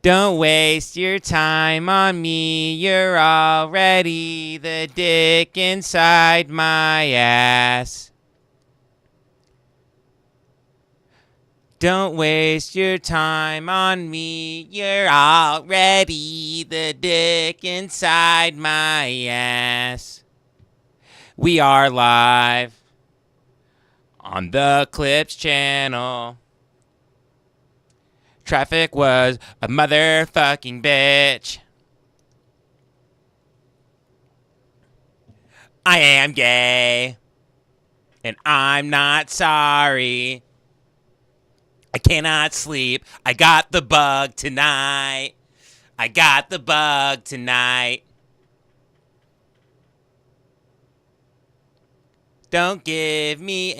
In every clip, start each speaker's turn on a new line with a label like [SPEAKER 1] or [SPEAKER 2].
[SPEAKER 1] Don't waste your time on me, you're already the dick inside my ass. Don't waste your time on me, you're already the dick inside my ass. We are live on the Clips channel. Traffic was a motherfucking bitch. I am gay, and I'm not sorry. I cannot sleep. I got the bug tonight. I got the bug tonight. Don't give me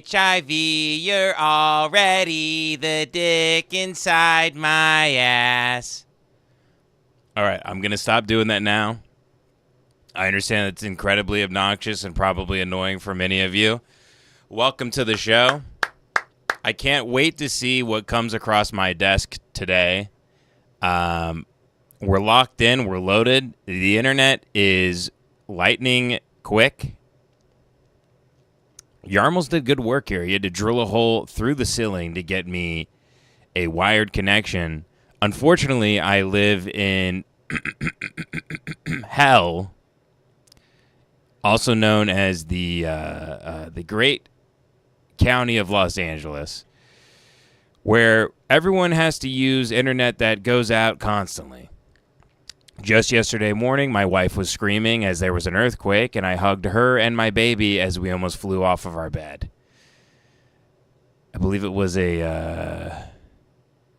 [SPEAKER 1] HIV. You're already the dick inside my ass. All right, I'm going to stop doing that now. I understand it's incredibly obnoxious and probably annoying for many of you. Welcome to the show. I can't wait to see what comes across my desk today. We're locked in. We're loaded. The internet is lightning quick. Yarmos did good work here. He had to drill a hole through the ceiling to get me a wired connection. Unfortunately, I live in hell, also known as the great county of Los Angeles, where everyone has to use internet that goes out constantly. Just yesterday morning, my wife was screaming as there was an earthquake, and I hugged her and my baby as we almost flew off of our bed. I believe it was it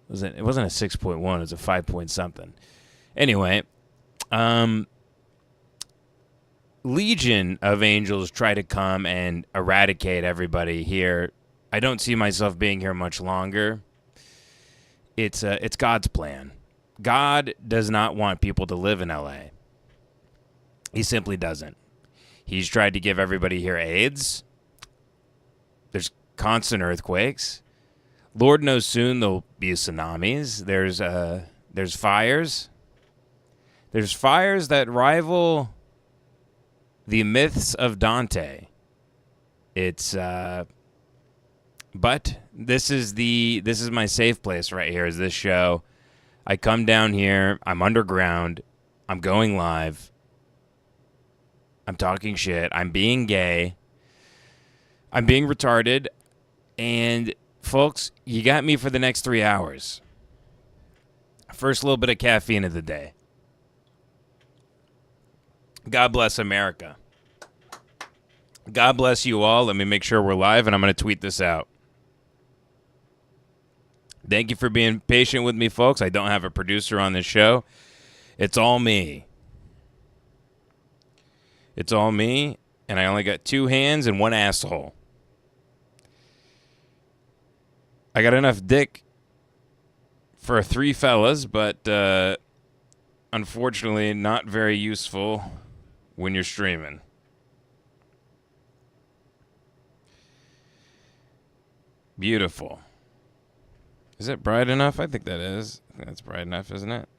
[SPEAKER 1] wasn't a 6.1, it was a 5 point something. Anyway, legion of angels try to come and eradicate everybody here. I don't see myself being here much longer. It's God's plan. God does not want people to live in LA. He simply doesn't. He's tried to give everybody here AIDS. There's constant earthquakes. Lord knows soon there'll be tsunamis. There's fires. There's fires that rival the myths of Dante. But this is my safe place right here, is this show. I come down here, I'm underground, I'm going live, I'm talking shit, I'm being gay, I'm being retarded, and folks, you got me for the next 3 hours. First little bit of caffeine of the day. God bless America. God bless you all. Let me make sure we're live, and I'm going to tweet this out. Thank you for being patient with me, folks. I don't have a producer on this show. It's all me. It's all me, and I only got 2 hands and 1 asshole. I got enough dick for 3 fellas, but unfortunately not very useful when you're streaming. Beautiful. Is it bright enough? I think that is. I think that's bright enough, isn't it?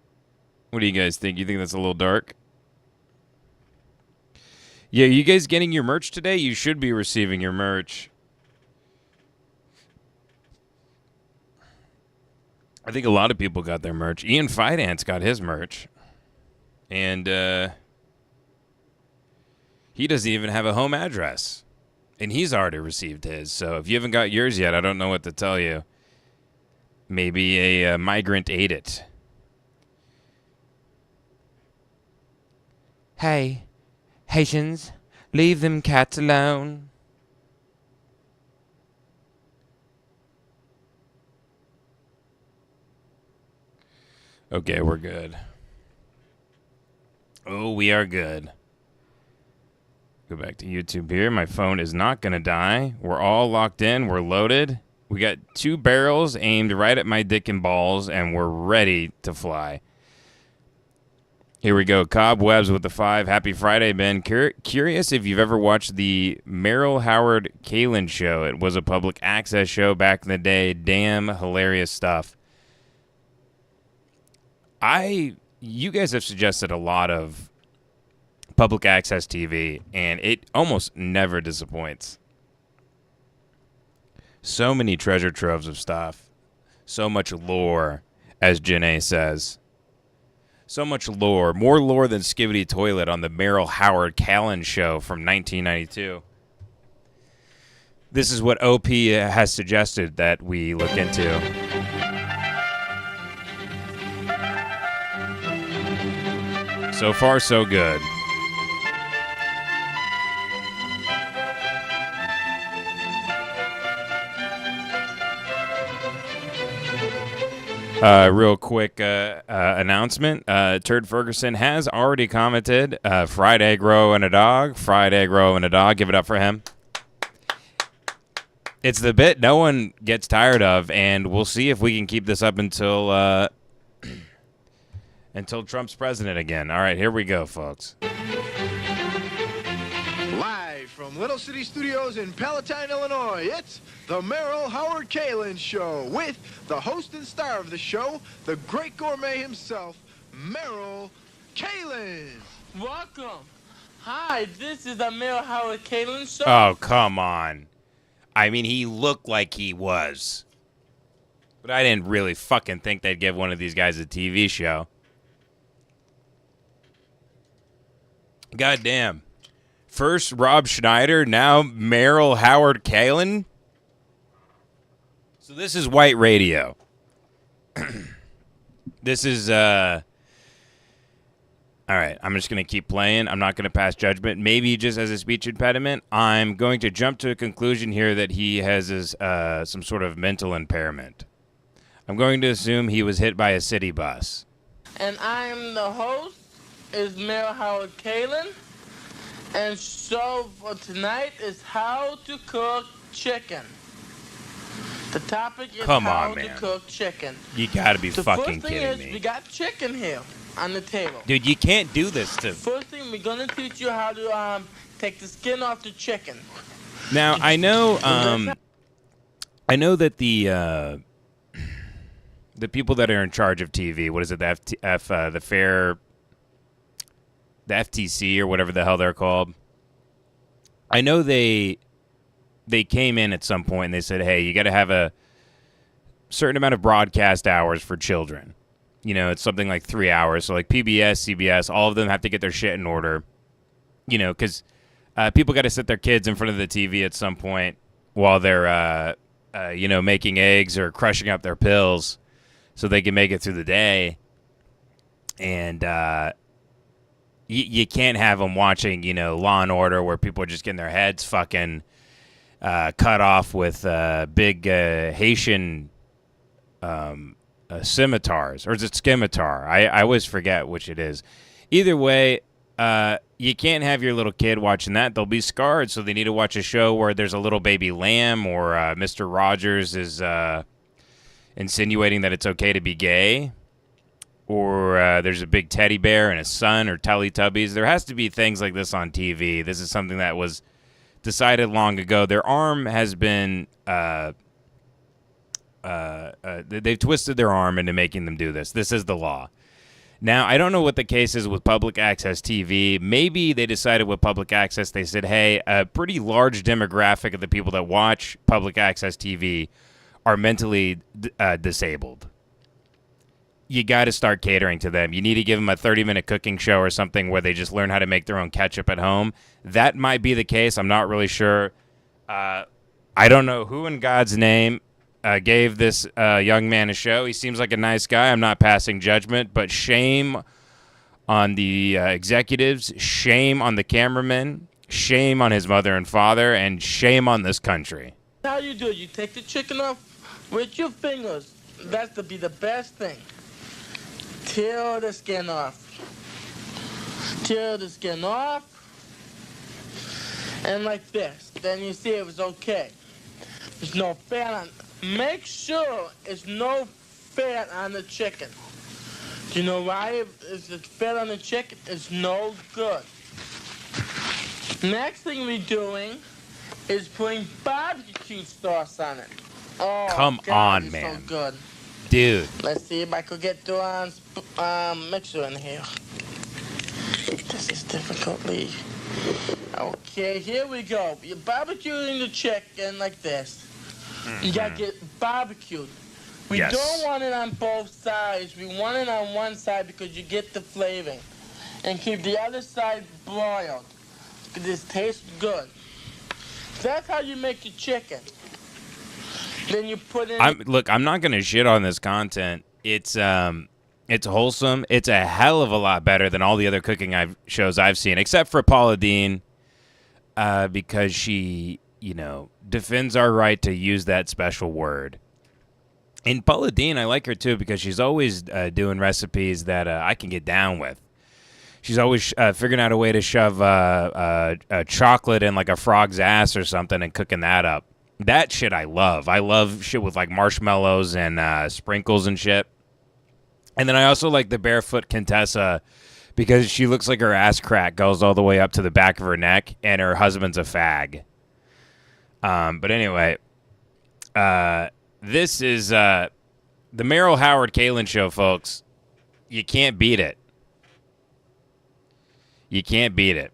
[SPEAKER 1] What do you guys think? You think that's a little dark? Yeah, you guys getting your merch today? You should be receiving your merch. I think a lot of people got their merch. Ian Fidance got his merch. And he doesn't even have a home address. And he's already received his. So if you haven't got yours yet, I don't know what to tell you. Maybe a migrant ate it. Hey, Haitians, leave them cats alone. Okay, we're good. Oh, we are good. Go back to YouTube here. My phone is not going to die. We're all locked in. We're loaded. We got 2 barrels aimed right at my dick and balls, and we're ready to fly. Here we go. Cobwebs with the 5. Happy Friday, Ben. Curious if you've ever watched the Merrill Kalin show. It was a public access show back in the day. Damn hilarious stuff. You guys have suggested a lot of public access TV, and it almost never disappoints. So many treasure troves of stuff. So much lore, as Janae says. So much lore. More lore than Skibidi Toilet on the Merrill Kalin show from 1992. This is what OP has suggested that we look into. So far, so good. Real quick announcement. Turd Ferguson has already commented. Fried egg row and a dog. Fried egg row and a dog. Give it up for him. It's the bit no one gets tired of, and we'll see if we can keep this up until Trump's president again. All right, here we go, folks.
[SPEAKER 2] Live from Little City Studios in Palatine, Illinois, it's the Merrill Kalin Show with the host and star of the show, the great gourmet himself, Merrill Kalin.
[SPEAKER 3] Welcome. Hi, this is the Merrill Kalin Show.
[SPEAKER 1] Oh, come on. I mean, he looked like he was. But I didn't really fucking think they'd give one of these guys a TV show. Goddamn. First Rob Schneider, now Merrill Kalin. So this is white radio. This is, all right, I'm just going to keep playing. I'm not going to pass judgment. Maybe just as a speech impediment, I'm going to jump to a conclusion here that he has some sort of mental impairment. I'm going to assume he was hit by a city bus.
[SPEAKER 3] And I'm the host, is Merrill Kalin. And show for tonight is how to cook chicken. The topic is how to cook chicken.
[SPEAKER 1] You gotta be fucking kidding me.
[SPEAKER 3] The first thing is we got chicken here on the table.
[SPEAKER 1] Dude, you can't do this to...
[SPEAKER 3] First thing, we're gonna teach you how to take the skin off the chicken.
[SPEAKER 1] Now, I know that the people that are in charge of TV, what is it, the FTC or whatever the hell they're called. I know they came in at some point and they said, hey, you got to have a certain amount of broadcast hours for children. You know, it's something like 3 hours. So like PBS, CBS, all of them have to get their shit in order. You know, because people got to sit their kids in front of the TV at some point while they're, making eggs or crushing up their pills so they can make it through the day. And you can't have them watching, Law and Order where people are just getting their heads fucking cut off with big Haitian scimitars. Or is it scimitar? I always forget which it is. Either way, you can't have your little kid watching that. They'll be scarred, so they need to watch a show where there's a little baby lamb or Mr. Rogers is insinuating that it's okay to be gay. Or there's a big teddy bear and a son or Teletubbies. There has to be things like this on TV. This is something that was decided long ago. Their arm has been... they've twisted their arm into making them do this. This is the law. Now, I don't know what the case is with public access TV. Maybe they decided with public access, they said, hey, a pretty large demographic of the people that watch public access TV are mentally disabled. You got to start catering to them. You need to give them a 30-minute cooking show or something where they just learn how to make their own ketchup at home. That might be the case. I'm not really sure. I don't know who in God's name gave this young man a show. He seems like a nice guy. I'm not passing judgment, but shame on the executives, shame on the cameramen, shame on his mother and father, and shame on this country.
[SPEAKER 3] How you do it? You take the chicken off with your fingers. That's to be the best thing. Tear the skin off. Tear the skin off. And like this. Then you see if it's okay. There's no fat on. Make sure it's no fat on the chicken. Do you know why? If it's fat on the chicken, it's no good. Next thing we're doing is putting barbecue sauce on it. Oh,
[SPEAKER 1] come
[SPEAKER 3] God,
[SPEAKER 1] on,
[SPEAKER 3] it's
[SPEAKER 1] man.
[SPEAKER 3] So good.
[SPEAKER 1] Dude.
[SPEAKER 3] Let's see if I could get the mixer in here. This is difficultly. Okay, here we go. You're barbecuing the chicken like this. You gotta get barbecued. We
[SPEAKER 1] Yes.
[SPEAKER 3] don't want it on both sides. We want it on one side because you get the flavoring. And keep the other side broiled. This tastes good. That's how you make your chicken. Then you put in...
[SPEAKER 1] I'm not going to shit on this content. It's wholesome. It's a hell of a lot better than all the other cooking shows I've seen, except for Paula Deen, because she, defends our right to use that special word. And Paula Deen, I like her too because she's always doing recipes that I can get down with. She's always figuring out a way to shove chocolate in like a frog's ass or something and cooking that up. That shit I love. I love shit with like marshmallows and sprinkles and shit. And then I also like the Barefoot Contessa because she looks like her ass crack goes all the way up to the back of her neck and her husband's a fag. But anyway, this is the Merrill Kalin show, folks. You can't beat it. You can't beat it.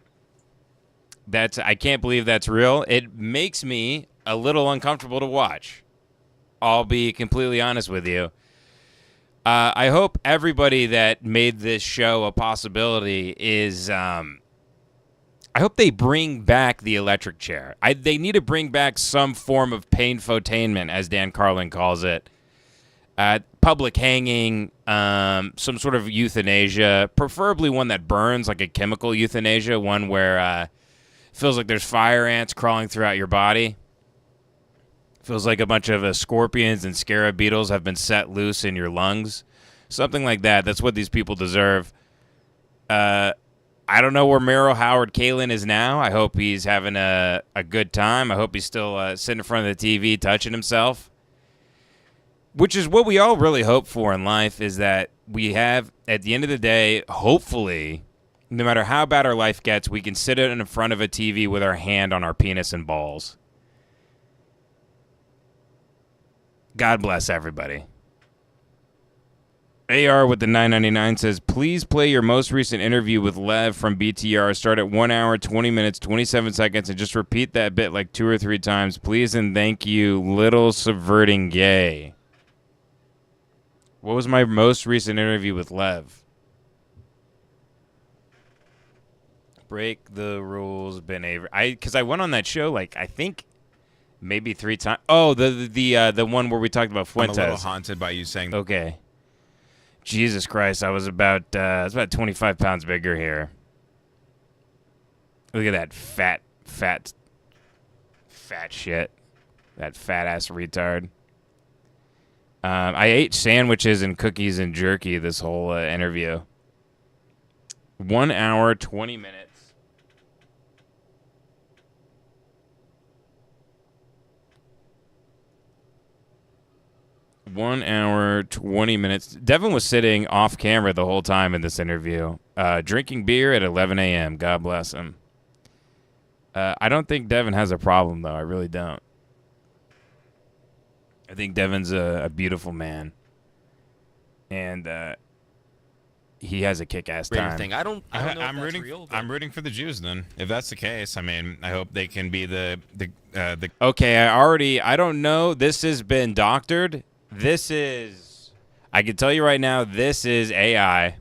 [SPEAKER 1] I can't believe that's real. It makes me a little uncomfortable to watch. I'll be completely honest with you. I hope everybody that made this show a possibility is... I hope they bring back the electric chair. They need to bring back some form of painfotainment, as Dan Carlin calls it. Public hanging, some sort of euthanasia, preferably one that burns, like a chemical euthanasia, one where it feels like there's fire ants crawling throughout your body. Feels like a bunch of scorpions and scarab beetles have been set loose in your lungs. Something like that. That's what these people deserve. I don't know where Merrill Kalin is now. I hope he's having a good time. I hope he's still sitting in front of the TV touching himself. Which is what we all really hope for in life, is that we have, at the end of the day, hopefully, no matter how bad our life gets, we can sit in front of a TV with our hand on our penis and balls. God bless everybody. AR with the $9.99 says, please play your most recent interview with Lev from BTR. Start at 1 hour, 20 minutes, 27 seconds, and just repeat that bit like 2 or 3 times. Please and thank you, little subverting gay. What was my most recent interview with Lev? Break the rules, Ben Avery. Because I went on that show, like, I think maybe 3 times. Oh, the one where we talked about Fuentes.
[SPEAKER 4] I'm a little haunted by you saying.
[SPEAKER 1] Okay. Jesus Christ, I was about 25 pounds bigger here. Look at that fat shit. That fat ass retard. I ate sandwiches and cookies and jerky this whole interview. 1 hour, 20 minutes. One hour, 20 minutes. Devin was sitting off camera the whole time in this interview, drinking beer at 11 a.m. God bless him. I don't think Devin has a problem, though. I really don't. I think Devin's a beautiful man, and he has a kick-ass time.
[SPEAKER 5] Thing. I don't know if
[SPEAKER 4] I'm
[SPEAKER 5] that's
[SPEAKER 4] rooting.
[SPEAKER 5] real,
[SPEAKER 4] I'm rooting for the Jews. Then, if that's the case, I mean, I hope they can be the.
[SPEAKER 1] Okay, I don't know. This has been doctored. I can tell you right now, this is AI.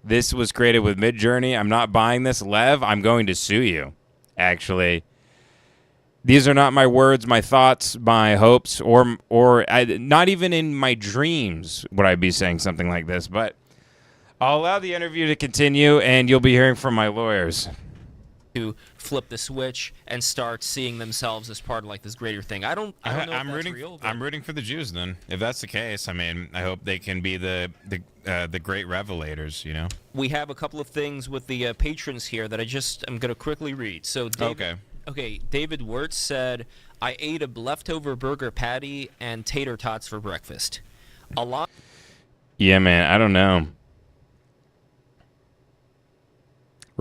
[SPEAKER 1] This was created with Midjourney. I'm not buying this. Lev, I'm going to sue you, actually. These are not my words, my thoughts, my hopes, or not even in my dreams would I be saying something like this. But I'll allow the interview to continue, and you'll be hearing from my lawyers.
[SPEAKER 5] To flip the switch and start seeing themselves as part of like this greater thing. I don't know if that's real. But...
[SPEAKER 4] I'm rooting for the Jews. Then, if that's the case, I mean, I hope they can be the great revelators. You know.
[SPEAKER 5] We have a couple of things with the patrons here that I'm going to quickly read. So, David Wirtz said, I ate a leftover burger patty and tater tots for breakfast.
[SPEAKER 1] Yeah, man, I don't know.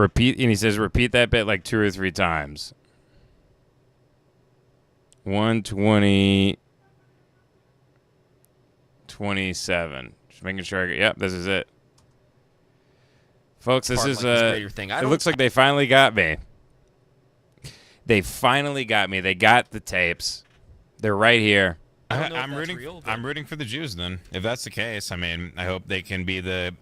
[SPEAKER 1] And he says, repeat that bit like 2 or 3 times. 120, 27. Just making sure. Yep, this is it. Folks, this is
[SPEAKER 5] it
[SPEAKER 1] looks like they finally got me. They finally got me. They got the tapes. They're right here.
[SPEAKER 4] I'm rooting for the Jews then. If that's the case, I mean, I hope they can be the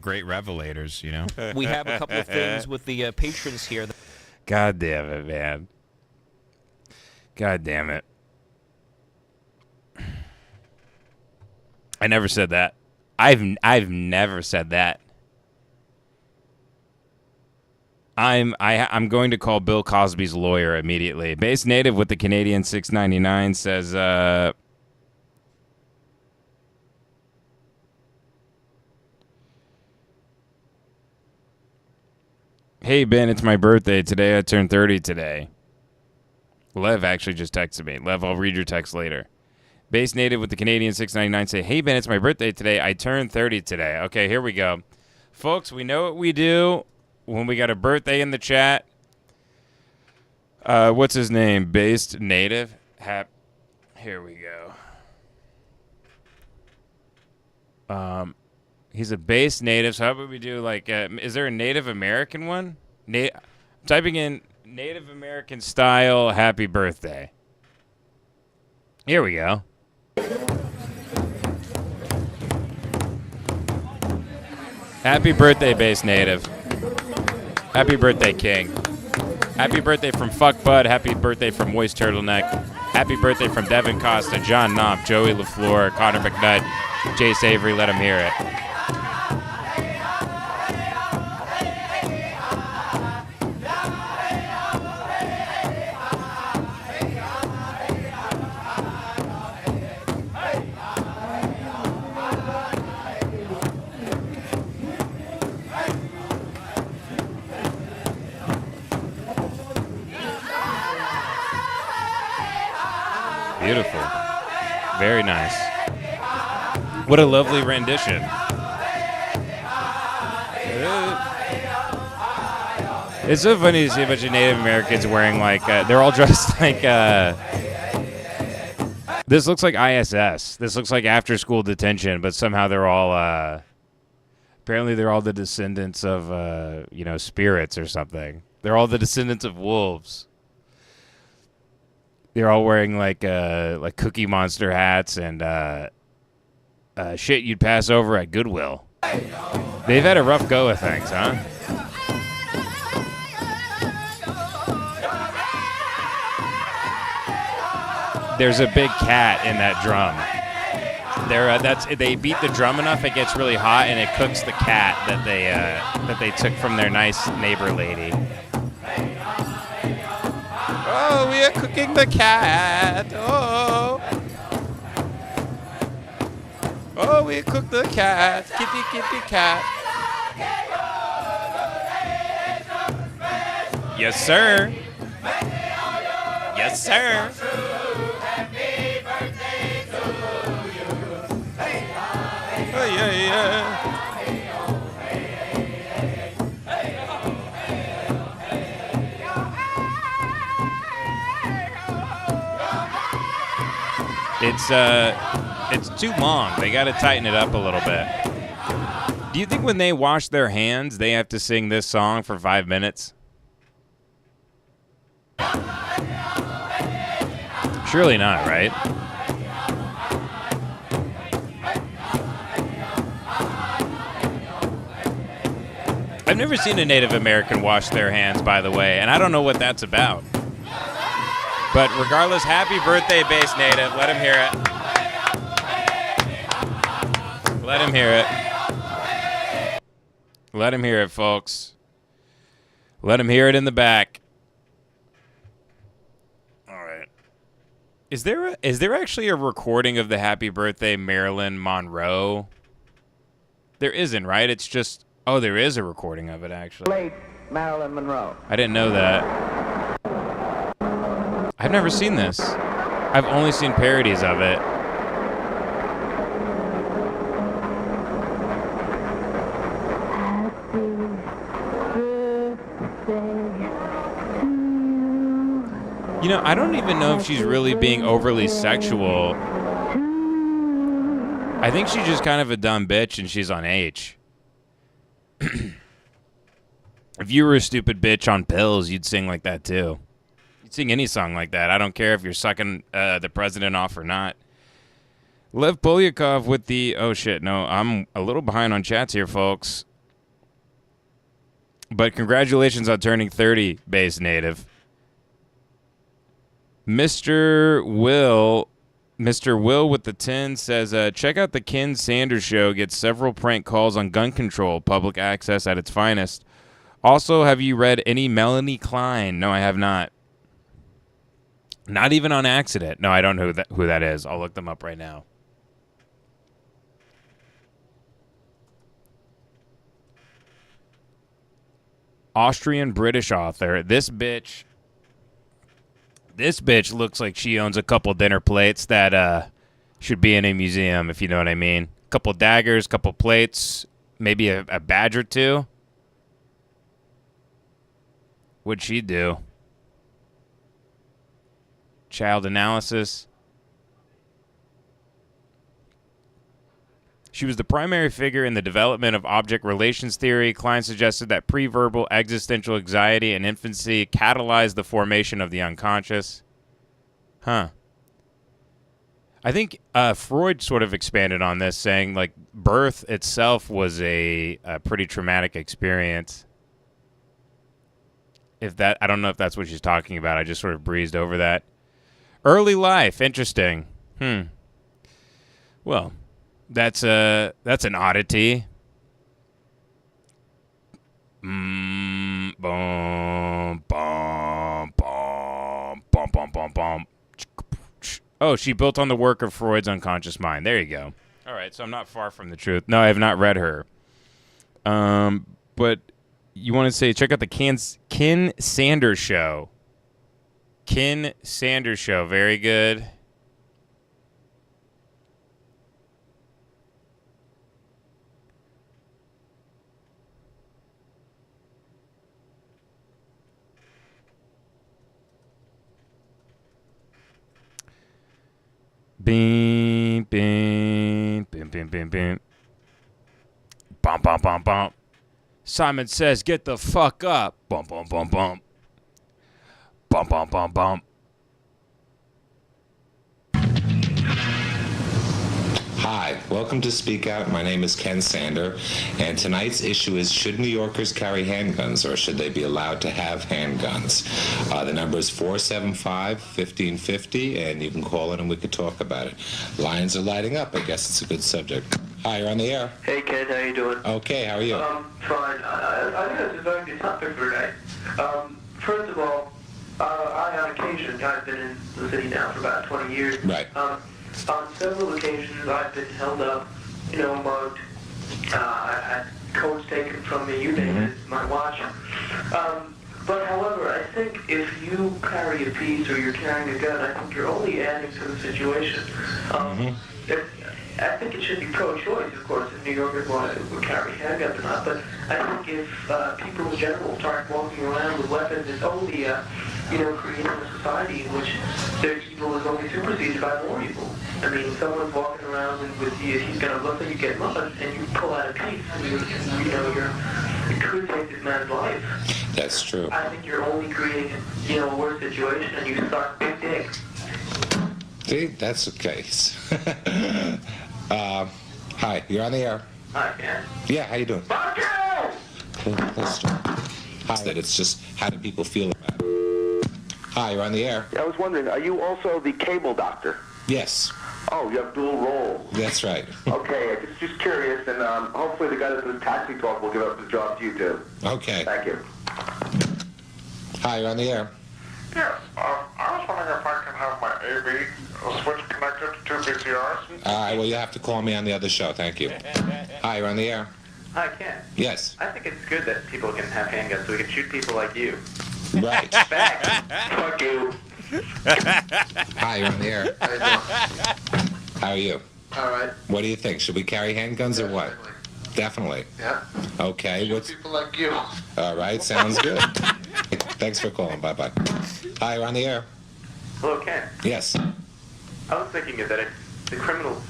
[SPEAKER 4] great revelators. You know.
[SPEAKER 5] We have a couple of things with the patrons here.
[SPEAKER 1] God damn it, man. God damn it. I never said that. I've never said that. I'm going to call Bill Cosby's lawyer immediately. Base native with the Canadian 699 says hey Ben, it's my birthday today. I turned 30 today. Lev actually just texted me. Lev, I'll read your text later. Base native with the Canadian 699 say, hey Ben, it's my birthday today. I turned 30 today. Okay, here we go. Folks, we know what we do when we got a birthday in the chat. What's his name? Based native. Here we go. He's a base native. So how about we do like? Is there a Native American one? Typing in Native American style happy birthday. Here we go. Happy birthday, base native. Happy birthday, King. Happy birthday from Fuck Bud. Happy birthday from Moist Turtleneck. Happy birthday from Devin Costa, John Knopf, Joey LaFleur, Connor McNutt, Jace Avery. Let him hear it. Beautiful. Very nice. What a lovely rendition. It's so funny to see a bunch of Native Americans wearing like, they're all dressed like, this looks like ISS. This looks like after school detention, but somehow they're all, apparently they're all the descendants of, spirits or something. They're all the descendants of wolves. They're all wearing like Cookie Monster hats and shit you'd pass over at Goodwill. They've had a rough go of things, huh? There's a big cat in that drum. They beat the drum enough, it gets really hot, and it cooks the cat that they took from their nice neighbor lady. Oh, we are cooking the cat. Oh. Oh, we cooked the cat. Kitty, kitty, cat. Yes, sir. Yes, sir. Oh, yeah, yeah. It's too long. They got to tighten it up a little bit. Do you think when they wash their hands, they have to sing this song for 5 minutes? Surely not, right? I've never seen a Native American wash their hands, by the way, and I don't know what that's about. But regardless, happy birthday, base native. Let him hear it. Let him hear it. Let him hear it, folks. Let him hear it in the back. All right. Is there actually a recording of the happy birthday Marilyn Monroe? There isn't, right? It's just, oh, there is a recording of it, actually.
[SPEAKER 6] Late Marilyn Monroe.
[SPEAKER 1] I didn't know that. I've never seen this. I've only seen parodies of it. You know, I don't even know if she's really being overly sexual. I think she's just kind of a dumb bitch and she's on H. If you were a stupid bitch on pills, you'd sing like that too. You'd sing any song like that. I don't care if you're sucking the president off or not. Lev Polyakov with the... Oh, shit. No, I'm a little behind on chats here, folks. But congratulations on turning 30, Base Native. Mr. Will with the 10 says, check out the Ken Sanders Show. Gets several prank calls on gun control. Public access at its finest. Also, have you read any Melanie Klein? No, I have not. Not even on accident. No, I don't know who that is. I'll look them up right now. Austrian-British author. This bitch looks like she owns a couple dinner plates that should be in a museum, if you know what I mean. A couple daggers, couple plates, maybe a badge or two. What'd she do? Child analysis. She was the primary figure in the development of object relations theory. Klein suggested that pre-verbal existential anxiety in infancy catalyzed the formation of the unconscious. Huh. I think Freud sort of expanded on this, saying like birth itself was a pretty traumatic experience. I don't know if that's what she's talking about. I just sort of breezed over that. Early life, interesting. Well, that's an oddity. Boom, bum, bum, bum, bum, bum, bum, bum. Oh, she built on the work of Freud's unconscious mind. There you go. All right, so I'm not far from the truth. No, I have not read her. But you want to say check out the Ken Sanders Show. Ken Sanders Show, very good. Beam, beam, beam, beam, beam, beam. Bum, bum, bum, bum. Simon says, get the fuck up. Bum, bum, bum, bum. Bum, bum, bum, bum.
[SPEAKER 7] Hi, welcome to Speak Out. My name is Ken Sander, and tonight's issue is, should New Yorkers carry handguns, or should they be allowed to have handguns? The number is 475-1550, and you can call in and we could talk about it. Lines are lighting up. I guess it's a good subject. Hi, you're on the air.
[SPEAKER 8] Hey, Ken, how you doing?
[SPEAKER 7] Okay, how are you?
[SPEAKER 8] Fine. I think that's a very good topic for tonight. First of all, on occasion, I've been in the city now for about 20 years.
[SPEAKER 7] Right.
[SPEAKER 8] On several occasions, I've been held up, mugged. I had coats taken from me, you name it, my watch. But however, I think if you carry a piece or you're carrying a gun, I think you're only adding to the situation. I think it should be pro-choice, of course, if New Yorkers want to carry handguns or not. But I think if people in general start walking around with weapons, it's only, creating a society in which their evil is only superseded by more evil. I mean, someone's walking around and with you, he's going to look like you get mugged, and you pull out a piece, and you could take this man's life.
[SPEAKER 7] That's true.
[SPEAKER 8] I think you're only creating, a worse situation, and you start big dick.
[SPEAKER 7] See, that's the case. Hi, you're on the air.
[SPEAKER 8] Hi, Ken.
[SPEAKER 7] Yeah, how you doing?
[SPEAKER 8] Fuck you!
[SPEAKER 7] Okay, let's start. Hi, that it's just, how do people feel about it? Hi, you're on the air.
[SPEAKER 9] I was wondering, are you also the cable doctor?
[SPEAKER 7] Yes.
[SPEAKER 9] Oh, you have dual roles.
[SPEAKER 7] That's right.
[SPEAKER 9] Okay, just curious, and hopefully the guy that does taxi talk will give up his job to you, too.
[SPEAKER 7] Okay.
[SPEAKER 9] Thank you.
[SPEAKER 7] Hi, you're on the air.
[SPEAKER 10] Yes, I was wondering if I can have my AV switch connected to two VCRs.
[SPEAKER 7] All right, well, you have to call me on the other show. Thank you. Hi, you're on the air.
[SPEAKER 11] Hi, Ken.
[SPEAKER 7] Yes.
[SPEAKER 11] I think it's good that people can have handguns so we can shoot people like you.
[SPEAKER 7] Right.
[SPEAKER 11] Back. Fuck you.
[SPEAKER 7] Hi, you're on the air. How are you?
[SPEAKER 10] All right.
[SPEAKER 7] What do you think? Should we carry handguns or what? Definitely.
[SPEAKER 10] Yeah.
[SPEAKER 7] Okay.
[SPEAKER 10] Shoot people like you.
[SPEAKER 7] All right, sounds good. Thanks for calling. Bye-bye. Hi, you're on the air.
[SPEAKER 11] Hello, Ken.
[SPEAKER 7] Yes.
[SPEAKER 11] I was thinking that the criminal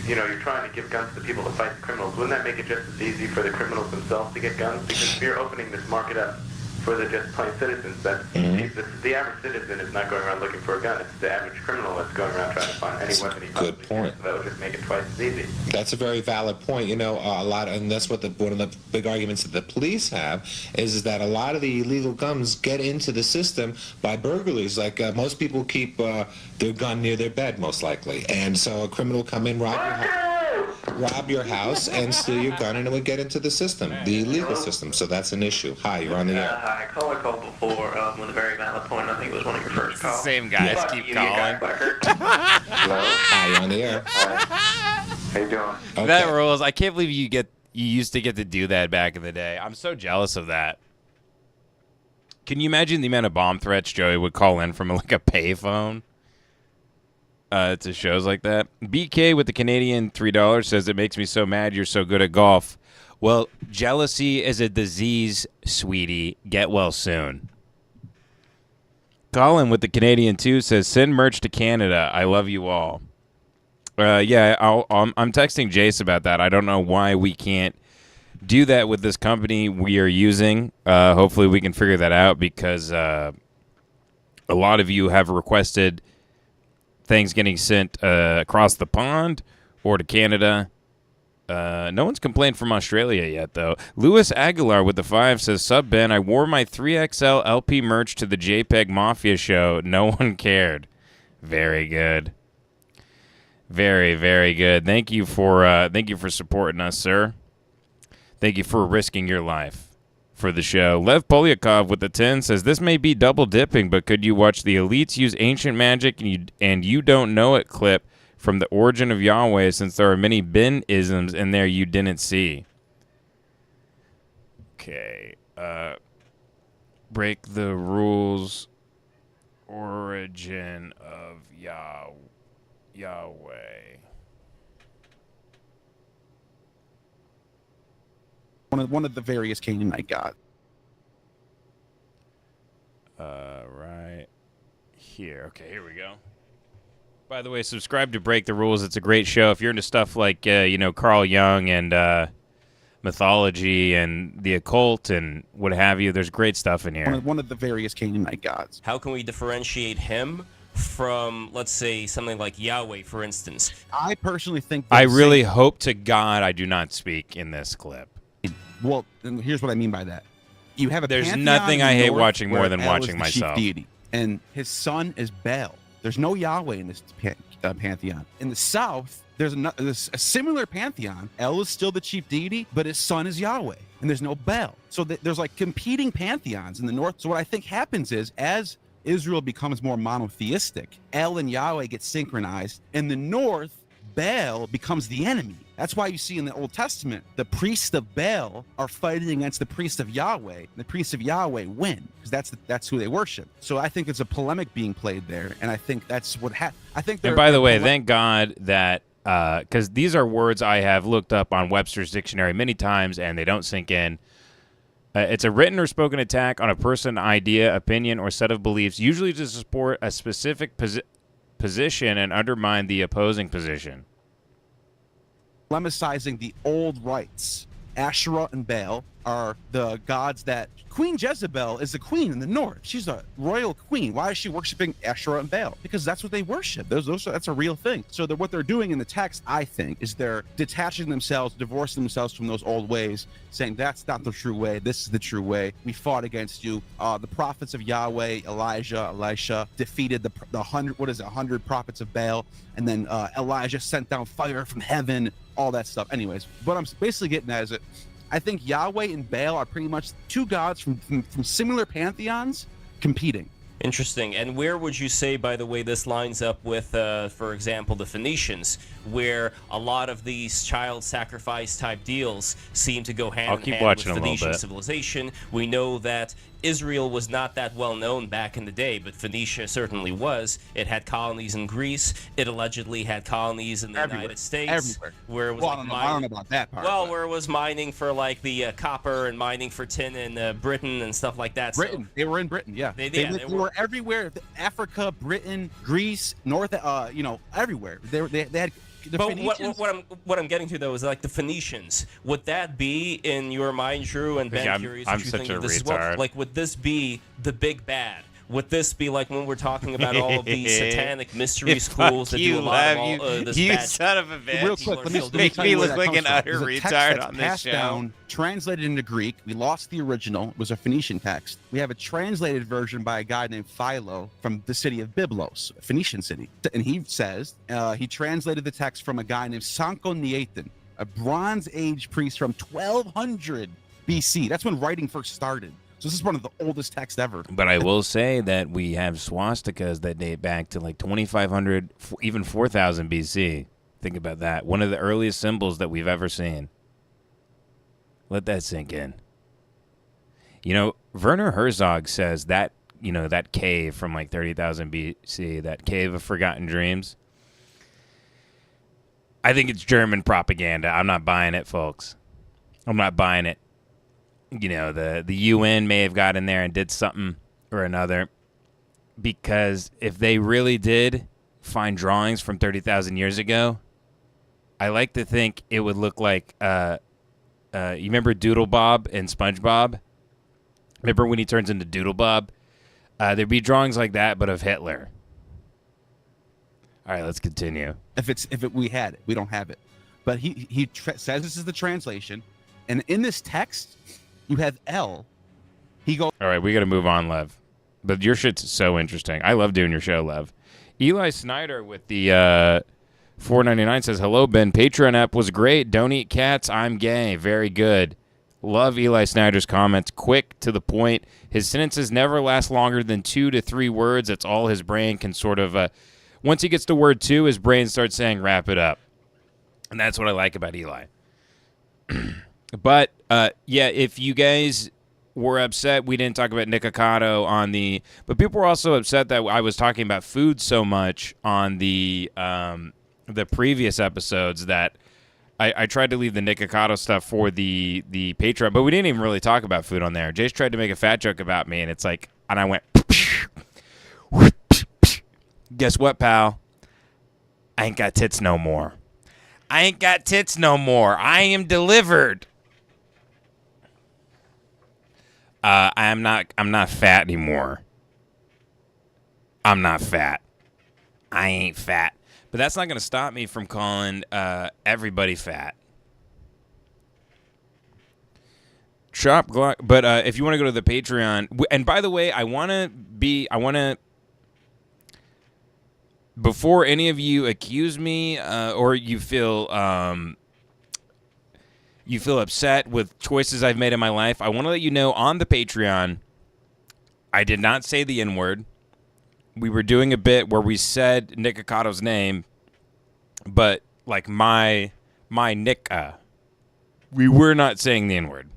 [SPEAKER 11] you're trying to give guns to people to fight the criminals. Wouldn't that make it just as easy for the criminals themselves to get guns? Because if you're opening this market up for the just plain citizens, that the average citizen is not going around looking for a gun. It's the average criminal that's going around trying to find any weapon he possibly can. So that would just make it twice as easy.
[SPEAKER 7] That's a very valid point. And that's what one of the big arguments that the police have is that a lot of the illegal guns get into the system by burglaries. Like most people keep their gun near their bed, most likely, and so a criminal come in, rob your house and steal your gun, and it would get into the system, the illegal system. So that's an issue. Hi, you're on the air.
[SPEAKER 8] Hi, caller called before with a very valid point. I think it was one of your first calls.
[SPEAKER 1] Same guys keep calling.
[SPEAKER 7] Hello? Hi, you're on the air.
[SPEAKER 9] How you doing?
[SPEAKER 7] Okay.
[SPEAKER 1] That rules. I can't believe you used to get to do that back in the day. I'm so jealous of that. Can you imagine the amount of bomb threats Joey would call in from like a payphone? To shows like that. BK with the Canadian $3 says, it makes me so mad you're so good at golf. Well, jealousy is a disease, sweetie. Get well soon. Colin with the Canadian 2 says, send merch to Canada. I love you all. I'm texting Jace about that. I don't know why we can't do that with this company we are using. Hopefully we can figure that out because a lot of you have requested things getting sent across the pond or to Canada. No one's complained from Australia yet, though. Louis Aguilar with the 5 says, Sub Ben, I wore my 3XL LP merch to the JPEG Mafia show. No one cared. Very good. Very, very good. Thank you for supporting us, sir. Thank you for risking your life for the show. Lev Polyakov with the 10 says, this may be double dipping, but could you watch the elites use ancient magic and you don't know it clip from the origin of Yahweh, since there are many Ben-isms in there you didn't see? Okay. Break the rules. Origin of Yahweh.
[SPEAKER 12] One of the various Canaanite gods.
[SPEAKER 1] Right here. Okay, here we go. By the way, subscribe to Break the Rules. It's a great show. If you're into stuff like, Carl Jung and mythology and the occult and what have you, there's great stuff in here.
[SPEAKER 12] One of the various Canaanite gods.
[SPEAKER 5] How can we differentiate him from, let's say, something like Yahweh, for instance?
[SPEAKER 12] I personally think...
[SPEAKER 1] I really hope to God I do not speak in this clip.
[SPEAKER 12] Well, here's what I mean by that. You have a
[SPEAKER 1] There's nothing I hate watching more than watching myself.
[SPEAKER 12] Deity, and his son is Baal. There's no Yahweh in this pantheon. In the south, there's a similar pantheon. El is still the chief deity, but his son is Yahweh, and there's no Baal. So there's like competing pantheons in the north. So what I think happens is, as Israel becomes more monotheistic, El and Yahweh get synchronized. In the north, Baal becomes the enemy. That's why you see in the Old Testament, the priests of Baal are fighting against the priests of Yahweh. And the priests of Yahweh win, because that's who they worship. So I think it's a polemic being played there, and I think that's what happened. I think.
[SPEAKER 1] And by the way, thank God that because these are words I have looked up on Webster's dictionary many times, and they don't sink in. It's a written or spoken attack on a person, idea, opinion, or set of beliefs, usually to support a specific position and undermine the opposing position.
[SPEAKER 12] Polemicizing the old rites. Asherah and Baal are the gods that... Queen Jezebel is the queen in the north. She's a royal queen. Why is she worshiping Asherah and Baal? Because that's what they worship. That's a real thing. So what they're doing in the text, I think, is they're detaching themselves, divorcing themselves from those old ways, saying that's not the true way. This is the true way. We fought against you. The prophets of Yahweh, Elijah, Elisha, defeated the 100 prophets of Baal. And then Elijah sent down fire from heaven, all that stuff. Anyways, what I'm basically getting at is that I think Yahweh and Baal are pretty much two gods from similar pantheons competing.
[SPEAKER 5] Interesting. And where would you say, by the way, this lines up with, for example, the Phoenicians, where a lot of these child sacrifice type deals seem to go hand in hand with Phoenician civilization? We know that Israel was not that well known back in the day, but Phoenicia certainly was. It had colonies in Greece. It allegedly had colonies in the United States.
[SPEAKER 12] Everywhere.
[SPEAKER 5] Where it was
[SPEAKER 12] I don't know about that part.
[SPEAKER 5] Well, where it was mining for like the copper and mining for tin in Britain and stuff like that.
[SPEAKER 12] Britain. So, they were in Britain, yeah. They were everywhere. Africa, Britain, Greece, North, everywhere. They had the
[SPEAKER 5] But
[SPEAKER 12] Phoenicians.
[SPEAKER 5] what I'm getting to though is like the Phoenicians. Would that be in your mind, Drew and Ben?
[SPEAKER 1] I'm
[SPEAKER 5] Curious,
[SPEAKER 1] I'm
[SPEAKER 5] what you
[SPEAKER 1] such
[SPEAKER 5] think
[SPEAKER 1] a
[SPEAKER 5] of this as
[SPEAKER 1] retard.
[SPEAKER 5] well? Like, would this be the big bad? Would this be like when we're talking about all of these satanic mystery schools that do a lot of all this
[SPEAKER 1] you
[SPEAKER 5] bad
[SPEAKER 1] son of a bitch.
[SPEAKER 12] Real quick, let me
[SPEAKER 1] Make
[SPEAKER 12] tell you
[SPEAKER 1] me
[SPEAKER 12] where
[SPEAKER 1] look
[SPEAKER 12] that
[SPEAKER 1] like an
[SPEAKER 12] comes from.
[SPEAKER 1] utter
[SPEAKER 12] There's a text
[SPEAKER 1] retard
[SPEAKER 12] that's
[SPEAKER 1] on this
[SPEAKER 12] passed
[SPEAKER 1] show.
[SPEAKER 12] down, translated into Greek. We lost the original. It was a Phoenician text. We have a translated version by a guy named Philo from the city of Byblos, a Phoenician city. And he says he translated the text from a guy named Sancho Nietan, a Bronze Age priest from 1200 BC. That's when writing first started. So this is one of the oldest texts ever.
[SPEAKER 1] But I will say that we have swastikas that date back to like 2,500, even 4,000 BC. Think about that. One of the earliest symbols that we've ever seen. Let that sink in. You know, Werner Herzog says that, you know, that cave from like 30,000 BC, that cave of forgotten dreams, I think it's German propaganda. I'm not buying it, folks. I'm not buying it. You know, the UN may have got in there and did something or another, because if they really did find drawings from 30,000 years ago, I like to think it would look like, you remember Doodle Bob and SpongeBob? Remember when he turns into Doodle Bob? There'd be drawings like that, but of Hitler. All right, let's continue.
[SPEAKER 12] We had it, we don't have it, but he says this is the translation, and in this text. You have L. He goes.
[SPEAKER 1] All right, we got to move on, Lev. But your shit's so interesting. I love doing your show, Lev. Eli Snyder with the $4.99 says, "Hello, Ben. Patreon app was great. Don't eat cats. I'm gay. Very good. Love Eli Snyder's comments. Quick, to the point. His sentences never last longer than 2 to 3 words. That's all his brain can sort of. Once he gets to word 2, his brain starts saying, wrap it up. And that's what I like about Eli. But, yeah, if you guys were upset we didn't talk about Nikocado on the... But people were also upset that I was talking about food so much on the previous episodes that I tried to leave the Nikocado stuff for the Patreon, but we didn't even really talk about food on there. Jace tried to make a fat joke about me, and it's like... And I went... Guess what, pal? I ain't got tits no more. I ain't got tits no more. I am delivered. I'm not fat anymore. I'm not fat. I ain't fat. But that's not going to stop me from calling everybody fat. Chop Glock. But if you want to go to the Patreon, and by the way, I want to, before any of you accuse me or you feel upset with choices I've made in my life, I want to let you know on the Patreon, I did not say the N-word. We were doing a bit where we said Nicocado's name, but like my Nika. We were not saying the N-word.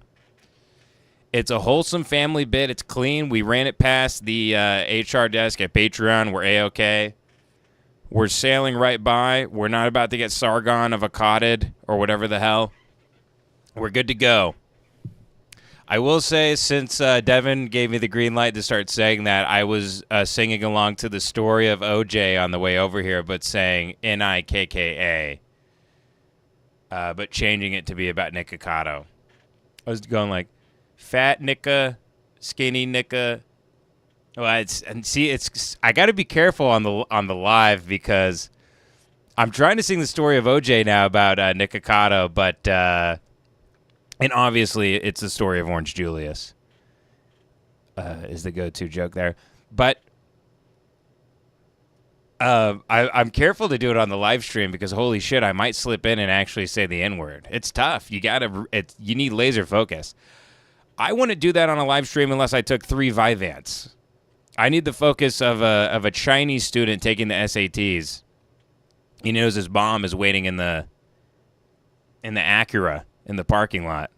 [SPEAKER 1] It's a wholesome family bit. It's clean. We ran it past the HR desk at Patreon. We're A-OK. We're sailing right by. We're not about to get Sargon avocaded or whatever the hell. We're good to go. I will say, since Devin gave me the green light to start saying that, I was singing along to the story of OJ on the way over here, but saying Nikka, but changing it to be about Nikocado. I was going like, fat Nika, skinny Nika. Well, I got to be careful on the live because I'm trying to sing the story of OJ now about Nikocado, but. And obviously, it's the story of Orange Julius, is the go-to joke there. But I'm careful to do it on the live stream because, holy shit, I might slip in and actually say the N-word. It's tough. You need laser focus. I wouldn't do that on a live stream unless I took 3 Vyvanse. I need the focus of a Chinese student taking the SATs. He knows his mom is waiting in the Acura in the parking lot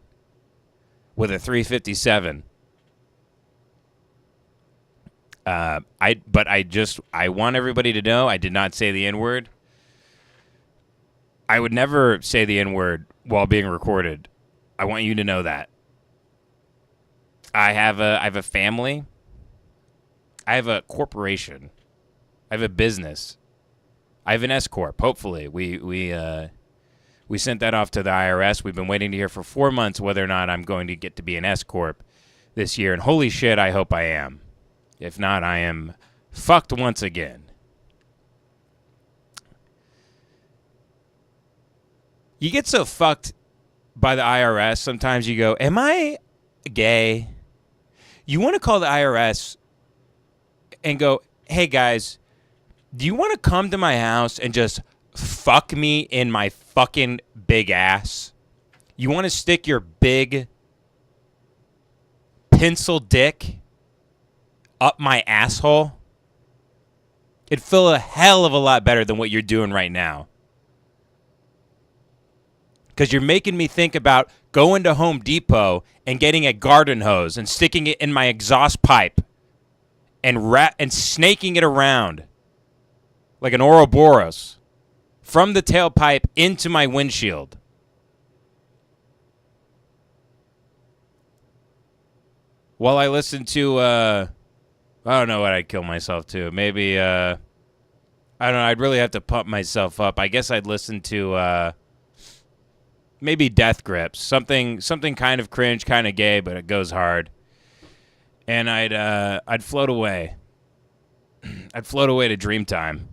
[SPEAKER 1] with a 357. I want everybody to know I did not say the N-word. I would never say the N-word while being recorded. I want you to know that. I have a family. I have a corporation. I have a business. I have an S corp. Hopefully, we sent that off to the IRS. We've been waiting to hear for 4 months whether or not I'm going to get to be an S corp this year. And holy shit, I hope I am. If not, I am fucked once again. You get so fucked by the IRS. Sometimes you go, am I gay? You want to call the IRS and go, hey guys, do you want to come to my house and just fuck me in my fucking big ass? You want to stick your big pencil dick up my asshole? It'd feel a hell of a lot better than what you're doing right now. Because you're making me think about going to Home Depot and getting a garden hose and sticking it in my exhaust pipe and snaking it around like an Ouroboros from the tailpipe into my windshield. While I listen to, I don't know what I'd kill myself to. Maybe, I don't know, I'd really have to pump myself up. I guess I'd listen to, maybe Death Grips. Something kind of cringe, kind of gay, but it goes hard. And I'd float away. I'd float away to Dreamtime.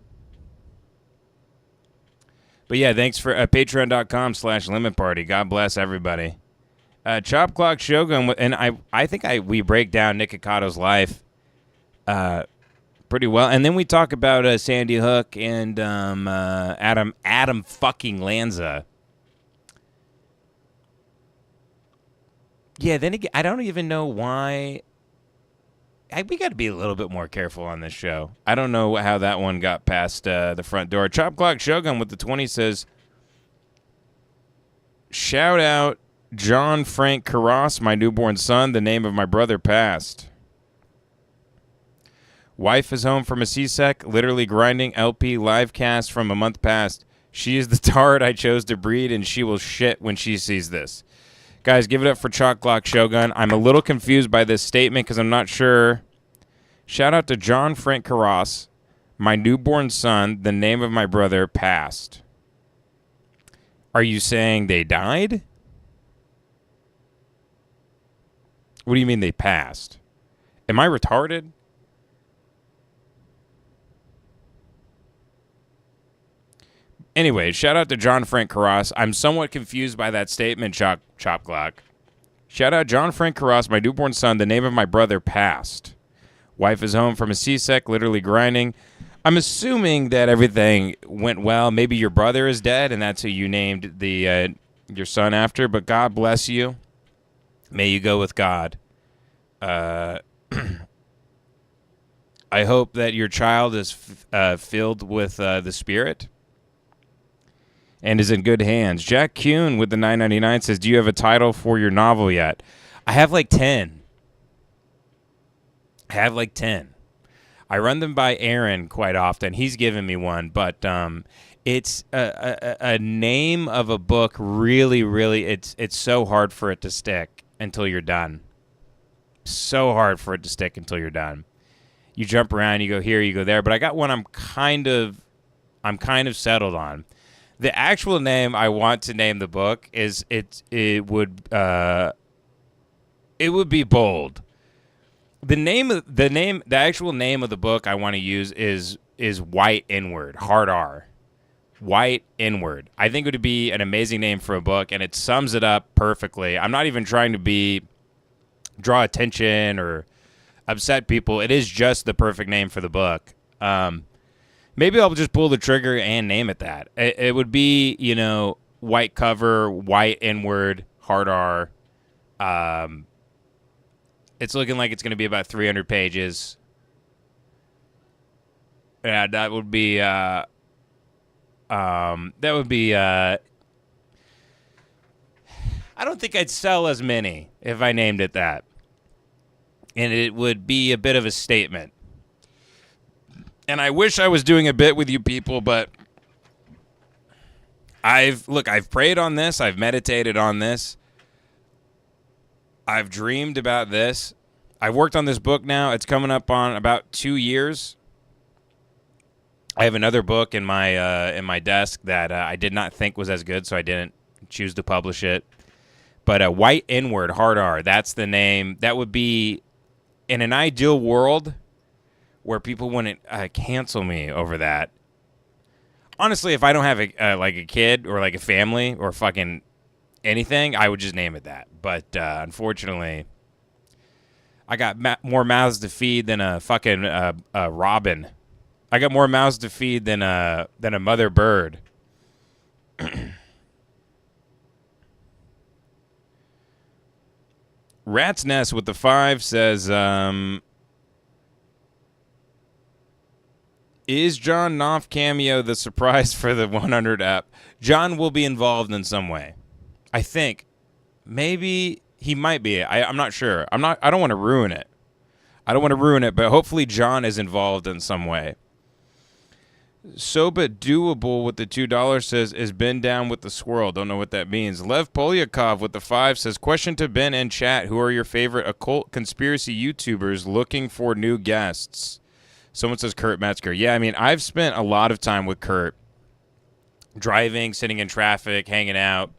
[SPEAKER 1] But yeah, thanks for patreon.com/lemonparty. God bless everybody. Chop Clock Shogun, and I think we break down Nick Hikato's life pretty well. And then we talk about Sandy Hook and Adam fucking Lanza. Yeah, then again, I don't even know why. We got to be a little bit more careful on this show. I don't know how that one got past the front door. Chop Clock Shogun with the 20 says, shout out John Frank Carras, my newborn son. The name of my brother passed. Wife is home from a C-sec, literally grinding LP live cast from a month past. She is the tard I chose to breed, and she will shit when she sees this. Guys, give it up for Chalk Clock Shogun. I'm a little confused by this statement because I'm not sure. Shout out to John Frank Carras, my newborn son. The name of my brother passed. Are you saying they died? What do you mean they passed? Am I retarded? Anyway, shout out to John Frank Carras. I'm somewhat confused by that statement, Chop Clock. Shout out John Frank Carras, my newborn son. The name of my brother passed. Wife is home from a C-sec, literally grinding. I'm assuming that everything went well. Maybe your brother is dead, and that's who you named your son after. But God bless you. May you go with God. I hope that your child is filled with the Spirit and is in good hands. Jack Kuhn with the $9.99 says, do you have a title for your novel yet? I have like 10. I run them by Aaron quite often. He's given me one, but it's a name of a book. Really, it's so hard for it to stick until you're done. So hard for it to stick until you're done. You jump around, you go here, you go there, but I got one I'm kind of settled on. The actual name I want to name the book is it would be bold. The actual name of the book I want to use is White Inward, hard R. White Inward. I think it would be an amazing name for a book, and it sums it up perfectly. I'm not even trying to draw attention or upset people. It is just the perfect name for the book. Maybe I'll just pull the trigger and name it that. It would be, white cover, white inward, hard R. It's looking like it's going to be about 300 pages. Yeah, that would be. I don't think I'd sell as many if I named it that. And it would be a bit of a statement. And I wish I was doing a bit with you people, but I've prayed on this. I've meditated on this. I've dreamed about this. I've worked on this book now. It's coming up on about 2 years. I have another book in my desk that I did not think was as good, so I didn't choose to publish it. But White Inward, Hard R, that's the name. That would be, in an ideal world, where people wouldn't cancel me over that. Honestly, if I don't have a kid or like a family or fucking anything, I would just name it that. But unfortunately, I got more mouths to feed than a fucking robin. I got more mouths to feed than a mother bird. Rat's Nest with the 5 says, is John Knopf cameo the surprise for the 100 app? John will be involved in some way. I think. Maybe he might be. I'm not sure. I don't want to ruin it. But hopefully John is involved in some way. Soba Doable with the $2 says, is Ben down with the swirl? Don't know what that means. Lev Polyakov with the 5 says, question to Ben and chat. Who are your favorite occult conspiracy YouTubers looking for new guests? Someone says Kurt Metzger. Yeah, I mean, I've spent a lot of time with Kurt. Driving, sitting in traffic, hanging out.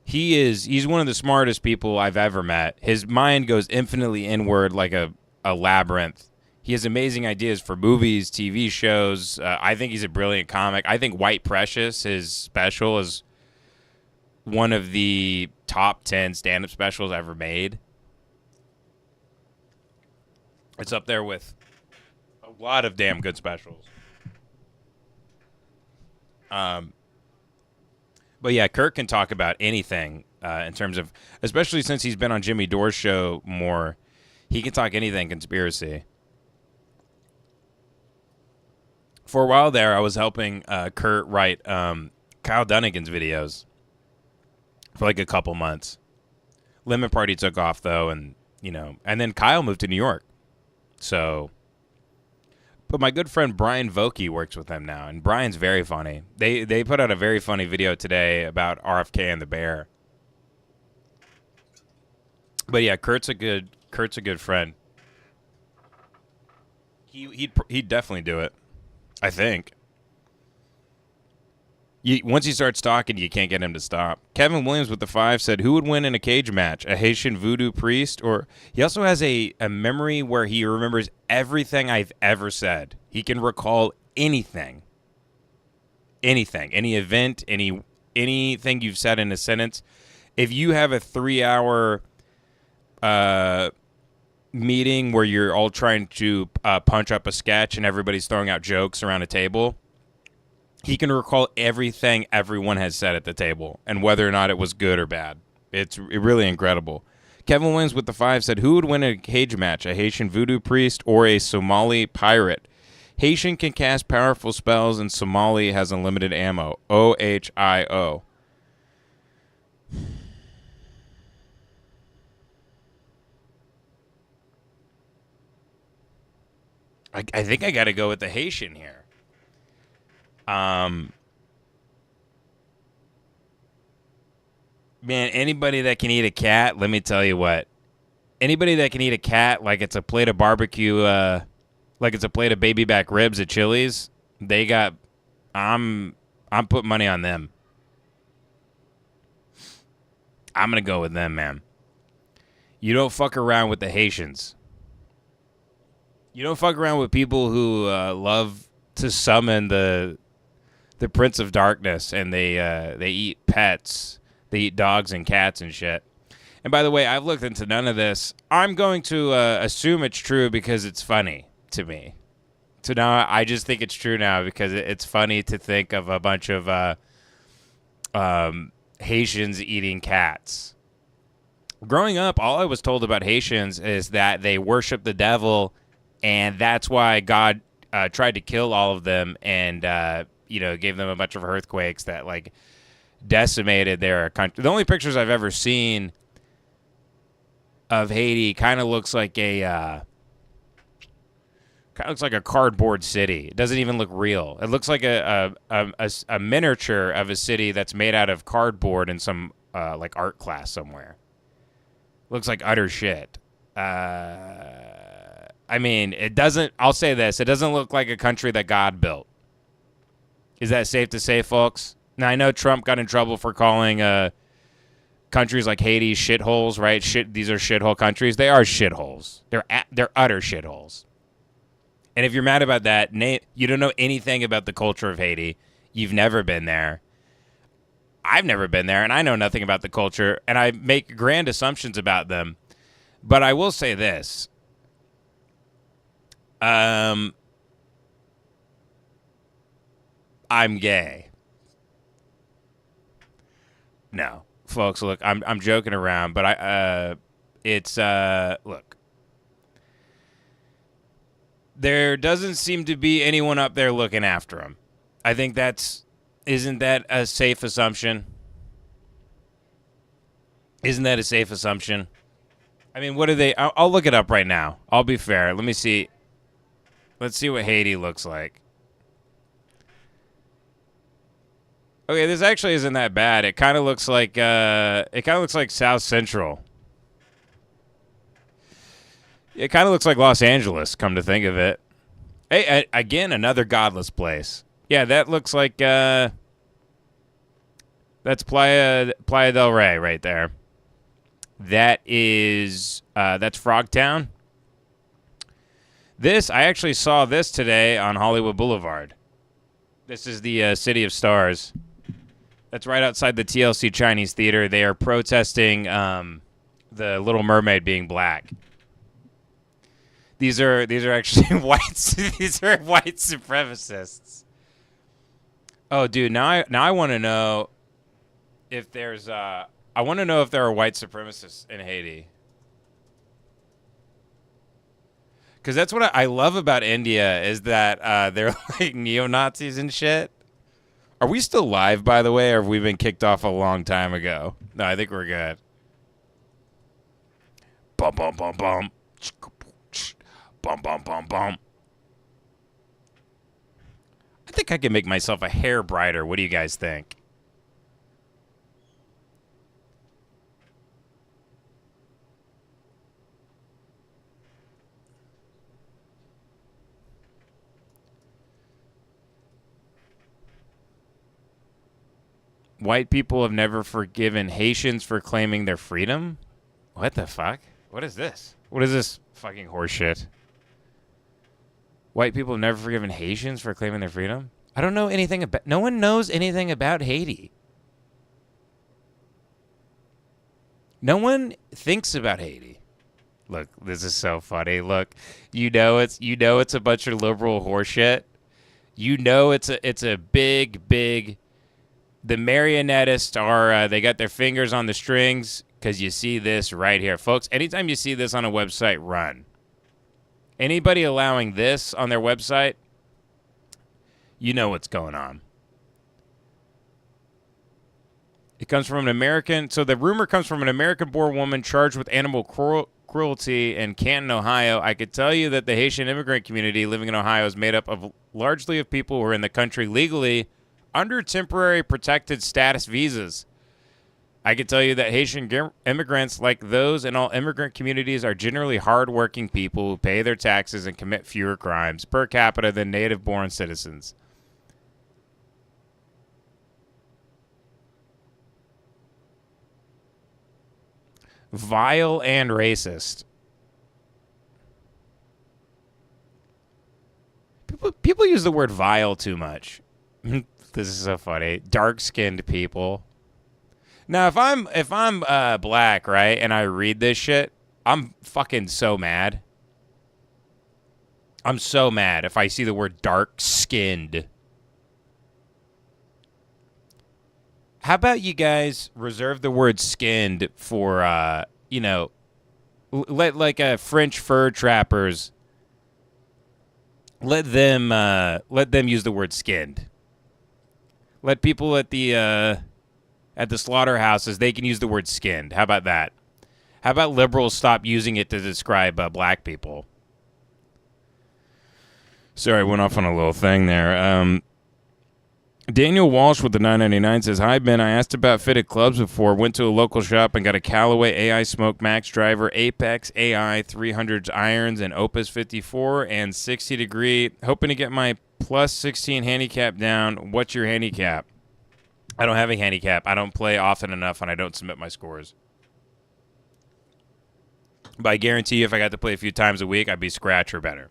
[SPEAKER 1] He's one of the smartest people I've ever met. His mind goes infinitely inward like a labyrinth. He has amazing ideas for movies, TV shows. I think he's a brilliant comic. I think White Precious, his special, is one of the top 10 stand-up specials ever made. It's up there with a lot of damn good specials. But yeah, Kurt can talk about anything in terms of, especially since he's been on Jimmy Dore's show more, he can talk anything conspiracy. For a while there, I was helping Kurt write Kyle Dunnigan's videos for like a couple months. Lemonparty took off though, and then Kyle moved to New York. So, but my good friend Brian Vokey works with them now, and Brian's very funny. They put out a very funny video today about RFK and the bear. But yeah, Kurt's a good friend. He'd definitely do it. I think. Once he starts talking, you can't get him to stop. Kevin Williams with the 5 said, who would win in a cage match? A Haitian voodoo priest? Or he also has a memory where he remembers everything I've ever said. He can recall anything. Anything. Any event, anything you've said in a sentence. If you have a 3-hour meeting where you're all trying to punch up a sketch and everybody's throwing out jokes around a table, he can recall everything everyone has said at the table and whether or not it was good or bad. It's really incredible. Kevin Williams with the 5 said, who would win a cage match, a Haitian voodoo priest or a Somali pirate? Haitian can cast powerful spells and Somali has unlimited ammo. OHIO. I think I got to go with the Haitian here. Man, anybody that can eat a cat, let me tell you what. Anybody that can eat a cat like it's a plate of barbecue, like it's a plate of baby back ribs at Chili's, I'm putting money on them. I'm going to go with them, man. You don't fuck around with the Haitians. You don't fuck around with people who love to summon the Prince of Darkness, and they eat pets. They eat dogs and cats and shit. And by the way, I've looked into none of this. I'm going to assume it's true because it's funny to me. So now I just think it's true now because it's funny to think of a bunch of Haitians eating cats. Growing up, all I was told about Haitians is that they worship the devil, and that's why God tried to kill all of them and, gave them a bunch of earthquakes that, like, decimated their country. The only pictures I've ever seen of Haiti kind of looks like a cardboard city. It doesn't even look real. It looks like a miniature of a city that's made out of cardboard in some, like, art class somewhere. Looks like utter shit. I mean, it doesn't. I'll say this: it doesn't look like a country that God built. Is that safe to say, folks? Now I know Trump got in trouble for calling countries like Haiti shitholes, right? These are shithole countries. They are shitholes. They're utter shitholes. And if you're mad about that, you don't know anything about the culture of Haiti. You've never been there. I've never been there, and I know nothing about the culture, and I make grand assumptions about them. But I will say this. I'm gay. No, folks, look, I'm joking around, but look. There doesn't seem to be anyone up there looking after him. I think isn't that a safe assumption? Isn't that a safe assumption? I mean, what are they? I'll look it up right now. I'll be fair. Let me see. Let's see what Haiti looks like. Okay, this actually isn't that bad. It kind of looks like South Central. It kind of looks like Los Angeles, come to think of it. Hey, again, another godless place. Yeah, that looks like that's Playa del Rey right there. That's Frogtown. I actually saw this today on Hollywood Boulevard. This is the City of Stars. That's right outside the TLC Chinese Theater. They are protesting the Little Mermaid being black. These are actually these are white supremacists. Oh, dude, now I want to know if there's I want to know if there are white supremacists in Haiti. Because that's what I love about India is that they're like neo-Nazis and shit. Are we still live, by the way, or have we been kicked off a long time ago? No, I think we're good. Bum, bum, bum, bum. Bum, bum, bum, bum. I think I can make myself a hair brighter. What do you guys think? White people have never forgiven Haitians for claiming their freedom? What the fuck? What is this? What is this fucking horseshit? White people have never forgiven Haitians for claiming their freedom? I don't know anything about... No one knows anything about Haiti. No one thinks about Haiti. Look, this is so funny. Look, you know it's a bunch of liberal horseshit. You know it's a big... The marionetteists are, they got their fingers on the strings because you see this right here. Folks, anytime you see this on a website, run. Anybody allowing this on their website, you know what's going on. It comes from an American, so the rumor comes from an American-born woman charged with animal cruelty in Canton, Ohio. I could tell you that the Haitian immigrant community living in Ohio is made up of largely of people who are in the country legally under temporary protected status visas. I can tell you that Haitian immigrants, like those in all immigrant communities, are generally hardworking people who pay their taxes and commit fewer crimes per capita than native-born citizens. Vile and racist. People use the word vile too much. This is so funny. Dark-skinned people. Now, if I'm black, right, and I read this shit, I'm fucking so mad. I'm so mad if I see the word dark-skinned. How about you guys reserve the word skinned for, let French fur trappers, let them use the word skinned. Let people at the slaughterhouses, they can use the word skinned. How about that? How about liberals stop using it to describe black people? Sorry, I went off on a little thing there. Daniel Walsh with the 999 says, "Hi, Ben. I asked about fitted clubs before. Went to a local shop and got a Callaway AI Smoke Max Driver, Apex AI 300 irons, and Opus 54 and 60 degree. Hoping to get my plus 16 handicap down. What's your handicap?" I don't have a handicap. I don't play often enough, and I don't submit my scores. But I guarantee you, if I got to play a few times a week, I'd be scratch or better.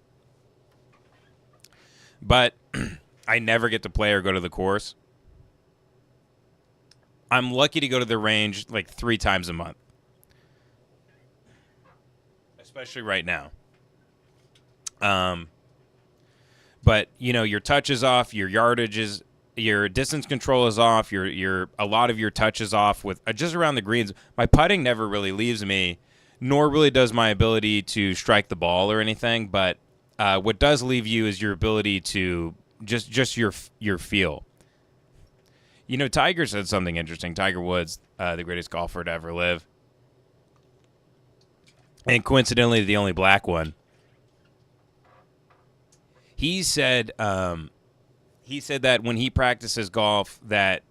[SPEAKER 1] But I never get to play or go to the course. I'm lucky to go to the range like 3 times a month. Especially right now. But, you know, your touch is off, your yardage is, your distance control is off, your a lot of your touch is off with just around the greens. My putting never really leaves me, nor really does my ability to strike the ball or anything, but what does leave you is your ability to just your feel. You know, Tiger said something interesting. Tiger Woods, the greatest golfer to ever live, and coincidentally the only black one. He said that when he practices golf, that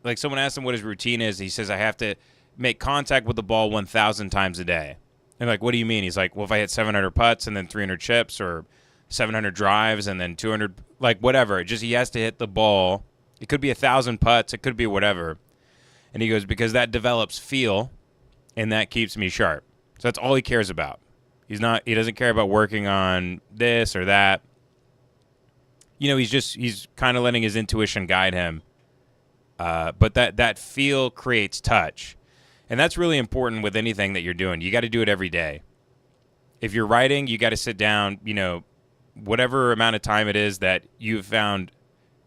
[SPEAKER 1] like someone asked him what his routine is. He says, "I have to make contact with the ball 1,000 times a day." And like, "What do you mean?" He's like, "Well, if I hit 700 putts and then 300 chips, or 700 drives and then 200, like whatever, just he has to hit the ball. It could be 1,000 putts, it could be whatever." And he goes, "Because that develops feel, and that keeps me sharp." So that's all he cares about. He doesn't care about working on this or that. You know, he's kind of letting his intuition guide him. But that feel creates touch. And that's really important with anything that you're doing. You got to do it every day. If you're writing, you got to sit down, you know, whatever amount of time it is that you've found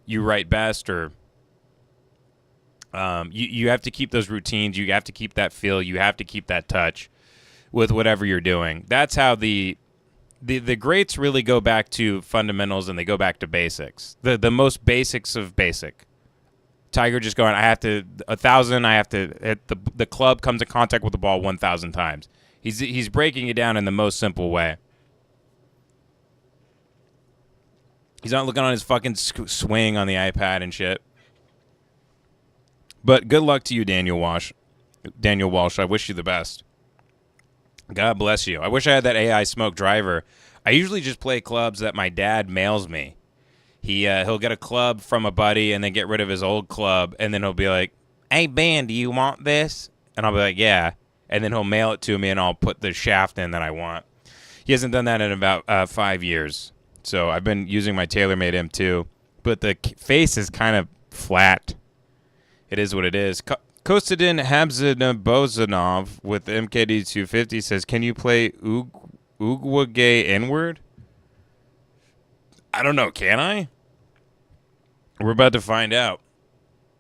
[SPEAKER 1] you write best, or you have to keep those routines. You have to keep that feel. You have to keep that touch with whatever you're doing. That's how the greats really go back to fundamentals, and they go back to basics. The most basics of basic. Tiger just going, I have to hit the club comes in contact with the ball 1,000 times. He's breaking it down in the most simple way. He's not looking on his fucking swing on the iPad and shit. But good luck to you, Daniel Walsh. I wish you the best. God bless you. I wish I had that AI Smoke Driver. I usually just play clubs that my dad mails me. He'll get a club from a buddy and then get rid of his old club, and then he'll be like, "Hey, Ben, do you want this?" And I'll be like, "Yeah." And then he'll mail it to me, and I'll put the shaft in that I want. He hasn't done that in about 5 years. So I've been using my TaylorMade M2, but the face is kind of flat. It is what it is. Kostadin Habzanabozanov with MKD 250 says, "Can you play Oogwagay N-word?" I don't know. Can I? We're about to find out.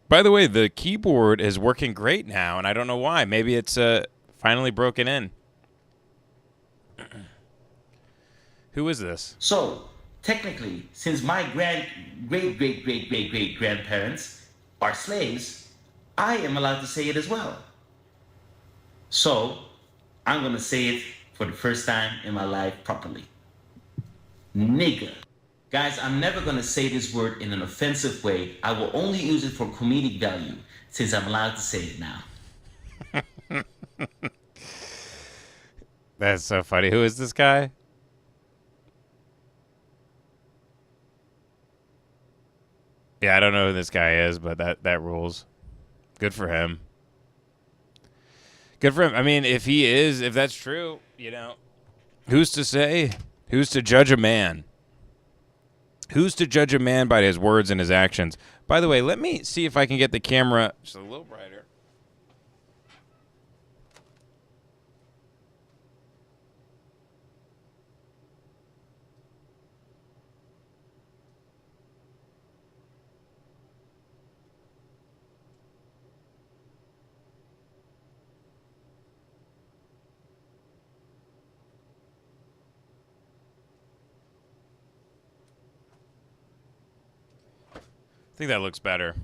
[SPEAKER 1] By the way, the keyboard is working great now, and I don't know why. Maybe it's finally broken in. Who is this?
[SPEAKER 13] So, technically, since my great-great-great-great-great-great-grandparents are slaves, I am allowed to say it as well. So, I'm going to say it for the first time in my life properly. Nigga. Guys, I'm never going to say this word in an offensive way. I will only use it for comedic value, since I'm allowed to say it now.
[SPEAKER 1] That's so funny. Who is this guy? Yeah, I don't know who this guy is, but that rules. Good for him. Good for him. I mean, if that's true, you know, who's to say? Who's to judge a man? Who's to judge a man by his words and his actions? By the way, let me see if I can get the camera just a little brighter. I think that looks better.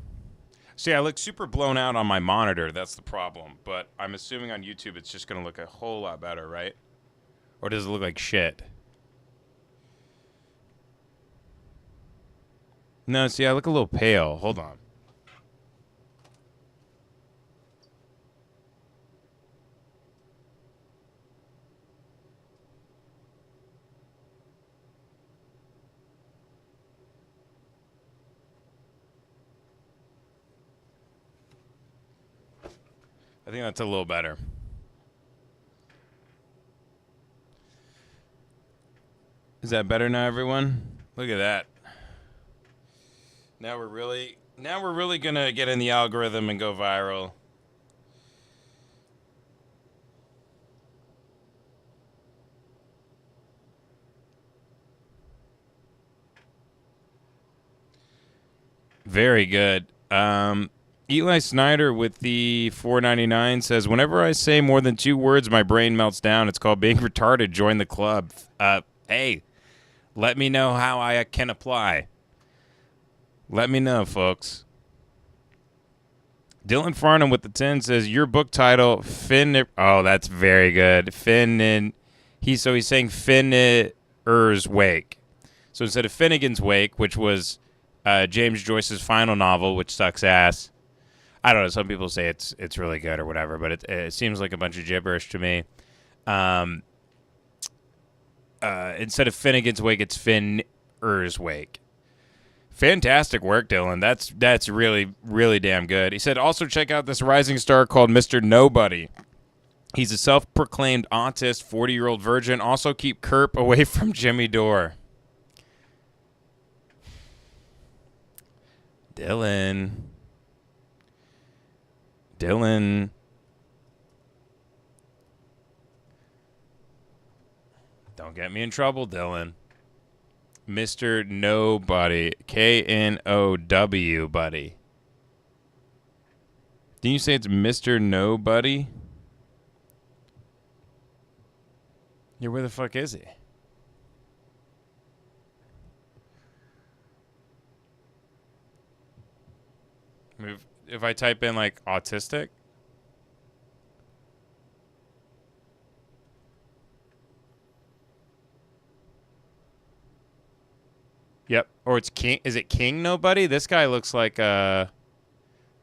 [SPEAKER 1] See, I look super blown out on my monitor. That's the problem. But I'm assuming on YouTube it's just going to look a whole lot better, right? Or does it look like shit? No, see, I look a little pale. Hold on. I think that's a little better. Is that better now, everyone? Look at that. Now we're really gonna get in the algorithm and go viral. Very good. Eli Snyder with the $4.99 says, whenever I say more than 2 words, my brain melts down. It's called being retarded. Join the club. Hey, let me know how I can apply. Let me know, folks. Dylan Farnham with the 10 says, your book title, Finn. Oh, that's very good. He's saying Finnegan's Wake. So instead of Finnegan's Wake, which was James Joyce's final novel, which sucks ass. I don't know. Some people say it's really good or whatever, but it seems like a bunch of gibberish to me. Instead of Finnegan's Wake, it's Finnegan's Wake. Fantastic work, Dylan. That's really, really damn good. He said, also check out this rising star called Mr. Nobody. He's a self-proclaimed autist, 40-year-old virgin. Also keep Kerp away from Jimmy Dore. Dylan. Don't get me in trouble, Dylan. Mr. Nobody. K-N-O-W, buddy. Didn't you say it's Mr. Nobody? Yeah, where the fuck is he? If I type in, like, autistic? Yep. Or it's King. Is it King Nobody? This guy looks like, this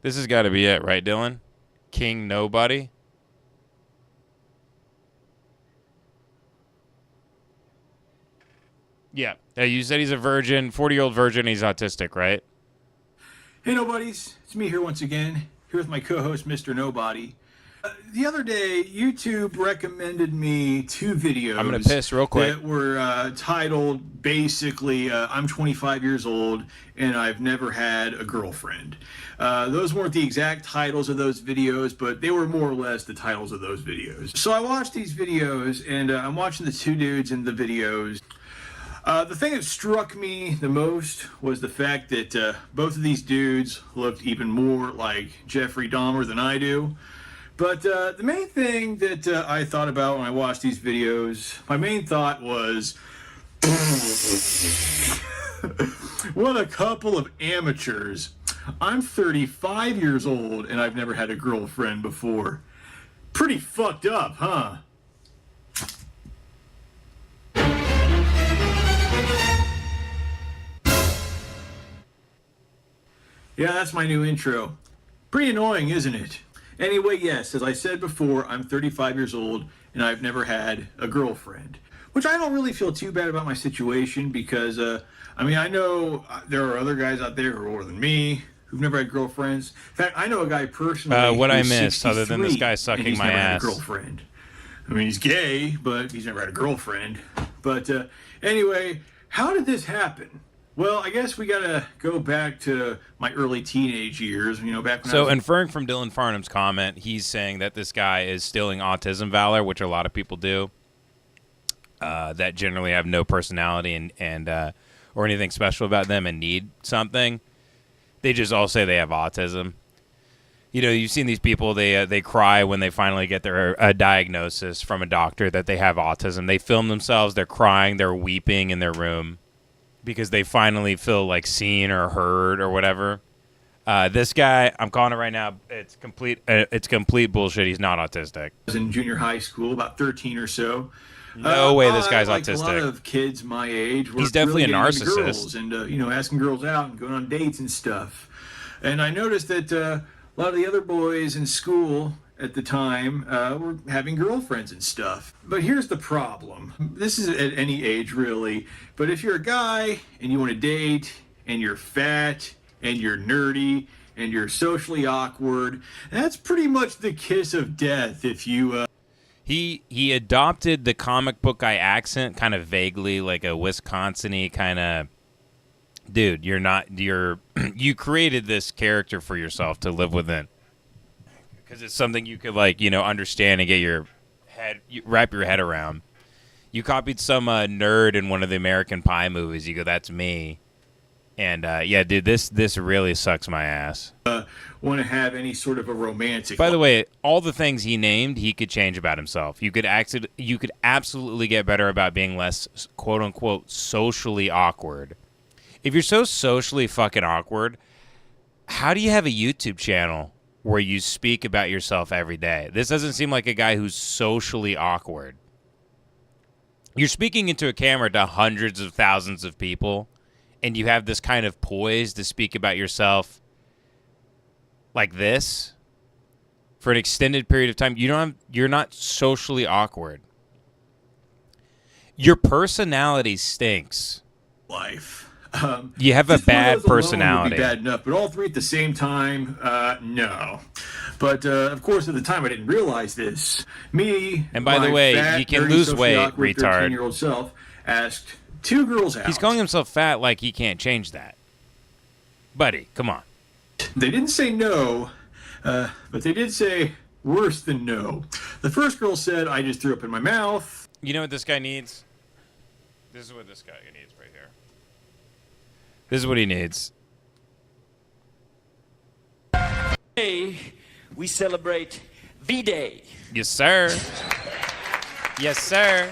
[SPEAKER 1] has got to be it, right, Dylan? King Nobody? Yeah. You said he's a virgin, 40-year-old virgin. He's autistic, right?
[SPEAKER 14] Hey, nobodies. It's me here once again, here with my co-host, Mr. Nobody. The other day, YouTube recommended me 2 videos.
[SPEAKER 1] I'm going to piss real quick.
[SPEAKER 14] That were titled, basically, I'm 25 years old, and I've never had a girlfriend. Those weren't the exact titles of those videos, but they were more or less the titles of those videos. So I watched these videos, and I'm watching the 2 dudes in the videos. The thing that struck me the most was the fact that both of these dudes looked even more like Jeffrey Dahmer than I do. But the main thing that I thought about when I watched these videos, my main thought was, what a couple of amateurs. I'm 35 years old and I've never had a girlfriend before. Pretty fucked up, huh? Yeah, that's my new intro. Pretty annoying, isn't it? Anyway, yes, as I said before, I'm 35 years old and I've never had a girlfriend. Which I don't really feel too bad about my situation because, I mean, I know there are other guys out there who are older than me who've never had girlfriends. In fact, I know a guy personally
[SPEAKER 1] what I missed, other than this guy sucking
[SPEAKER 14] my
[SPEAKER 1] ass.
[SPEAKER 14] Never had a girlfriend. I mean, he's gay, but he's never had a girlfriend. But anyway, how did this happen? Well, I guess we gotta go back to my early teenage years, you know, back when
[SPEAKER 1] So, inferring from Dylan Farnham's comment, he's saying that this guy is stealing autism valor, which a lot of people do, that generally have no personality and or anything special about them and need something. They just all say they have autism. You know, you've seen these people, they cry when they finally get their diagnosis from a doctor that they have autism. They film themselves, they're crying, they're weeping in their room, because they finally feel like seen or heard or whatever. This guy, I'm calling it right now. It's complete bullshit. He's not autistic.
[SPEAKER 14] I was in junior high school, about 13 or so.
[SPEAKER 1] No way, this guy's
[SPEAKER 14] like
[SPEAKER 1] autistic.
[SPEAKER 14] A lot of kids my age were
[SPEAKER 1] He's definitely
[SPEAKER 14] really
[SPEAKER 1] a
[SPEAKER 14] getting into
[SPEAKER 1] narcissist.
[SPEAKER 14] girls and you know, asking girls out and going on dates and stuff. And I noticed that a lot of the other boys in school at the time were having girlfriends and stuff. But here's the problem. This is at any age, really. But if you're a guy and you want to date and you're fat and you're nerdy and you're socially awkward. That's pretty much the kiss of death if you...
[SPEAKER 1] He adopted the comic book guy accent kind of vaguely, like a Wisconsin-y kind of... Dude, you created this character for yourself to live within. Because it's something you could, like, understand and get wrap your head around. You copied some nerd in one of the American Pie movies. You go, that's me. And, yeah, dude, this really sucks my ass.
[SPEAKER 14] Want to have any sort of a romantic...
[SPEAKER 1] By the way, all the things he named, he could change about himself. You could absolutely get better about being less, quote-unquote, socially awkward. If you're so socially fucking awkward, how do you have a YouTube channel where you speak about yourself every day? This doesn't seem like a guy who's socially awkward. You're speaking into a camera to hundreds of thousands of people, and you have this kind of poise to speak about yourself like this for an extended period of time. You're not socially awkward. Your personality stinks.
[SPEAKER 14] Life.
[SPEAKER 1] You have a bad personality.
[SPEAKER 14] Would be bad enough, but all three at the same time, no. But of course, at the time, I didn't realize this. Me,
[SPEAKER 1] and by the way,
[SPEAKER 14] fat,
[SPEAKER 1] you can lose weight, retard.
[SPEAKER 14] 13-year-old self asked 2 girls out.
[SPEAKER 1] He's calling himself fat like he can't change that. Buddy, come on.
[SPEAKER 14] They didn't say no, but they did say worse than no. The first girl said, I just threw up in my mouth.
[SPEAKER 1] You know what this guy needs? This is what this guy needs right here. This is what he needs.
[SPEAKER 15] Today, we celebrate V-Day.
[SPEAKER 1] Yes, sir. Yes, sir.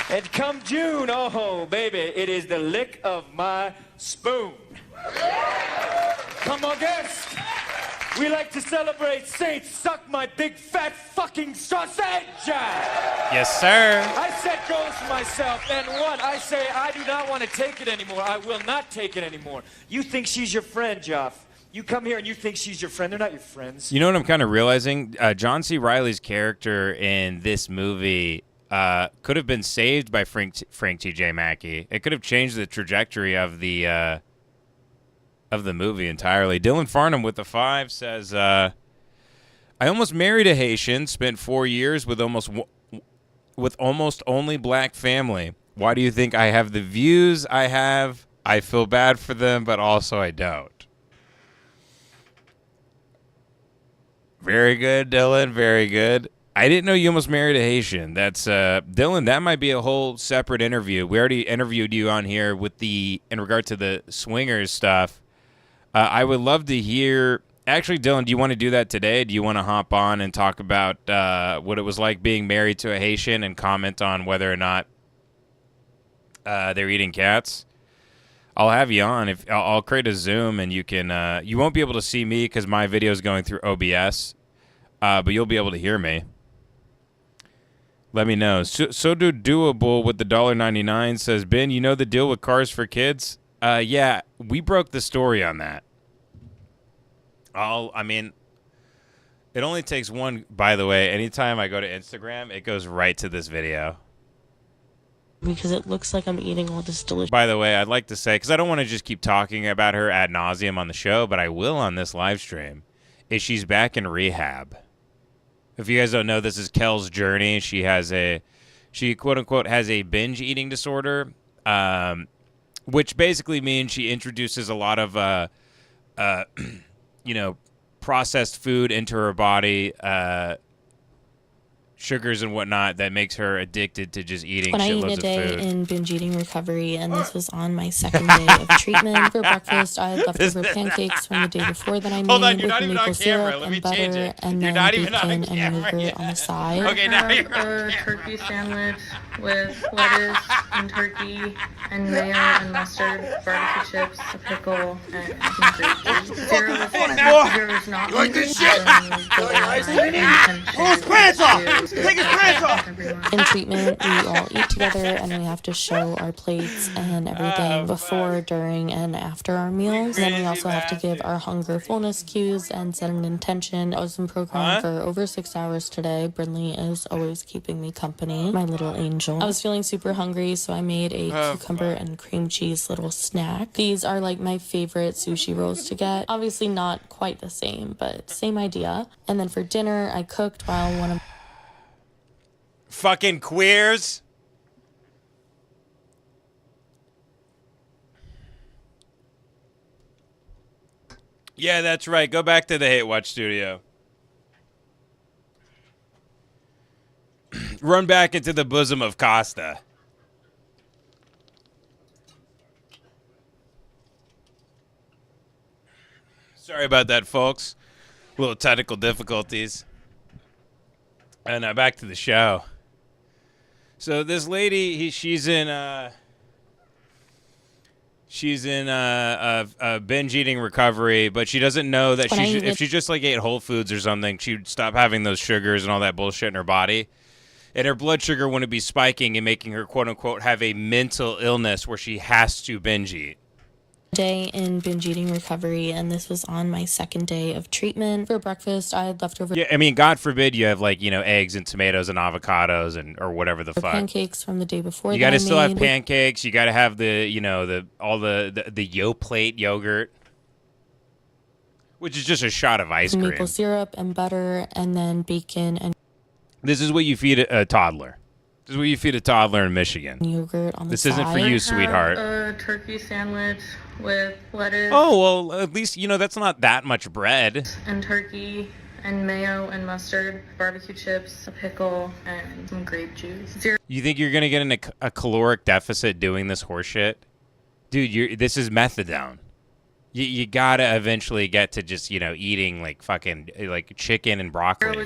[SPEAKER 15] And come June, oh, baby, it is the lick of my spoon. Come August, we like to celebrate Saints suck my big fat fucking sausage.
[SPEAKER 1] Yes, sir.
[SPEAKER 15] I set goals for myself, and one, I say I do not want to take it anymore. I will not take it anymore. You think she's your friend, Joff. You come here and you think she's your friend. They're not your friends.
[SPEAKER 1] You know what I'm kind of realizing? John C. Reilly's character in this movie could have been saved by Frank T.J. Mackey. It could have changed the trajectory of the movie entirely. Dylan Farnham with the 5 says, I almost married a Haitian, spent 4 years with almost only black family. Why do you think I have the views I have? I feel bad for them, but also I don't. Very good, Dylan. Very good. I didn't know you almost married a Haitian. That's Dylan. That might be a whole separate interview. We already interviewed you on here in regard to the swingers stuff. I would love to hear. Actually, Dylan, do you want to do that today? Do you want to hop on and talk about what it was like being married to a Haitian and comment on whether or not they're eating cats? I'll have you on. I'll create a Zoom and you can. You won't be able to see me because my video is going through OBS, but you'll be able to hear me. Let me know. So do doable with the $1.99 says Ben. You know the deal with Cars for Kids? Yeah, we broke the story on that. I mean, it only takes one. By the way, anytime I go to Instagram, it goes right to this video.
[SPEAKER 16] Because it looks like I'm eating all this delicious.
[SPEAKER 1] By the way, I'd like to say, because I don't want to just keep talking about her ad nauseum on the show, but I will on this live stream, is she's back in rehab. If you guys don't know, this is Kel's journey. She quote unquote has a binge eating disorder, which basically means she introduces a lot of, processed food into her body, sugars and whatnot that makes her addicted to just eating
[SPEAKER 16] when
[SPEAKER 1] shitloads
[SPEAKER 16] I
[SPEAKER 1] of
[SPEAKER 16] ate a day
[SPEAKER 1] food.
[SPEAKER 16] in binge eating recovery, and this was on my second day of treatment. For breakfast, I had leftover pancakes from the day before that I made with maple syrup and butter, and then bacon and yogurt on the side.
[SPEAKER 17] Okay, now you're a turkey sandwich with lettuce and turkey and mayo and mustard, barbecue chips, a pickle, and grapefruit. Zero is not
[SPEAKER 18] You like this shit? Pull his pants off!
[SPEAKER 17] Take his pants off!
[SPEAKER 16] In treatment, we all eat together and we have to show our plates and everything before, during, and after our meals. And then we also have to give our hunger fullness cues and set an intention. I was in program for over 6 hours today. Brinley is always keeping me company, my little angel. I was feeling super hungry, so I made a cucumber and cream cheese little snack. These are like my favorite sushi rolls to get. Obviously not quite the same, but same idea. And then for dinner, I cooked while one of
[SPEAKER 1] fucking queers. Yeah, that's right. Go back to the Hate Watch studio. Run back into the bosom of Costa. Sorry about that, folks. Little technical difficulties. And back to the show. So this lady, she's in a binge eating recovery, but she doesn't know that if she just like ate Whole Foods or something, she'd stop having those sugars and all that bullshit in her body. And her blood sugar wouldn't be spiking and making her, quote unquote, have a mental illness where she has to binge eat.
[SPEAKER 16] Day in binge eating recovery, and this was on my second day of treatment. For breakfast, I had leftover.
[SPEAKER 1] Yeah, I mean, God forbid you have like, eggs and tomatoes and avocados and or whatever the fuck.
[SPEAKER 16] Pancakes from the day before.
[SPEAKER 1] You got to still have pancakes. You got to have the Yoplait yogurt, which is just a shot of ice cream.
[SPEAKER 16] Maple syrup and butter, and then bacon and.
[SPEAKER 1] This is what you feed a toddler. This is what you feed a toddler in Michigan.
[SPEAKER 16] Yogurt on the
[SPEAKER 1] This
[SPEAKER 16] side.
[SPEAKER 1] isn't for you, sweetheart.
[SPEAKER 17] A turkey sandwich with lettuce.
[SPEAKER 1] Oh, well, at least, that's not that much bread.
[SPEAKER 17] And turkey and mayo and mustard, barbecue chips, a pickle, and some grape juice.
[SPEAKER 1] You think you're going to get in a caloric deficit doing this horseshit? Dude, this is methadone. You gotta eventually get to just, eating like fucking like chicken and broccoli.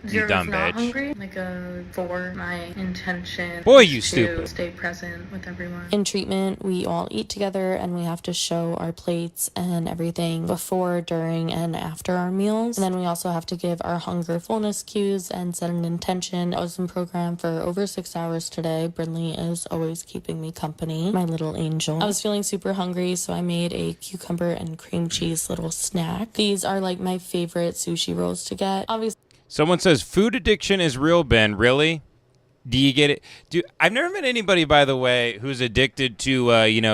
[SPEAKER 1] You dumb
[SPEAKER 17] not
[SPEAKER 1] bitch.
[SPEAKER 17] Hungry, for my intention.
[SPEAKER 1] Boy, you
[SPEAKER 17] to
[SPEAKER 1] stupid.
[SPEAKER 17] Stay present with everyone.
[SPEAKER 16] In treatment, we all eat together and we have to show our plates and everything before, during, and after our meals. And then we also have to give our hunger fullness cues and set an intention. I was in program for over 6 hours today. Brinley is always keeping me company, my little angel. I was feeling super hungry, so I made a cucumber and cream cheese little snack. These are like my favorite sushi rolls to get. Obviously,
[SPEAKER 1] Someone says food addiction is real, Ben. Really? Do you get it? I've never met anybody, by the way, who's addicted to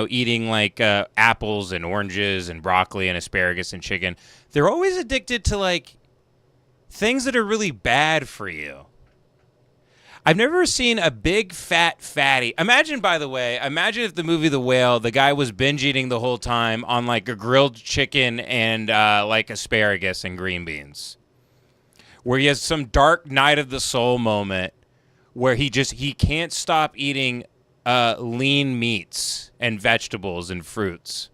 [SPEAKER 1] eating like apples and oranges and broccoli and asparagus and chicken. They're always addicted to like things that are really bad for you. I've never seen a big fat fatty. Imagine if the movie The Whale, the guy was binge eating the whole time on like a grilled chicken and like asparagus and green beans, where he has some dark night of the soul moment where he can't stop eating lean meats and vegetables and fruits.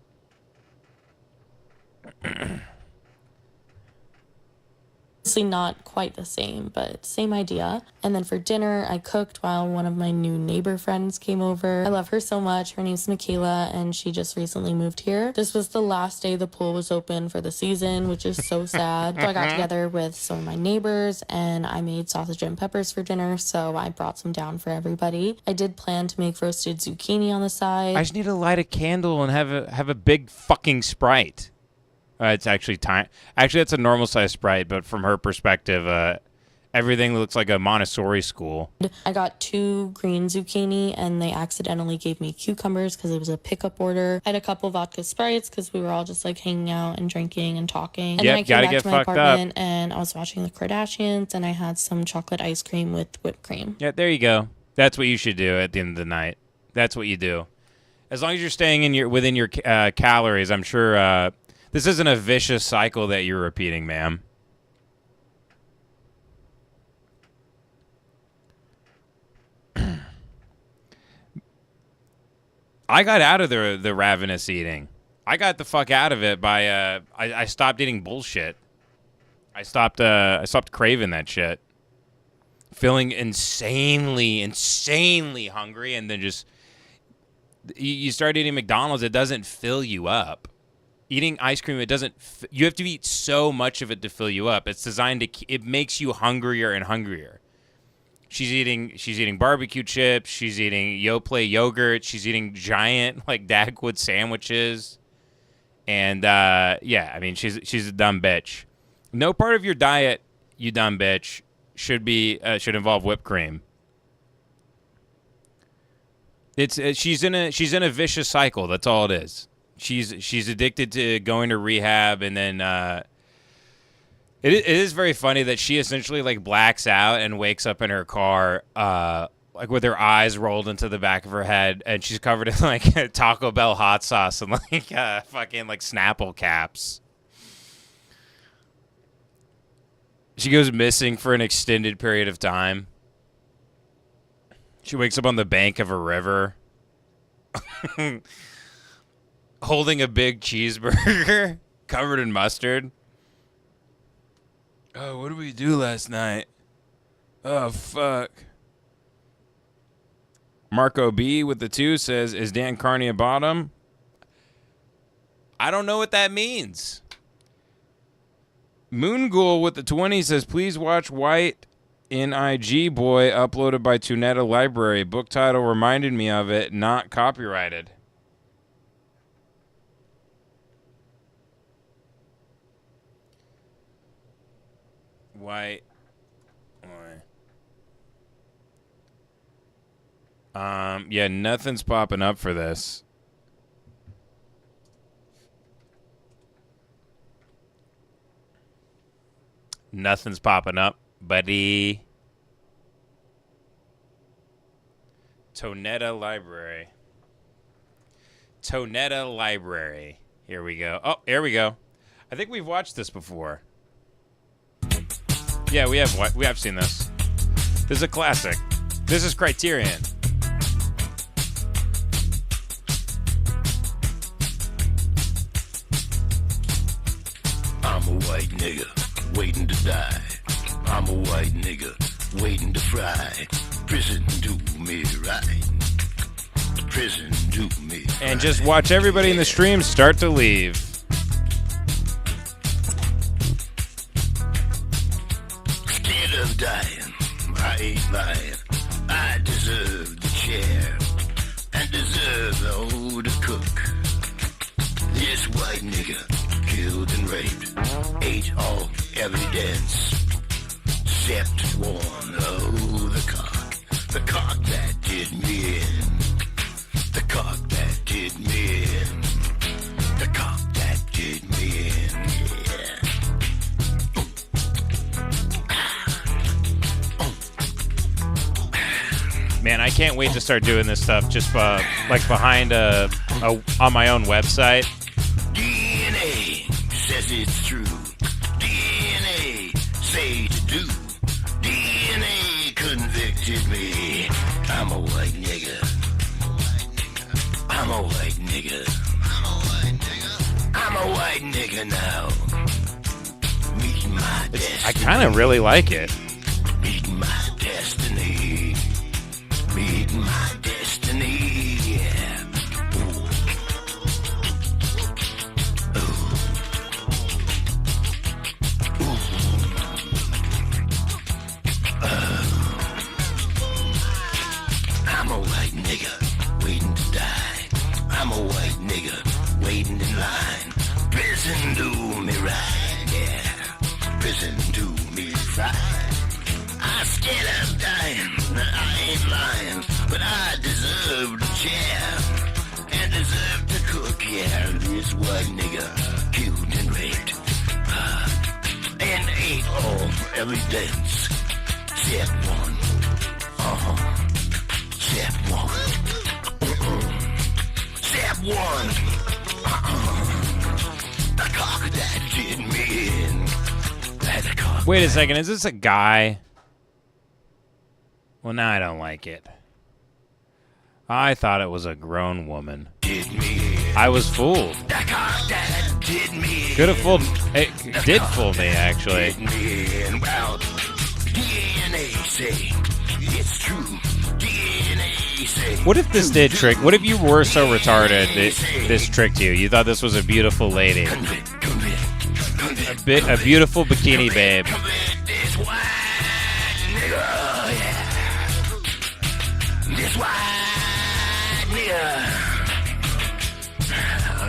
[SPEAKER 16] not quite the same, but same idea. And then for dinner, I cooked while one of my new neighbor friends came over. I love her so much. Her name's Michaela, and she just recently moved here. This was the last day the pool was open for the season, which is so sad. So I got together with some of my neighbors, and I made sausage and peppers for dinner, so I brought some down for everybody. I did plan to make roasted zucchini on the side.
[SPEAKER 1] I just need to light a candle and have a big fucking Sprite. It's actually time. Actually, that's a normal size Sprite, but from her perspective, everything looks like a Montessori school.
[SPEAKER 16] I got 2 green zucchini, and they accidentally gave me cucumbers because it was a pickup order. I had a couple vodka Sprites because we were all just like hanging out and drinking and talking. And then I came back to my apartment and I was watching the Kardashians, and I had some chocolate ice cream with whipped cream.
[SPEAKER 1] Yeah, there you go. That's what you should do at the end of the night. That's what you do. As long as you're staying within your calories, I'm sure this isn't a vicious cycle that you're repeating, ma'am. I got out of the ravenous eating. I got the fuck out of it by I stopped eating bullshit. I stopped craving that shit. Feeling insanely hungry, and then just you start eating McDonald's. It doesn't fill you up. Eating ice cream, it doesn't. You have to eat so much of it to fill you up. It's designed to. It makes you hungrier and hungrier. She's eating barbecue chips. She's eating Yoplait yogurt. She's eating giant like Dagwood sandwiches. And yeah, I mean she's a dumb bitch. No part of your diet, you dumb bitch, should involve whipped cream. She's in a vicious cycle. That's all it is. She's addicted to going to rehab, and then it is very funny that she essentially like blacks out and wakes up in her car like with her eyes rolled into the back of her head, and she's covered in like Taco Bell hot sauce and like fucking like Snapple caps. She goes missing for an extended period of time. She wakes up on the bank of a river holding a big cheeseburger covered in mustard. Oh, what did we do last night? Oh, fuck. Marco B with the 2 says, is Dan Carney a bottom? I don't know what that means. Moonghoul with the 20 says, please watch White in IG Boy, uploaded by Tuneta Library. Book title reminded me of it, not copyrighted. White. Yeah, nothing's popping up for this. Nothing's popping up, buddy. Tonetta Library. Tonetta Library. Here we go. Oh, here we go. I think we've watched this before. Yeah, we have seen this. This is a classic. This is Criterion.
[SPEAKER 18] I'm a white nigga waiting to die. I'm a white nigga waiting to fry. Prison do me right. Prison do me right.
[SPEAKER 1] And just watch everybody in the stream start to leave.
[SPEAKER 18] Scared of dying, I ain't lying. I deserve the chair and deserve the older cook. This white nigga killed and raped, ate all evidence, except one. Oh, the cock that did me in, the cock that did me in, the cock that did me in, yeah.
[SPEAKER 1] Man, I can't wait to start doing this stuff just like behind on my own website.
[SPEAKER 18] DNA says it's true. DNA say to do. DNA convicted me. I'm a white nigga. I'm a white nigga. I'm a white nigga. I'm a white nigga now. Meeting my destiny.
[SPEAKER 1] I kind of really like it.
[SPEAKER 18] Meeting my destiny. Meeting my destiny. Yeah. I'm a white nigga waiting to die. I'm a white nigga waiting in line. Prison do me right, yeah. Prison do me right. I'm scared of dying, I ain't lying, but I deserve the chair and deserve to cook, yeah. This white nigga killed and raped and ate all evidence, except one. Step one. Step one. The cock that did me in.
[SPEAKER 1] Wait a second, is this a guy? Well, now I don't like it. I thought it was a grown woman. I was fooled. Could have fooled. It did fool me, actually.
[SPEAKER 18] Well, DNA say it's true. DNA say.
[SPEAKER 1] What if this did trick? What if you were so retarded that this tricked you? You thought this was a beautiful lady, a beautiful bikini babe.
[SPEAKER 18] white nigga.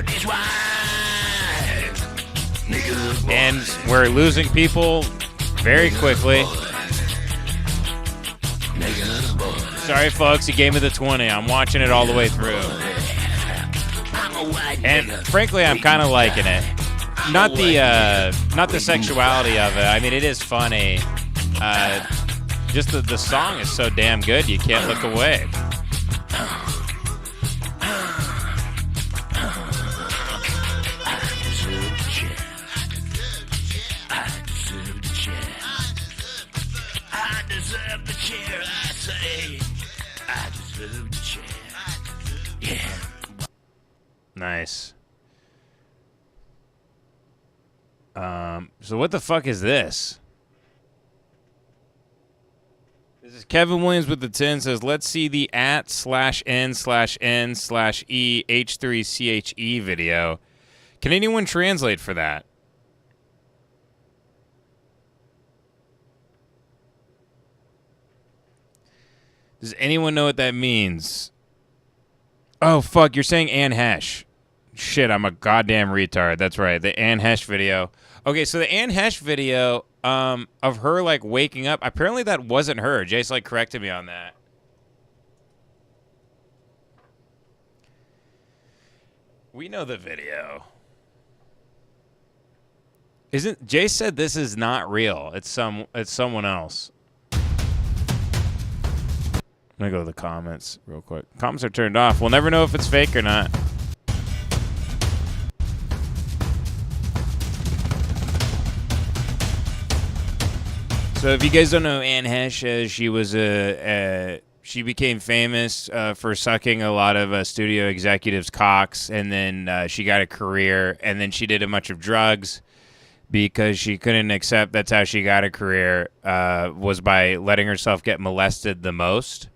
[SPEAKER 18] This white nigga.
[SPEAKER 1] And we're losing people very quickly. Sorry, folks. He gave me the 20. I'm watching it all the way through. And frankly, I'm kind of liking it. Not the sexuality of it. I mean, it is funny. Just the song is so damn good, you can't look away. Nice. So what the fuck is this? This is Kevin Williams with the 10 says, let's see the @/n/n/e/h3che video. Can anyone translate for that? Does anyone know what that means? Oh, fuck, you're saying Anne Hesh. Shit, I'm a goddamn retard. That's right, the Anne Hesh video. Okay, so the Anne Hesh video of her, like, waking up, apparently that wasn't her. Jace, like, corrected me on that. We know the video. Jace said this is not real. It's someone else. I'm gonna go to the comments real quick. Comments are turned off. We'll never know if it's fake or not. So if you guys don't know Anne Hesh, she was she became famous for sucking a lot of studio executives' cocks, and then she got a career, and then she did a bunch of drugs because she couldn't accept that's how she got a career, was by letting herself get molested the most.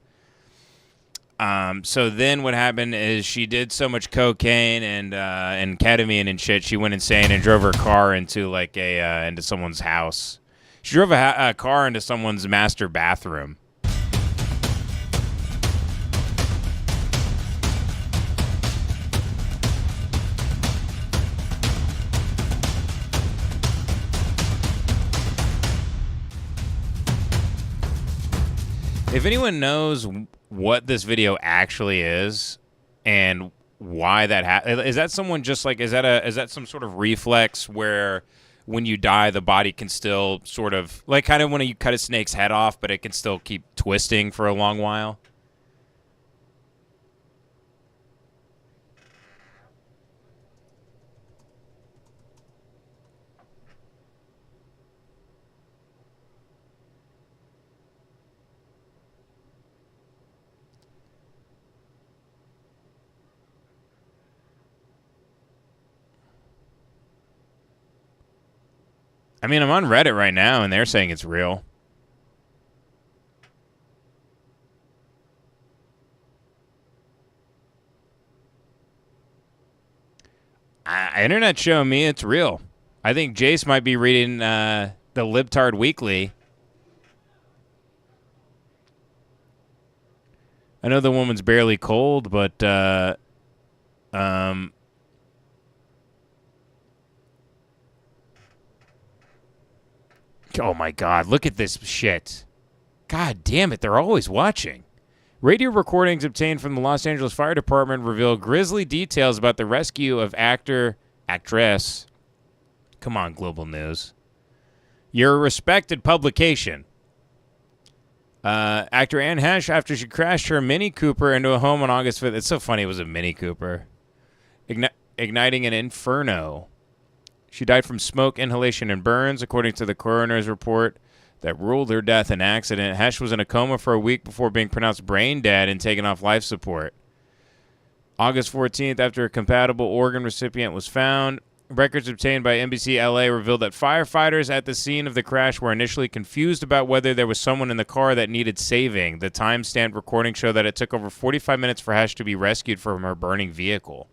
[SPEAKER 1] So then what happened is she did so much cocaine and ketamine and shit, she went insane and drove her car into like into someone's house. She drove a car into someone's master bathroom. If anyone knows what this video actually is and why that is that someone just like is that some sort of reflex where when you die the body can still sort of like kind of when you cut a snake's head off but it can still keep twisting for a long while? I mean, I'm on Reddit right now, and they're saying it's real. Internet showing me it's real. I think Jace might be reading the Libtard Weekly. I know the woman's barely cold, but oh my God, look at this shit. God damn it, they're always watching. Radio recordings obtained from the Los Angeles Fire Department reveal grisly details about the rescue of actress. Come on, Global News. You're a respected publication. Actor Anne Hesh, after she crashed her Mini Cooper into a home on August 5th. It's so funny it was a Mini Cooper. Igniting an inferno. She died from smoke inhalation and burns, according to the coroner's report that ruled her death an accident. Hesh was in a coma for a week before being pronounced brain dead and taken off life support. August 14th, after a compatible organ recipient was found, records obtained by NBC LA revealed that firefighters at the scene of the crash were initially confused about whether there was someone in the car that needed saving. The timestamped recording showed that it took over 45 minutes for Hesh to be rescued from her burning vehicle.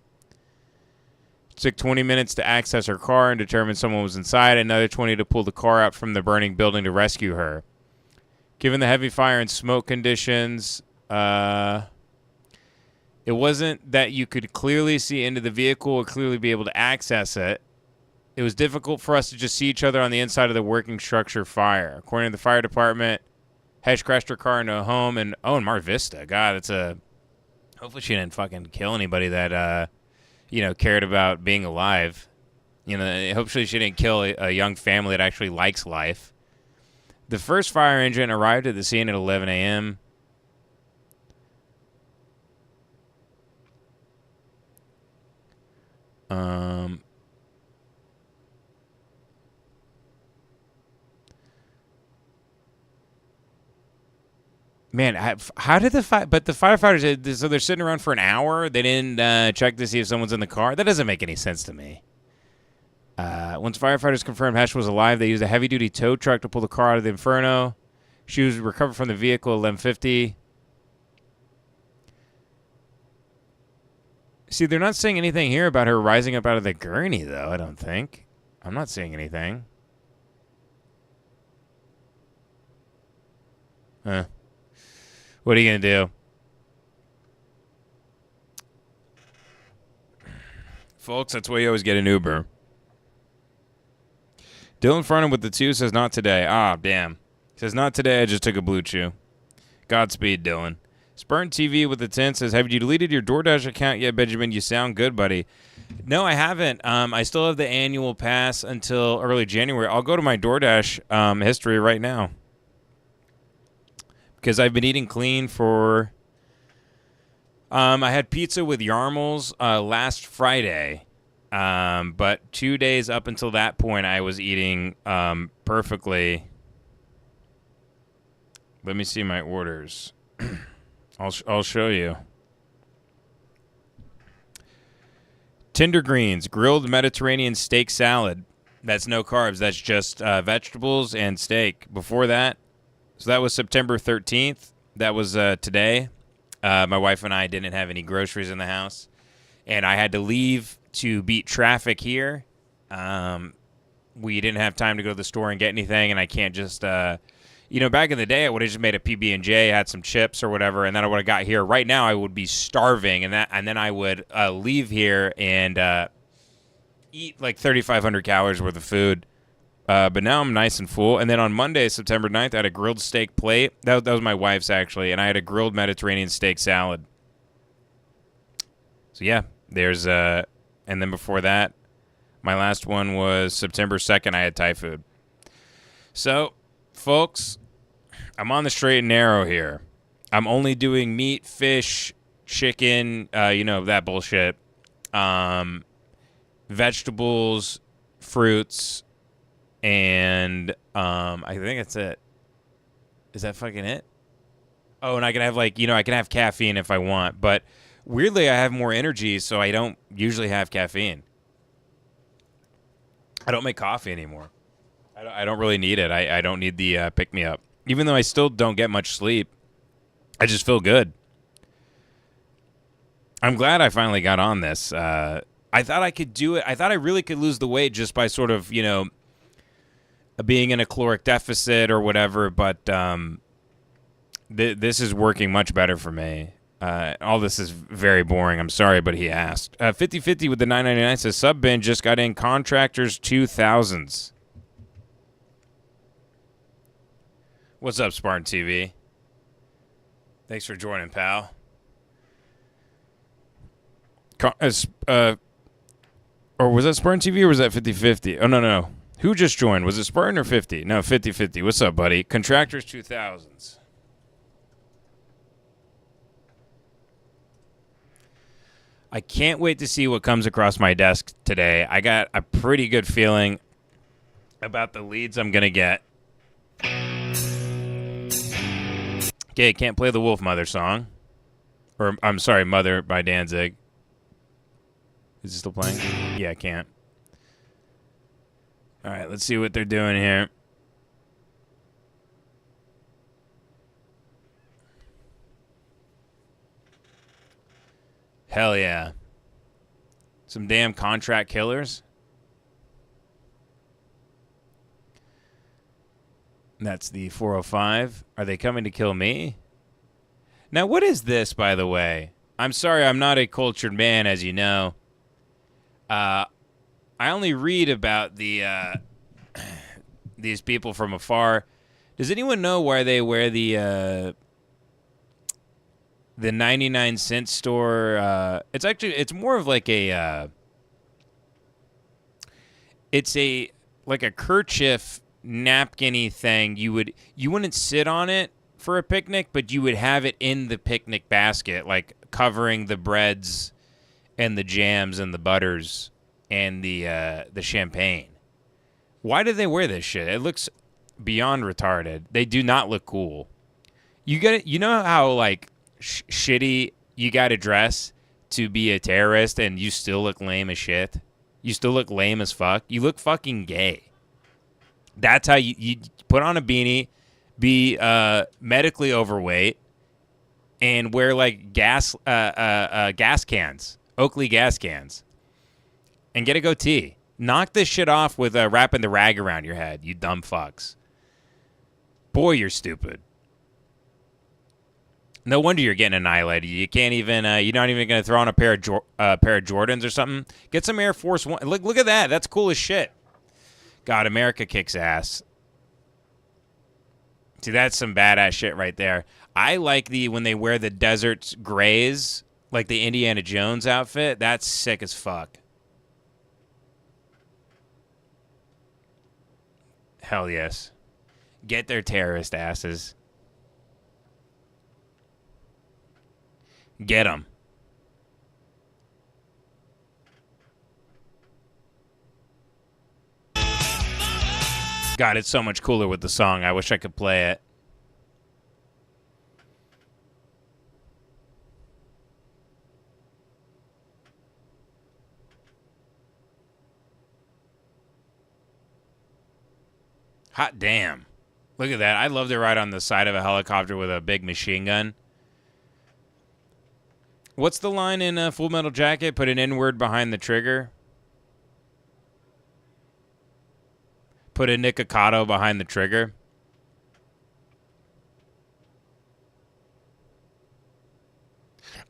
[SPEAKER 1] It took 20 minutes to access her car and determine someone was inside, another 20 to pull the car out from the burning building to rescue her. Given the heavy fire and smoke conditions, It wasn't that you could clearly see into the vehicle or clearly be able to access it. It was difficult for us to just see each other on the inside of the working structure fire. According to the fire department, Hesh crashed her car into a home in Mar Vista. God, it's a... Hopefully she didn't fucking kill anybody that, cared about being alive. Hopefully she didn't kill a young family that actually likes life. The first fire engine arrived at the scene at 11 a.m. Man, how did but the firefighters, so they're sitting around for an hour? They didn't check to see if someone's in the car? That doesn't make any sense to me. Once firefighters confirmed Hesh was alive, they used a heavy-duty tow truck to pull the car out of the inferno. She was recovered from the vehicle at 11:50. See, they're not saying anything here about her rising up out of the gurney, though, I don't think. I'm not seeing anything. Huh. What are you going to do? Folks, that's why you always get an Uber. Dylan Farnham with the 2 says, not today. Ah, damn. He says, not today, I just took a blue chew. Godspeed, Dylan. Spurn TV with the 10 says, have you deleted your DoorDash account yet, Benjamin? You sound good, buddy. No, I haven't. I still have the annual pass until early January. I'll go to my DoorDash history right now. Because I've been eating clean for... I had pizza with Yarmul's last Friday. But 2 days up until that point, I was eating perfectly. Let me see my orders. I'll show you. Tender greens, grilled Mediterranean steak salad. That's no carbs. That's just vegetables and steak. Before that, so that was September 13th. That was today. My wife and I didn't have any groceries in the house, and I had to leave to beat traffic here. We didn't have time to go to the store and get anything, and I can't just, back in the day, I would have just made a PB&J, had some chips or whatever, and then I would have got here. Right now, I would be starving, and then I would leave here and eat like 3,500 calories worth of food. But now I'm nice and full. And then on Monday, September 9th, I had a grilled steak plate. That was my wife's, actually, and I had a grilled Mediterranean steak salad. So, yeah, there's... and then before that, my last one was September 2nd. I had Thai food. So, folks, I'm on the straight and narrow here. I'm only doing meat, fish, chicken, that bullshit. Vegetables, fruits, and I think that's it. Is that fucking it? Oh, and I can have I can have caffeine if I want, but weirdly I have more energy, so I don't usually have caffeine. I don't make coffee anymore. I don't really need it. I don't need the pick-me-up. Even though I still don't get much sleep, I just feel good. I'm glad I finally got on this. I thought I could do it. I thought I really could lose the weight just by sort of, being in a caloric deficit or whatever, but this is working much better for me. All this is very boring. I'm sorry, but he asked. 50/50 with the $9.99 says, Sub Binge just got in Contractors 2000s. What's up, Spartan TV? Thanks for joining, pal. Or was that Spartan TV or was that 50/50? Oh, no. Who just joined? Was it Spartan or 50? No, 50/50. What's up, buddy? Contractors 2000s. I can't wait to see what comes across my desk today. I got a pretty good feeling about the leads I'm going to get. Okay, can't play the Wolf Mother song. Or, I'm sorry, Mother by Danzig. Is it still playing? Yeah, I can't. All right, let's see what they're doing here. Hell yeah. Some damn contract killers. That's the 405. Are they coming to kill me? Now, what is this, by the way? I'm sorry I'm not a cultured man, as you know. I only read about the these people from afar. Does anyone know why they wear the 99-cent store? It's more of like a it's a like a kerchief napkin-y thing. You wouldn't sit on it for a picnic, but you would have it in the picnic basket, like covering the breads and the jams and the butters and the champagne. Why do they wear this shit? It looks beyond retarded. They do not look cool. You know how like shitty you got to dress to be a terrorist and you still look lame as shit? You still look lame as fuck? You look fucking gay. That's how you put on a beanie, be medically overweight, and wear like gas cans, Oakley gas cans, and get a goatee. Knock this shit off with wrapping the rag around your head, you dumb fucks. Boy, you're stupid. No wonder you're getting annihilated. You can't even. You're not even going to throw on a pair of Jordans or something. Get some Air Force One. Look at that. That's cool as shit. God, America kicks ass. See, that's some badass shit right there. I like when they wear the desert grays, like the Indiana Jones outfit. That's sick as fuck. Hell yes. Get their terrorist asses. Get them. God, it's so much cooler with the song. I wish I could play it. Hot damn. Look at that. I'd love to ride on the side of a helicopter with a big machine gun. What's the line in Full Metal Jacket? Put an N-word behind the trigger. Put a Nikocado behind the trigger.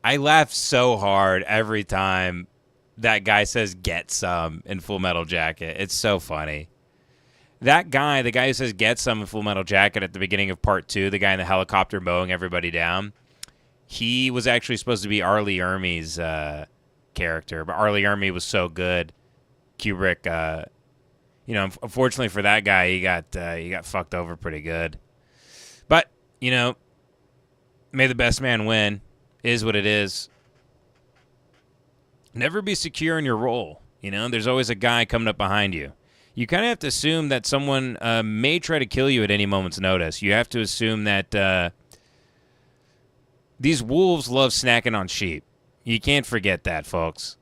[SPEAKER 1] I laugh so hard every time that guy says get some in Full Metal Jacket. It's so funny. That guy, the guy who says get some in Full Metal Jacket at the beginning of part 2, the guy in the helicopter mowing everybody down, he was actually supposed to be Arlie Ermey's character, but Arlie Ermey was so good, Kubrick, unfortunately for that guy, he got fucked over pretty good. But, may the best man win. Is what it is. Never be secure in your role. There's always a guy coming up behind you. You kind of have to assume that someone may try to kill you at any moment's notice. You have to assume that these wolves love snacking on sheep. You can't forget that, folks.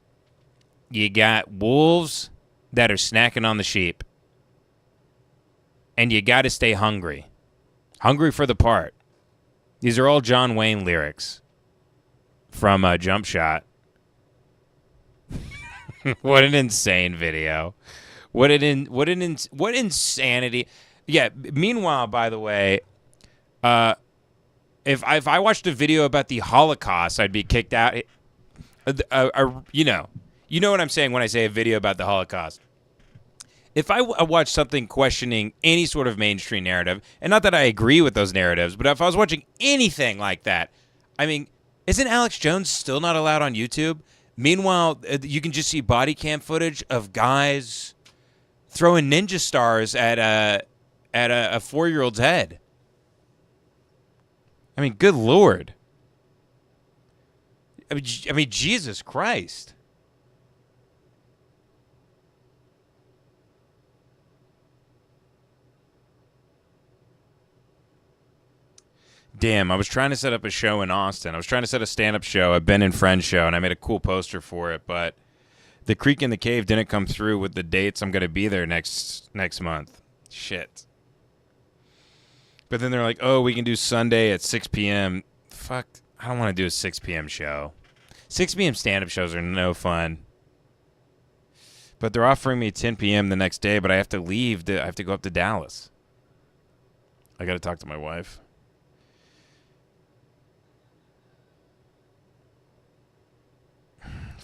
[SPEAKER 1] You got wolves that are snacking on the sheep. And you got to stay hungry. Hungry for the part. These are all John Wayne lyrics from Jump Shot. What an insane video. What insanity. Yeah, meanwhile, by the way, if I watched a video about the Holocaust, I'd be kicked out. You know what I'm saying when I say a video about the Holocaust. If I watch something questioning any sort of mainstream narrative, and not that I agree with those narratives, but if I was watching anything like that, I mean, isn't Alex Jones still not allowed on YouTube? Meanwhile, you can just see body cam footage of guys throwing ninja stars at a 4-year-old's head. I mean, good Lord. I mean, Jesus Christ. Damn, I was trying to set up a show in Austin. I was trying to set a stand-up show, a Ben and Friends show, and I made a cool poster for it, but the Creek in the Cave didn't come through with the dates I'm going to be there next month. Shit. But then they're like, oh, we can do Sunday at 6 p.m. Fuck, I don't want to do a 6 p.m. show. 6 p.m. stand-up shows are no fun. But they're offering me 10 p.m. the next day, but I have to leave. I have to go up to Dallas. I got to talk to my wife.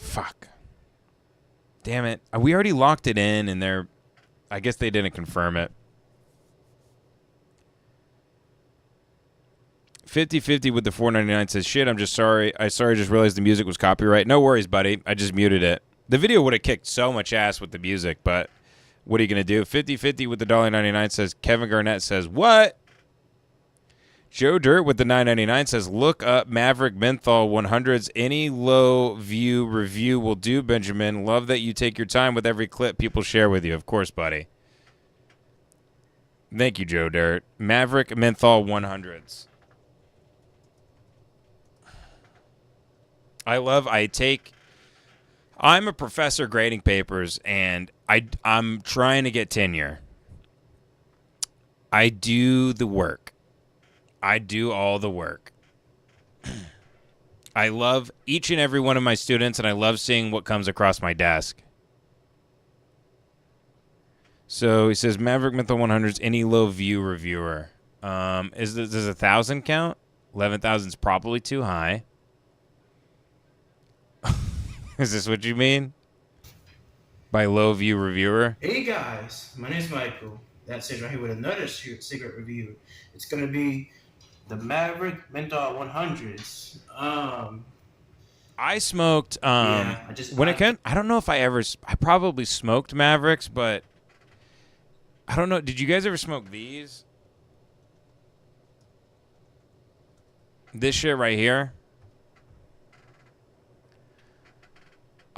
[SPEAKER 1] Fuck. Damn it. We already locked it in, and I guess they didn't confirm it. 50-50 with the $4.99 says, shit, I'm just sorry. I just realized the music was copyright. No worries, buddy. I just muted it. The video would have kicked so much ass with the music, but what are you going to do? 50-50 with the $1.99 says, Kevin Garnett says, what? Joe Dirt with the $9.99 says, look up Maverick Menthol 100's any low view review will do, Benjamin. Love that you take your time with every clip people share with you. Of course, buddy. Thank you, Joe Dirt. Maverick Menthol 100s. I'm a professor grading papers, and I'm trying to get tenure. I do the work. I do all the work. I love each and every one of my students, and I love seeing what comes across my desk. So he says, Maverick Menthol 100's any low view reviewer. Does 1,000 count? 11,000 is probably too high. Is this what you mean? By low view reviewer?
[SPEAKER 19] Hey guys, my name is Michael. That's it right here with another cigarette review. It's gonna be the Maverick Menthol 100s.
[SPEAKER 1] I smoked I don't know if I probably smoked Mavericks, but I don't know. Did you guys ever smoke these? This shit right here?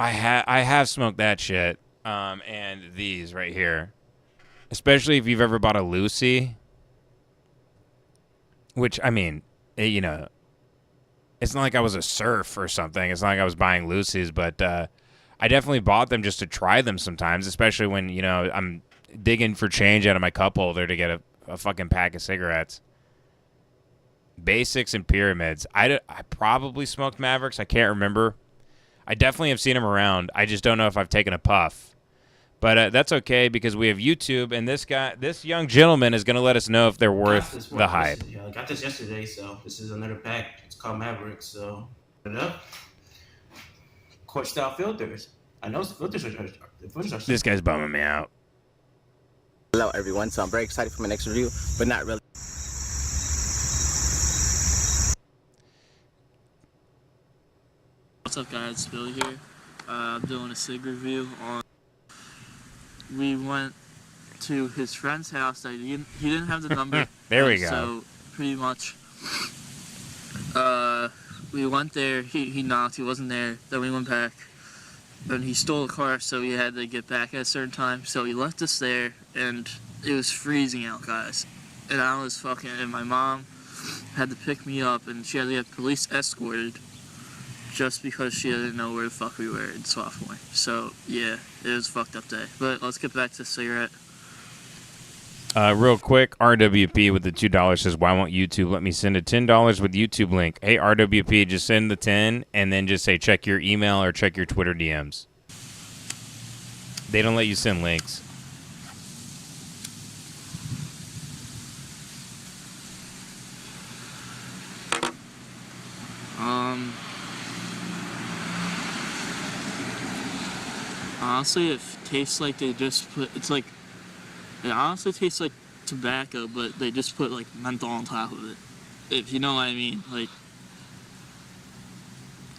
[SPEAKER 1] I have smoked that shit. And these right here. Especially if you've ever bought a Lucy. Which, I mean, it's not like I was a serf or something. It's not like I was buying Lucy's, but I definitely bought them just to try them sometimes, especially when, I'm digging for change out of my cup holder to get a fucking pack of cigarettes. Basics and Pyramids. I probably smoked Mavericks. I can't remember. I definitely have seen them around. I just don't know if I've taken a puff. But that's okay because we have YouTube, and this young gentleman is going to let us know if they're worth the hype.
[SPEAKER 19] I got this yesterday, so this is another pack. It's called Maverick, so put it up. Court style filters. I know the filters are
[SPEAKER 1] This guy's bumming me out.
[SPEAKER 20] Hello everyone, so I'm very excited for my next review, but not really.
[SPEAKER 21] What's up guys, Billy here. I'm doing a cig review on. We went to his friend's house. He didn't have the number.
[SPEAKER 1] There we go.
[SPEAKER 21] So pretty much, we went there. He knocked. He wasn't there. Then we went back. Then he stole a car, so we had to get back at a certain time. So he left us there, and it was freezing out, guys. And and my mom had to pick me up, and she had to get police escorted. Just because she didn't know where the fuck we were in sophomore. So, yeah, it was a fucked up day. But let's get back to the cigarette.
[SPEAKER 1] Real quick, RWP with the $2 says, why won't YouTube let me send a $10 with YouTube link? Hey, RWP, just send the 10 and then just say check your email or check your Twitter DMs. They don't let you send links.
[SPEAKER 21] Honestly, it tastes like they just put, it honestly tastes like tobacco, but they just put like menthol on top of it. If you know what I mean, like.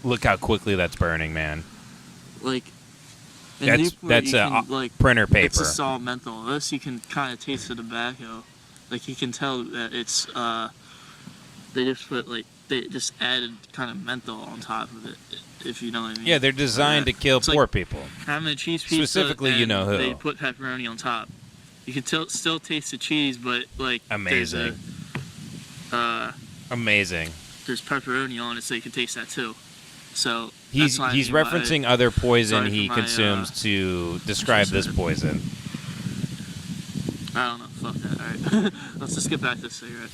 [SPEAKER 1] Look how quickly that's burning, man.
[SPEAKER 21] Like.
[SPEAKER 1] That's printer paper.
[SPEAKER 21] It's a solid menthol. This you can kind of taste the tobacco. Like you can tell that it's, they just added kind of menthol on top of it, if you know what I mean.
[SPEAKER 1] Yeah, they're designed to kill poor people.
[SPEAKER 21] Having a cheese pizza,
[SPEAKER 1] specifically, you know who.
[SPEAKER 21] They put pepperoni on top. You can still taste the cheese, but like
[SPEAKER 1] amazing. Amazing.
[SPEAKER 21] There's pepperoni on it, so you can taste that too. So
[SPEAKER 1] he's referencing other poison he consumes to describe this poison.
[SPEAKER 21] I don't know. Fuck that. All right, let's just get back to the cigarette.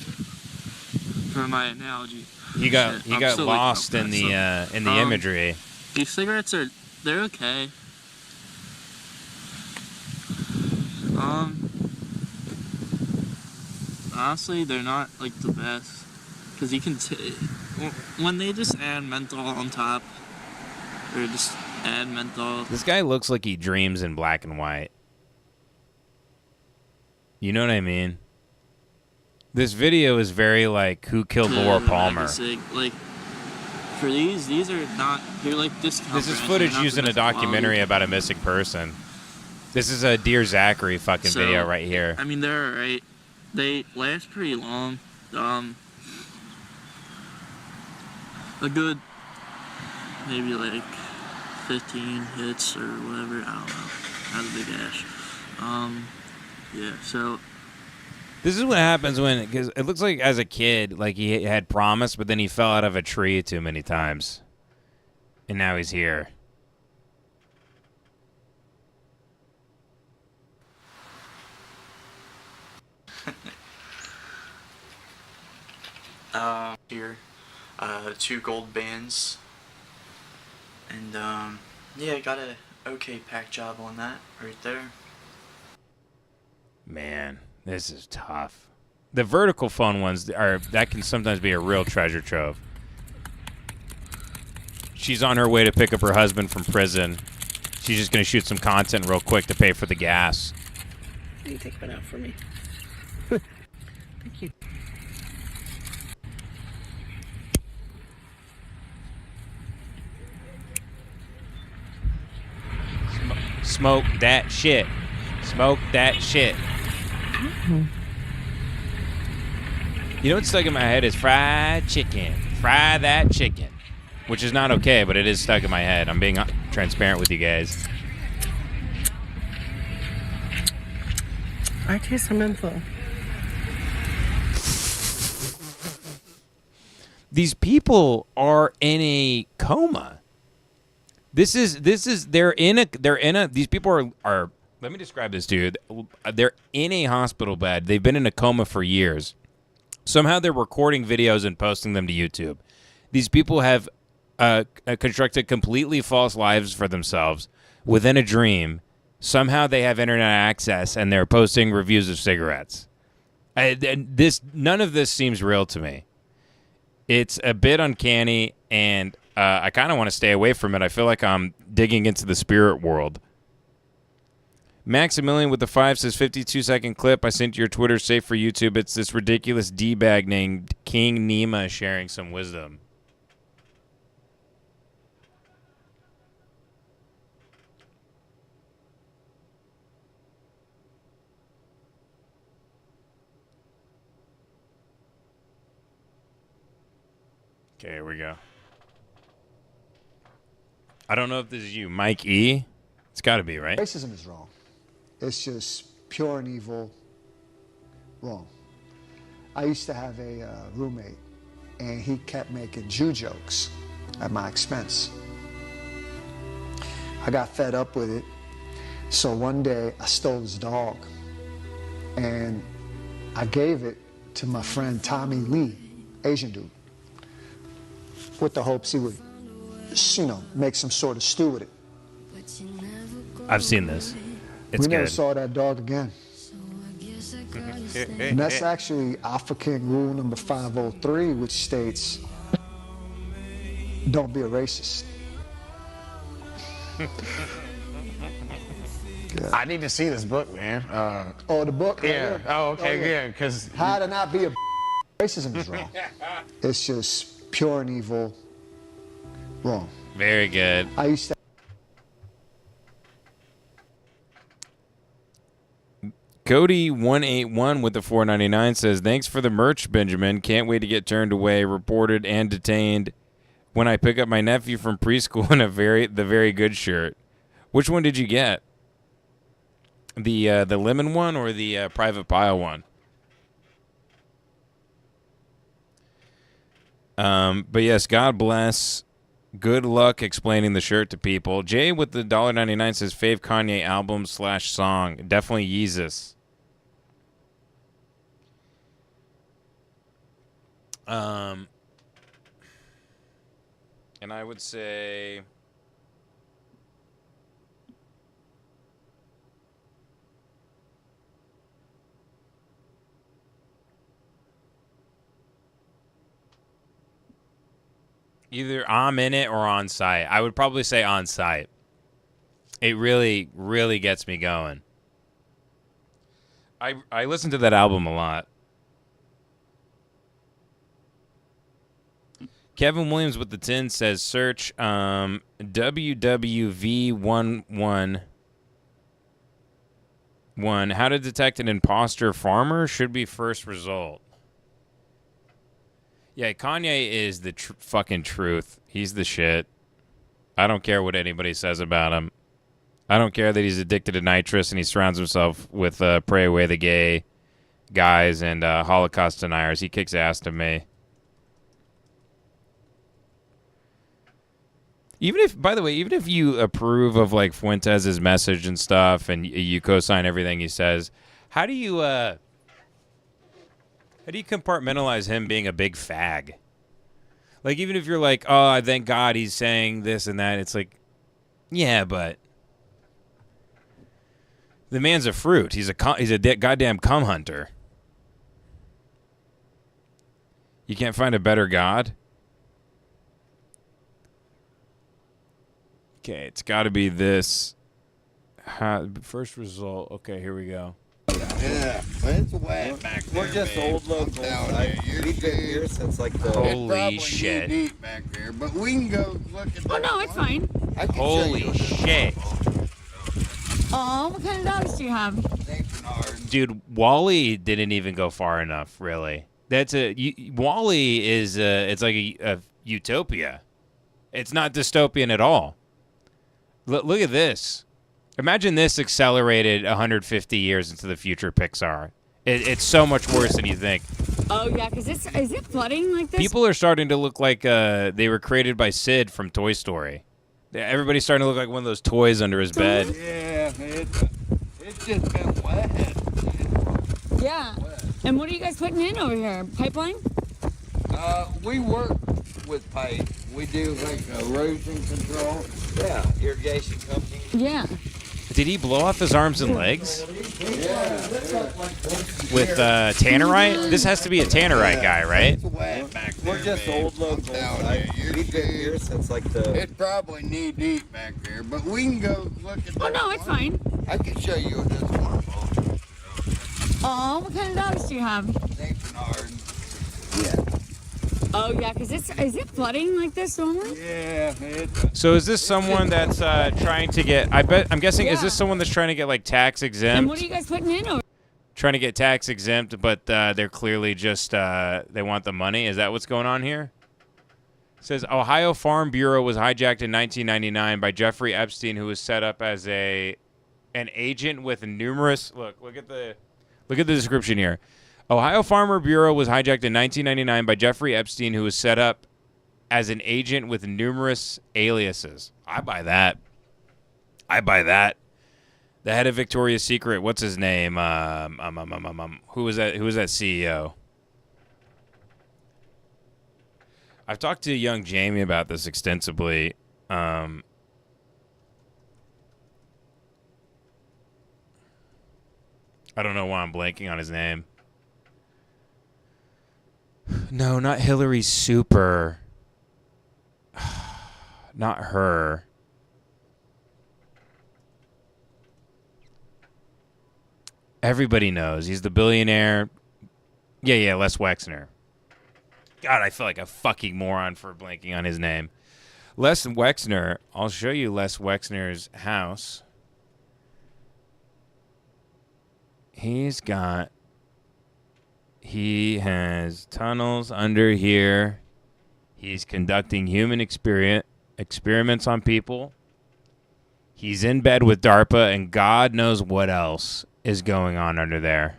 [SPEAKER 21] For my analogy.
[SPEAKER 1] He got lost in the imagery.
[SPEAKER 21] These cigarettes they're okay. Honestly, they're not like the best because you can when they just add menthol on top, or just add menthol.
[SPEAKER 1] This guy looks like he dreams in black and white. You know what I mean? This video is very like, who killed Laura Palmer?
[SPEAKER 21] Like, for these are not, they're like discount.
[SPEAKER 1] This is footage used in a documentary about a missing person. This is a Dear Zachary fucking video right here.
[SPEAKER 21] I mean, they're alright. They last pretty long. A good, maybe like 15 hits or whatever. I don't know. Not a big ash. Yeah, so.
[SPEAKER 1] This is what happens when, because it looks like as a kid, like he had promise, but then he fell out of a tree too many times. And now he's here.
[SPEAKER 2] Here, 2 gold bands, and yeah, I got a okay pack job on that right there.
[SPEAKER 1] Man, this is tough. The vertical phone ones that can sometimes be a real treasure trove. She's on her way to pick up her husband from prison. She's just gonna shoot some content real quick to pay for the gas.
[SPEAKER 22] You take one out for me. Thank you.
[SPEAKER 1] Smoke that shit. Smoke that shit. You know what's stuck in my head is fried chicken. Fry that chicken. Which is not okay, but it is stuck in my head. I'm being transparent with you guys.
[SPEAKER 22] I taste some info.
[SPEAKER 1] These people are in a coma. These people are let me describe this to you. They're in a hospital bed. They've been in a coma for years. Somehow they're recording videos and posting them to YouTube. These people have constructed completely false lives for themselves within a dream. Somehow they have internet access and they're posting reviews of cigarettes. None of this seems real to me. It's a bit uncanny, and I kind of want to stay away from it. I feel like I'm digging into the spirit world. Maximilian with the 5 says, 52-second clip. I sent to your Twitter, safe for YouTube. It's this ridiculous D-bag named King Nima sharing some wisdom. Okay, here we go. I don't know if this is you, Mike E. It's got to be, right?
[SPEAKER 23] Racism is wrong. It's just pure and evil, wrong. I used to have a roommate, and he kept making Jew jokes at my expense. I got fed up with it, so one day I stole his dog, and I gave it to my friend Tommy Lee, Asian dude, with the hopes he would, make some sort of stew with it.
[SPEAKER 1] I've seen this. It's
[SPEAKER 23] we never
[SPEAKER 1] good.
[SPEAKER 23] saw that dog again. And that's actually Alpha King rule number 503, which states, don't be a racist.
[SPEAKER 24] I need to see this book, man.
[SPEAKER 23] The book?
[SPEAKER 24] Yeah.
[SPEAKER 23] Right
[SPEAKER 24] Oh, okay, yeah. Because
[SPEAKER 23] how to not be a racism is wrong. It's just pure and evil, wrong.
[SPEAKER 1] Very good.
[SPEAKER 23] I used to.
[SPEAKER 1] Cody181 with the $4.99 says, thanks for the merch, Benjamin. Can't wait to get turned away, reported, and detained when I pick up my nephew from preschool in the very good shirt. Which one did you get? The lemon one or the private pile one? But yes, God bless. Good luck explaining the shirt to people. Jay with the $1.99 says, fave Kanye album / song. Definitely Yeezus. And I would say Either I'm in it or on site. I would probably say on site. It really, really gets me going. I listen to that album a lot. Kevin Williams with the 10 says search WWV111. How to detect an imposter farmer should be first result. Yeah, Kanye is the fucking truth. He's the shit. I don't care what anybody says about him. I don't care that he's addicted to nitrous and he surrounds himself with pray away the gay guys and Holocaust deniers. He kicks ass to me. Even if, by the way, even if you approve of like Fuentes' message and stuff and you co-sign everything he says, how do you compartmentalize him being a big fag? Like, even if you're like, oh, I thank God he's saying this and that, it's like, yeah, but the man's a fruit. He's a goddamn cum hunter. You can't find a better God? Okay, it's got to be this. First result. Okay, here we go.
[SPEAKER 3] Yeah, it's wet back there. We're just old locals. We've been here since like the.
[SPEAKER 1] Holy shit!
[SPEAKER 3] Deep back there, but we can go look at.
[SPEAKER 4] Oh no, it's fine.
[SPEAKER 1] Holy shit!
[SPEAKER 4] Oh, what kind of dogs do you have?
[SPEAKER 1] Dude, Wally didn't even go far enough. Really, Wally is it's like a utopia. It's not dystopian at all. Look at this. Imagine this accelerated 150 years into the future Pixar. It's so much worse than you think.
[SPEAKER 4] Oh yeah, because is it flooding like this?
[SPEAKER 1] People are starting to look like they were created by Sid from Toy Story. Everybody's starting to look like one of those toys under his bed.
[SPEAKER 3] Yeah, it's just been wet.
[SPEAKER 4] Yeah. And what are you guys putting in over here? Pipeline?
[SPEAKER 3] We work with pipe. We do like erosion control. Yeah, irrigation company.
[SPEAKER 4] Yeah.
[SPEAKER 1] Did he blow off his arms and legs?
[SPEAKER 3] Yeah.
[SPEAKER 1] With tannerite? This has to be a tannerite guy, right?
[SPEAKER 3] We're just old locals. We've been here since like the. It's probably knee deep back there, but we can go look at.
[SPEAKER 4] Oh no, it's fine.
[SPEAKER 3] I can show you this one.
[SPEAKER 4] Oh, what kind of dogs do you have?
[SPEAKER 3] St. Bernard. Yeah.
[SPEAKER 4] Oh yeah, because is it flooding like this normally?
[SPEAKER 3] Yeah.
[SPEAKER 1] So is this someone that's trying to get? I'm guessing. Is this someone that's trying to get like tax exempt?
[SPEAKER 4] And what are you guys putting in over?
[SPEAKER 1] Trying to get tax exempt, but they're clearly just they want the money. Is that what's going on here? It says Ohio Farm Bureau was hijacked in 1999 by Jeffrey Epstein, who was set up as an agent with numerous. Look at the description here. Ohio Farmer Bureau was hijacked in 1999 by Jeffrey Epstein, who was set up as an agent with numerous aliases. I buy that. The head of Victoria's Secret, what's his name? Who was that? Who was that CEO? I've talked to young Jamie about this extensively. I don't know why I'm blanking on his name. No, not Hillary Super. Not her. Everybody knows. He's the billionaire. Yeah, Les Wexner. God, I feel like a fucking moron for blanking on his name. Les Wexner. I'll show you Les Wexner's house. He has tunnels under here. He's conducting human experiments on people. He's in bed with DARPA, and God knows what else is going on under there.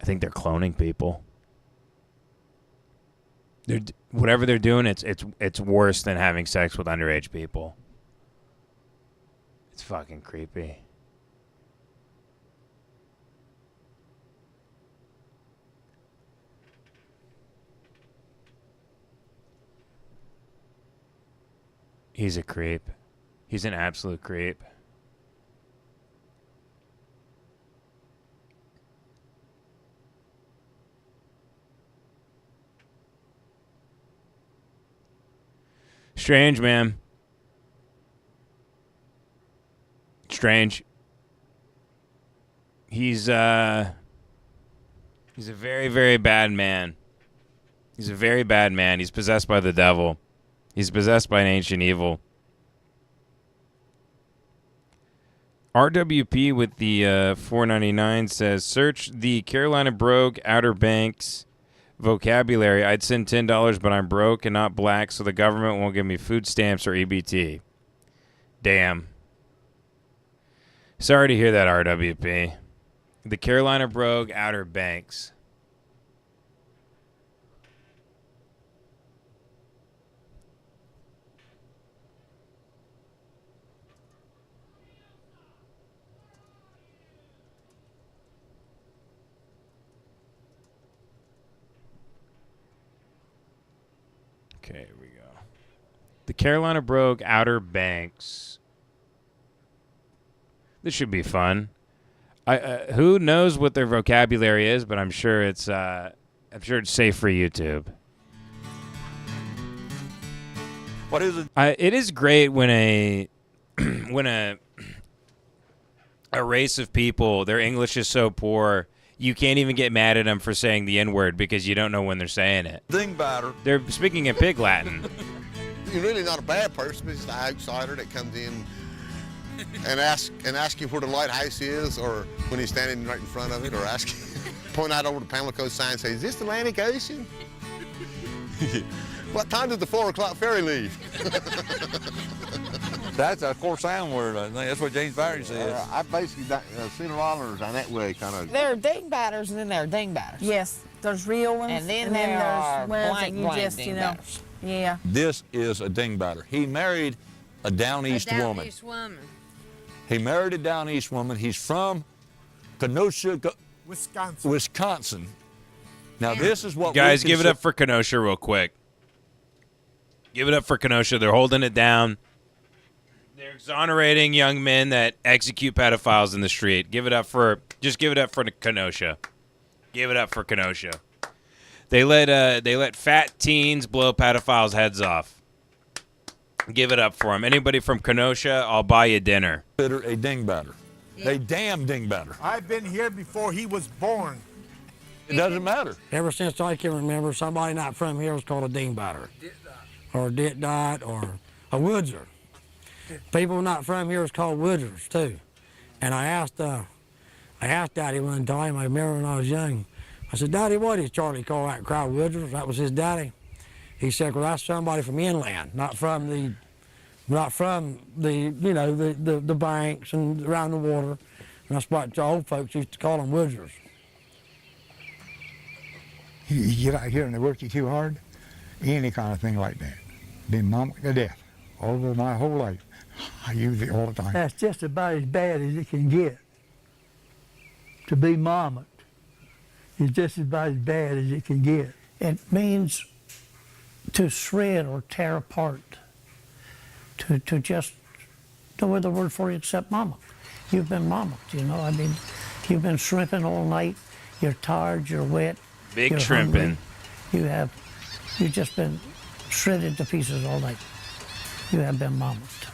[SPEAKER 1] I think they're cloning people. Whatever they're doing, it's worse than having sex with underage people. It's fucking creepy. He's a creep. He's an absolute creep. Strange, man. Strange. He's a very, very bad man. He's a very bad man. He's possessed by the devil. He's possessed by an ancient evil. RWP with the $4.99 says, search the Carolina Brogue Outer Banks vocabulary. I'd send $10, but I'm broke and not black, so the government won't give me food stamps or EBT. Damn. Sorry to hear that, RWP. The Carolina Brogue Outer Banks. Okay, here we go. The Carolina Brogue Outer Banks. This should be fun. Who knows what their vocabulary is, but I'm sure it's safe for YouTube.
[SPEAKER 6] What is it?
[SPEAKER 1] It is great when a race of people, their English is so poor, you can't even get mad at them for saying the N-word because you don't know when they're saying it.
[SPEAKER 6] Dingbatter.
[SPEAKER 1] They're speaking in Pig Latin.
[SPEAKER 8] You're really not a bad person, but just an outsider that comes in and ask you where the lighthouse is, or when he's standing right in front of it, or point out over the Pamlico sign and say, is this the Atlantic Ocean? What time does the 4 o'clock ferry leave?
[SPEAKER 6] That's a core sound word, I think. That's what James Barry says.
[SPEAKER 8] I basically seen a lot of them that way, kind of.
[SPEAKER 10] There are dingbatters and then there are dingbatters.
[SPEAKER 22] Yes, there's real ones,
[SPEAKER 10] And then there are
[SPEAKER 22] there's ones that
[SPEAKER 10] blank,
[SPEAKER 22] you
[SPEAKER 10] blank
[SPEAKER 22] just,
[SPEAKER 10] dingbatters.
[SPEAKER 22] yeah.
[SPEAKER 6] This is a dingbatter. He married a down east woman.
[SPEAKER 10] East woman.
[SPEAKER 6] He married a down east woman. He's from Kenosha, Wisconsin. Now this is what
[SPEAKER 1] Guys, give it up for Kenosha real quick. Give it up for Kenosha. They're holding it down. They're exonerating young men that execute pedophiles in the street. Give it up for Kenosha. Give it up for Kenosha. They let fat teens blow pedophiles' heads off. Give it up for them. Anybody from Kenosha, I'll buy you dinner.
[SPEAKER 6] A dingbatter. Yeah. A damn dingbatter.
[SPEAKER 11] I've been here before he was born.
[SPEAKER 6] It doesn't matter.
[SPEAKER 25] Ever since I can remember, somebody not from here was called a dingbatter. Or a dit dot, or a woodser. People not from here was called woodsers too. And I asked Daddy one time, I remember when I was young, I said, Daddy, what does Charlie call that crowd, woodsers? That was his daddy. He said, well, that's somebody from inland, not from the the banks and around the water. And that's what the old folks used to call them, woodsers.
[SPEAKER 11] You get out here and they work you too hard, any kind of thing like that. Been mamacked to death over my whole life. I use it all the time. That's just about as bad as it can get. To be mamacked is just about as bad as it can get. It means to shred or tear apart, to just no other word for it except mama. You've been mamacked, I mean, you've been shrimping all night, you're tired, you're wet.
[SPEAKER 1] Big
[SPEAKER 11] you're
[SPEAKER 1] shrimping.
[SPEAKER 11] Hungry. You've just been shredded to pieces all night. You have been mamacked.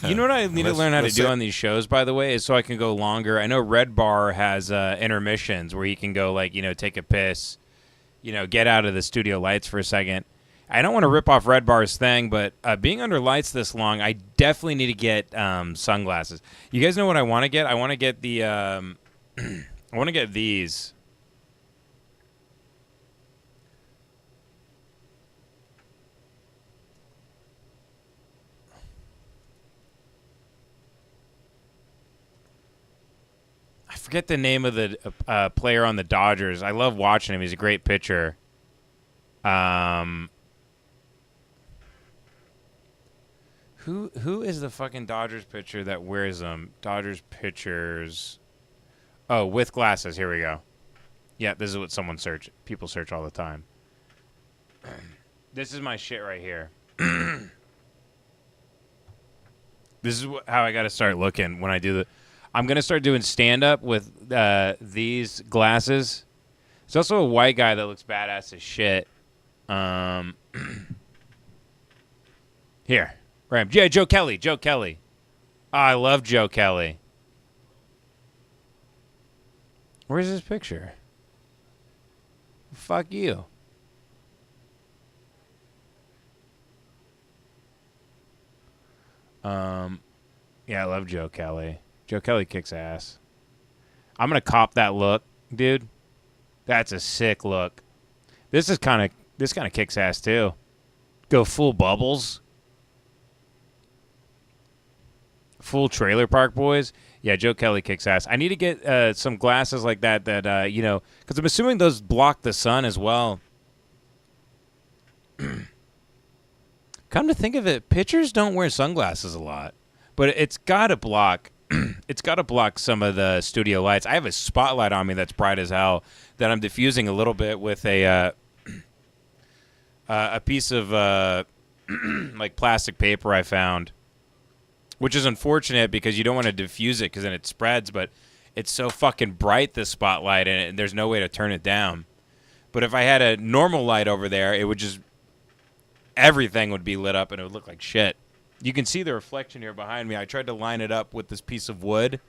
[SPEAKER 1] You know what I need to learn how to do on these shows, by the way, is so I can go longer. I know Red Bar has intermissions where you can go, take a piss, get out of the studio lights for a second. I don't want to rip off Red Bar's thing, but being under lights this long, I definitely need to get sunglasses. You guys know what I want to get? I want to get the I want to get these. I forget the name of the player on the Dodgers. I love watching him. He's a great pitcher. Who is the fucking Dodgers pitcher that wears them? Dodgers pitchers. Oh, with glasses. Here we go. Yeah, this is what people search all the time. This is my shit right here. This is how I got to start looking when I do the. I'm gonna start doing stand up with these glasses. There's also a white guy that looks badass as shit. Here, right? Yeah, Joe Kelly. Joe Kelly. Oh, I love Joe Kelly. Where's his picture? Fuck you. Yeah, I love Joe Kelly. Joe Kelly kicks ass. I'm gonna cop that look, dude. That's a sick look. This kind of kicks ass too. Go full Bubbles. Full Trailer Park Boys. Yeah, Joe Kelly kicks ass. I need to get some glasses like that you know, because I'm assuming those block the sun as well. Come to think of it, pitchers don't wear sunglasses a lot, but it's got to block. It's got to block some of the studio lights. I have a spotlight on me that's bright as hell that I'm diffusing a little bit with a piece of like plastic paper I found, which is unfortunate because you don't want to diffuse it because then it spreads. But it's so fucking bright, this spotlight, and there's no way to turn it down. But if I had a normal light over there, it would just everything would be lit up and it would look like shit. You can see the reflection here behind me. I tried to line it up with this piece of wood,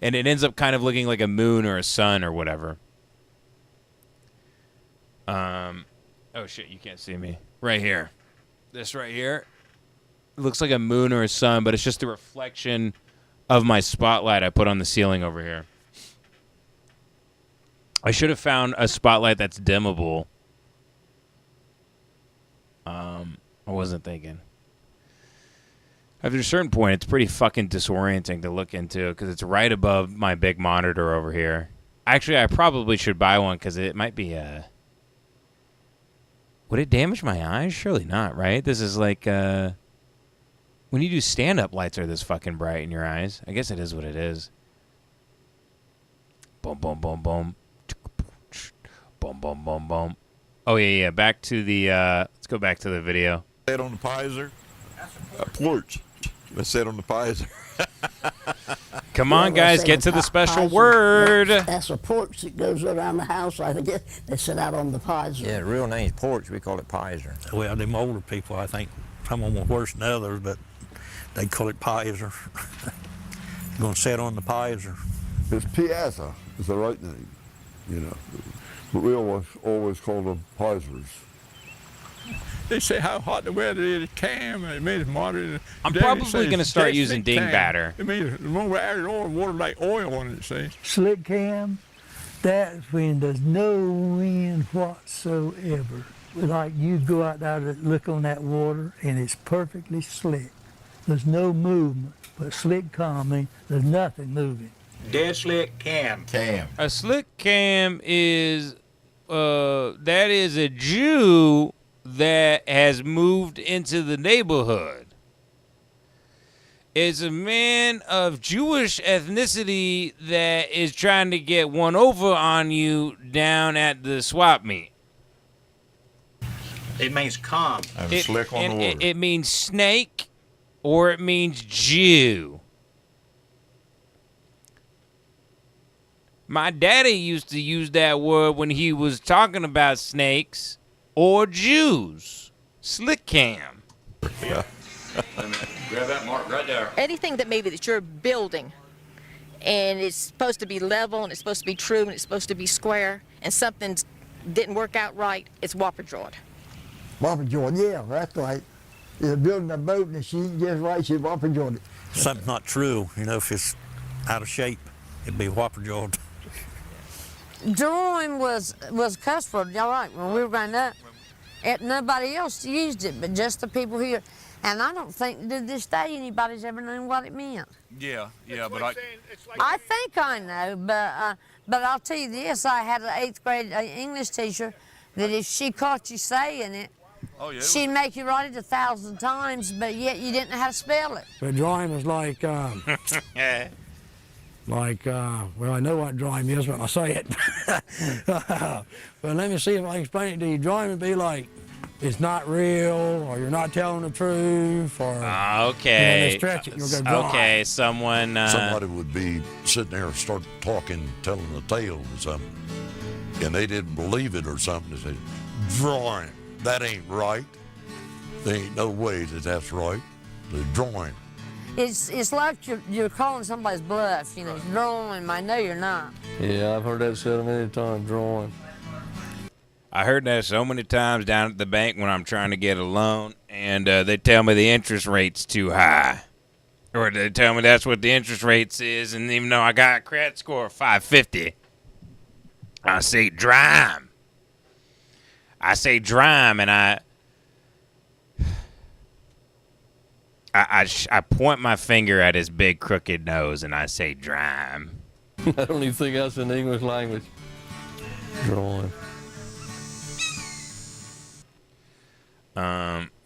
[SPEAKER 1] and it ends up kind of looking like a moon or a sun or whatever. Oh, shit, you can't see me. Right here. This right here. It looks like a moon or a sun, but it's just the reflection of my spotlight I put on the ceiling over here. I should have found a spotlight that's dimmable. I wasn't thinking. After a certain point, it's pretty fucking disorienting to look into because it's right above my big monitor over here. Actually, I probably should buy one because it might be Would it damage my eyes? Surely not, right? This is like when you do stand-up, lights are this fucking bright in your eyes. I guess it is what it is. Boom, boom, boom, boom. Boom, boom, boom, boom. Oh, yeah. Back to the, let's go back to the video.
[SPEAKER 6] Set on the Pizer. Porch. Let's set on the Pizer.
[SPEAKER 1] Come on, guys, get to the special word.
[SPEAKER 5] That's a porch that goes around the house. I think they sit out on the Pizer.
[SPEAKER 7] Yeah, the real name's porch. We call it Pizer.
[SPEAKER 9] Well, them older people, I think some of them are worse than others, but they call it Pizer. Going to sit on the Pizer.
[SPEAKER 12] It's Piazza is the right name, you know. But we always call them Pizers.
[SPEAKER 6] They say how hot the weather is, Cam, and it made it moderate.
[SPEAKER 1] I'm probably going to start using ding batter.
[SPEAKER 6] It means more added oil, water like oil on it, see?
[SPEAKER 11] Slick cam, that's when there's no wind whatsoever. Like you go out there to look on that water and it's perfectly slick. There's no movement, but slick calming, there's nothing moving.
[SPEAKER 9] Dead slick cam.
[SPEAKER 6] Cam.
[SPEAKER 1] A slick cam is, that is a Jew that has moved into the neighborhood. It's a man of Jewish ethnicity that is trying to get one over on you down at the swap meet.
[SPEAKER 9] It means calm.
[SPEAKER 6] Slick on the water.
[SPEAKER 1] It means snake or it means Jew. My daddy used to use that word when he was talking about snakes or Jews. Slick cam.
[SPEAKER 6] Yeah.
[SPEAKER 9] Grab that mark right there.
[SPEAKER 10] Anything that maybe that you're building and it's supposed to be level and it's supposed to be true and it's supposed to be square and something didn't work out right, it's whopper jawed.
[SPEAKER 11] Whopper jawed, yeah, that's right. You're building a boat and she ain't just right, she whopper jawed it.
[SPEAKER 9] Something's not true, you know, if it's out of shape, it'd be whopper jawed.
[SPEAKER 5] Drawing was cuss word, y'all right, when we were growing up. Nobody else used it, but just the people here. And I don't think to this day anybody's ever known what it meant.
[SPEAKER 6] Yeah, but
[SPEAKER 5] I think I know, but I'll tell you this, I had an 8th grade English teacher that if she caught you saying it, she'd make you write it 1,000 times, but yet you didn't know how to spell it.
[SPEAKER 25] But drawing was like, well, I know what drawing is when I say it. But let me see if I can explain it to you. Drawing would be like, it's not real, or you're not telling the truth, or
[SPEAKER 1] Okay.
[SPEAKER 25] they stretch it. You'll go dry.
[SPEAKER 1] Okay, someone.
[SPEAKER 6] Somebody would be sitting there and start talking, telling a tale or something, and they didn't believe it or something. They said, drawing. That ain't right. There ain't no way that that's right. They're drawing.
[SPEAKER 5] It's like you're calling somebody's bluff, you know, drawing. I know you're not.
[SPEAKER 13] Yeah, I've heard that said a million times, drawing.
[SPEAKER 1] I heard that so many times down at the bank when I'm trying to get a loan, and they tell me the interest rate's too high. Or they tell me that's what the interest rates is, and even though I got a credit score of 550, I say drime. And I point my finger at his big crooked nose, and I say drime.
[SPEAKER 13] I don't even think that's in the English language. Drawing.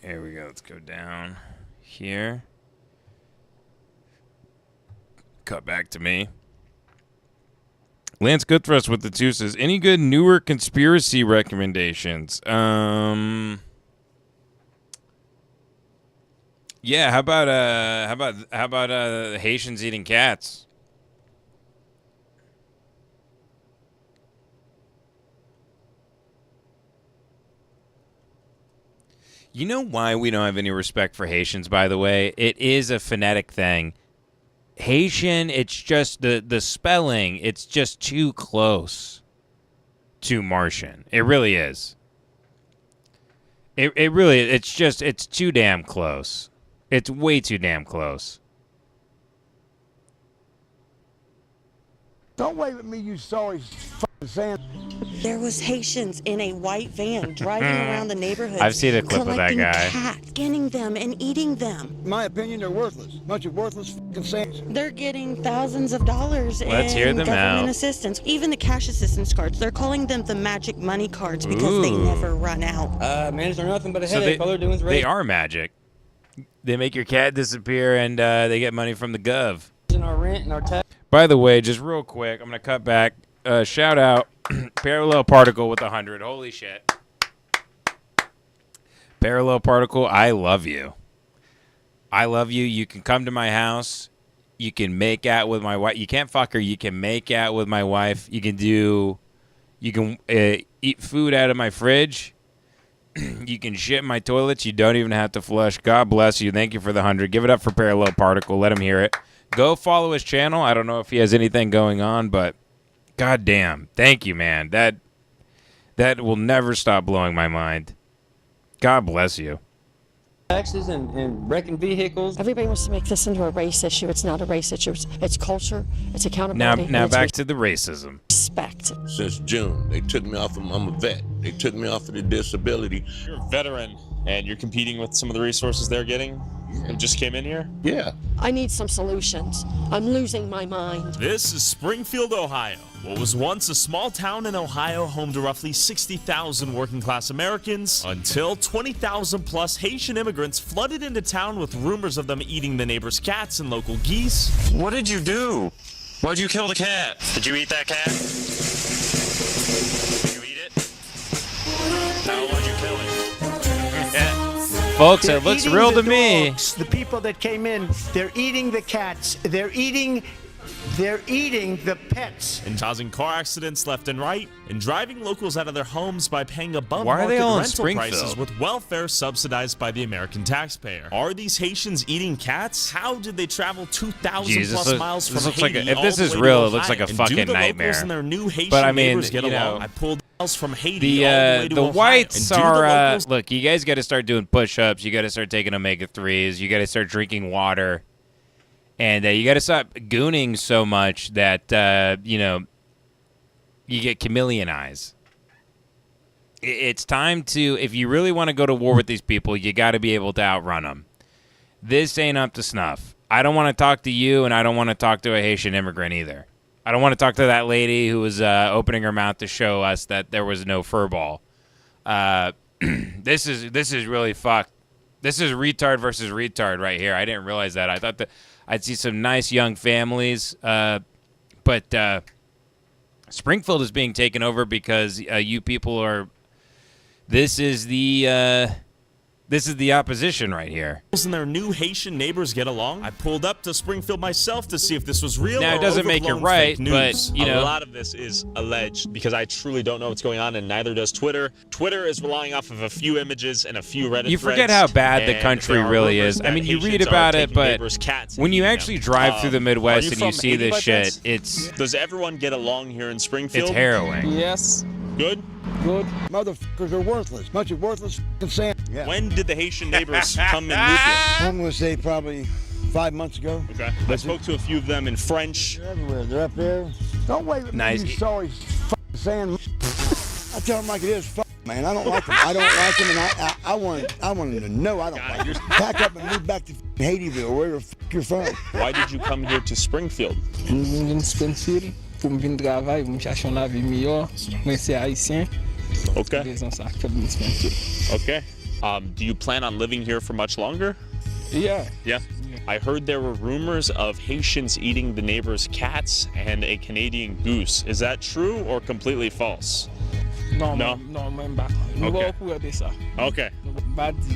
[SPEAKER 1] Here we go. Let's go down here. Cut back to me. Lance Goodthrust with the 2 says, any good newer conspiracy recommendations? Yeah, how about Haitians eating cats? You know why we don't have any respect for Haitians, by the way? It is a phonetic thing. Haitian, it's just the spelling, it's just too close to Martian. It really is. It really, it's too damn close. It's way too damn close.
[SPEAKER 11] Don't wave at me, you sorry fucking sand.
[SPEAKER 14] There was Haitians in a white van driving around the neighborhood.
[SPEAKER 1] I've seen a clip of that
[SPEAKER 14] collecting
[SPEAKER 1] guy.
[SPEAKER 14] cats, skinning them and eating them.
[SPEAKER 11] In my opinion, they're worthless. Bunch of worthless fucking sands.
[SPEAKER 14] They're getting thousands of dollars
[SPEAKER 1] Let's
[SPEAKER 14] in
[SPEAKER 1] hear them
[SPEAKER 14] government
[SPEAKER 1] out.
[SPEAKER 14] assistance. Even the cash assistance cards. They're calling them the magic money cards because they
[SPEAKER 1] Ooh.
[SPEAKER 14] never run out.
[SPEAKER 22] Man, they're nothing but a
[SPEAKER 1] So
[SPEAKER 22] headache. All they're doing is
[SPEAKER 1] they are magic. They make your cat disappear, and they get money from the gov.
[SPEAKER 22] raising our rent and our tax.
[SPEAKER 1] By the way, just real quick, I'm going to cut back. Shout out Parallel Particle with 100. Holy shit. Parallel Particle, I love you. I love you. You can come to my house. You can make out with my wife. You can't fuck her. You can make out with my wife. You can eat food out of my fridge. You can shit in my toilets. You don't even have to flush. God bless you. Thank you for the 100. Give it up for Parallel Particle. Let him hear it. Go follow his channel. I don't know if he has anything going on, but God damn. Thank you, man. That will never stop blowing my mind. God bless you.
[SPEAKER 22] Taxes and wrecking vehicles.
[SPEAKER 14] Everybody wants to make this into a race issue. It's not a race issue. It's culture. It's accountability.
[SPEAKER 1] Now back to the racism.
[SPEAKER 14] Respect.
[SPEAKER 15] Since June, they took me off of, I'm a vet. They took me off of the disability.
[SPEAKER 16] You're a veteran and you're competing with some of the resources they're getting and just came in here?
[SPEAKER 15] Yeah.
[SPEAKER 14] I need some solutions. I'm losing my mind.
[SPEAKER 17] This is Springfield, Ohio. What was once a small town in Ohio, home to roughly 60,000 working-class Americans, until 20,000 plus Haitian immigrants flooded into town with rumors of them eating the neighbors' cats and local geese.
[SPEAKER 16] What did you do? Why'd you kill the cat? Did you eat that cat? Did you eat it? No, why'd you kill it?
[SPEAKER 1] Folks, it looks real to me.
[SPEAKER 26] The people that came in, they're eating the cats. They're eating the pets.
[SPEAKER 17] And causing car accidents left and right, and driving locals out of their homes by paying above
[SPEAKER 1] Why are
[SPEAKER 17] market
[SPEAKER 1] they all in
[SPEAKER 17] rental
[SPEAKER 1] Springfield?
[SPEAKER 17] prices with welfare subsidized by the American taxpayer. Are these Haitians eating cats? How did they travel 2,000 plus miles from
[SPEAKER 1] this looks
[SPEAKER 17] Haiti
[SPEAKER 1] like if
[SPEAKER 17] all
[SPEAKER 1] this
[SPEAKER 17] the
[SPEAKER 1] is
[SPEAKER 17] way
[SPEAKER 1] real,
[SPEAKER 17] to
[SPEAKER 1] it looks like a
[SPEAKER 17] Ohio? And
[SPEAKER 1] fucking
[SPEAKER 17] do the
[SPEAKER 1] nightmare.
[SPEAKER 17] locals and their new Haitian
[SPEAKER 1] But I mean,
[SPEAKER 17] neighbors get
[SPEAKER 1] you know,
[SPEAKER 17] along? I pulled miles from Haiti all the way to
[SPEAKER 1] the
[SPEAKER 17] Ohio.
[SPEAKER 1] whites
[SPEAKER 17] And do the
[SPEAKER 1] are
[SPEAKER 17] locals
[SPEAKER 1] look. You guys got to start doing push-ups. You got to start taking omega-3s. You got to start drinking water. And you got to stop gooning so much that, you get chameleon eyes. It's time to, if you really want to go to war with these people, you got to be able to outrun them. This ain't up to snuff. I don't want to talk to you, and I don't want to talk to a Haitian immigrant either. I don't want to talk to that lady who was opening her mouth to show us that there was no fur ball. This is really fucked. This is retard versus retard right here. I didn't realize that. I thought that I'd see some nice young families, but Springfield is being taken over because you people are This is the opposition right here.
[SPEAKER 17] And their new Haitian neighbors get along. I pulled up to Springfield myself to see if this was real.
[SPEAKER 1] Now,
[SPEAKER 17] or
[SPEAKER 1] it doesn't make it
[SPEAKER 17] overblown
[SPEAKER 1] right,
[SPEAKER 17] fake news.
[SPEAKER 1] but, you know.
[SPEAKER 16] A lot of this is alleged because I truly don't know what's going on, and neither does Twitter. Twitter is relying off of a few images and a few Reddit
[SPEAKER 1] You forget
[SPEAKER 16] threads,
[SPEAKER 1] how bad the
[SPEAKER 16] and
[SPEAKER 1] country
[SPEAKER 16] there are
[SPEAKER 1] really
[SPEAKER 16] rumors
[SPEAKER 1] is. I
[SPEAKER 16] that
[SPEAKER 1] mean, you read
[SPEAKER 16] Haitians are
[SPEAKER 1] about it,
[SPEAKER 16] taking
[SPEAKER 1] but
[SPEAKER 16] neighbors' cats and
[SPEAKER 1] when you
[SPEAKER 16] eating
[SPEAKER 1] actually
[SPEAKER 16] them.
[SPEAKER 1] drive through the Midwest
[SPEAKER 16] are
[SPEAKER 1] and you
[SPEAKER 16] from
[SPEAKER 1] see
[SPEAKER 16] Haiti
[SPEAKER 1] this
[SPEAKER 16] by
[SPEAKER 1] shit,
[SPEAKER 16] chance?
[SPEAKER 1] it's
[SPEAKER 16] Does everyone get along here in Springfield?
[SPEAKER 1] harrowing.
[SPEAKER 22] Yes.
[SPEAKER 16] Good?
[SPEAKER 22] Good.
[SPEAKER 11] Motherfuckers are worthless. Bunch of worthless sand. Yeah.
[SPEAKER 16] When did the Haitian neighbors come and move here?
[SPEAKER 11] I'm going to say probably 5 months ago.
[SPEAKER 16] Okay. I spoke to a few of them in French.
[SPEAKER 11] They're everywhere. They're up there. Don't wave at
[SPEAKER 1] Nice.
[SPEAKER 11] me, you sorry f***ing sand. I tell them like it is. Man, I don't like them. I don't like them, and I want them to know I don't like them. Pack up and move back to Haitieville, where the f*** you're from.
[SPEAKER 16] Why did you come here to Springfield?
[SPEAKER 22] In Springfield, pour me venir travailler, pour me chercher une vie meilleure. Moi, c'est haïtien.
[SPEAKER 16] Okay.
[SPEAKER 22] Raison ça que je Springfield.
[SPEAKER 16] Okay. Do you plan on living here for much longer?
[SPEAKER 22] Yeah.
[SPEAKER 16] Yeah. I heard there were rumors of Haitians eating the neighbor's cats and a Canadian goose. Is that true or completely false?
[SPEAKER 22] Non,
[SPEAKER 16] No?
[SPEAKER 22] non, même pas. Je ne
[SPEAKER 16] Okay.
[SPEAKER 22] vais pas au courant de ça.
[SPEAKER 16] Okay.
[SPEAKER 22] Je ne vais pas dire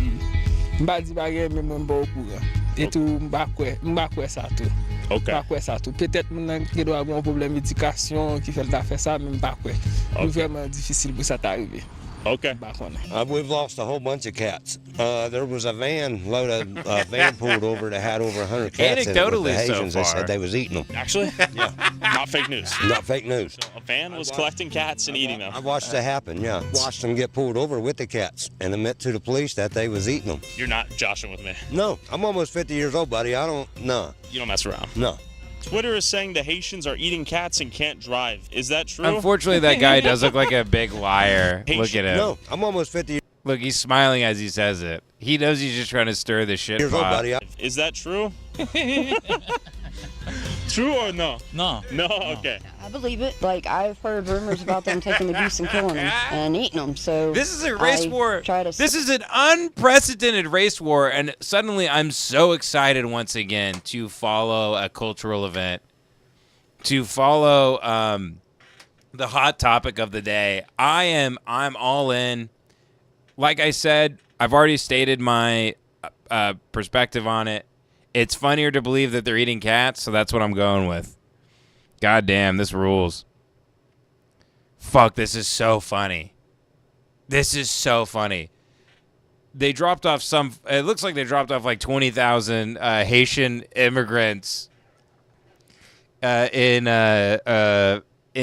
[SPEAKER 22] mais je ne vais pas au courant. Et tout, je ne vais pas quoi ça tout.
[SPEAKER 16] Okay.
[SPEAKER 22] Pas quoi ça tout. Peut-être qu'il doit avoir un problème d'éducation qui fait faire ça, mais pas quoi. C'est vraiment difficile pour ça t'arriver.
[SPEAKER 16] Okay.
[SPEAKER 2] We've lost a whole bunch of cats. There was a van pulled over that had over 100 cats in it. With the
[SPEAKER 1] Anecdotally so
[SPEAKER 2] Haitians, they
[SPEAKER 1] far.
[SPEAKER 2] said they was eating them.
[SPEAKER 16] Actually? Yeah. Not fake news.
[SPEAKER 2] Not fake news.
[SPEAKER 16] A van was collecting cats and eating them.
[SPEAKER 2] I watched it happen, yeah. Watched them get pulled over with the cats and admit to the police that they was eating them.
[SPEAKER 16] You're not joshing with me.
[SPEAKER 2] No, I'm almost 50 years old, buddy. No.
[SPEAKER 16] You don't mess around.
[SPEAKER 2] No.
[SPEAKER 16] Twitter is saying the Haitians are eating cats and can't drive. Is that true?
[SPEAKER 1] Unfortunately, that guy does look like a big liar. Look at him.
[SPEAKER 2] No, I'm almost 50
[SPEAKER 1] Look, he's smiling as he says it. He knows he's just trying to stir the shit
[SPEAKER 2] years old,
[SPEAKER 1] pot.
[SPEAKER 2] buddy.
[SPEAKER 16] Is that true? True or no?
[SPEAKER 18] No.
[SPEAKER 16] No? Okay.
[SPEAKER 14] I believe it. Like, I've heard rumors about them taking the geese and killing them and eating them. So
[SPEAKER 1] This is a race
[SPEAKER 14] I
[SPEAKER 1] war.
[SPEAKER 14] try to
[SPEAKER 1] This is an unprecedented race war, and suddenly I'm so excited once again to follow a cultural event, to follow the hot topic of the day. I'm all in. Like I said, I've already stated my perspective on it. It's funnier to believe that they're eating cats, so that's what I'm going with. God damn, this rules. Fuck, this is so funny. This is so funny. They dropped off it looks like they dropped off like 20,000 Haitian immigrants in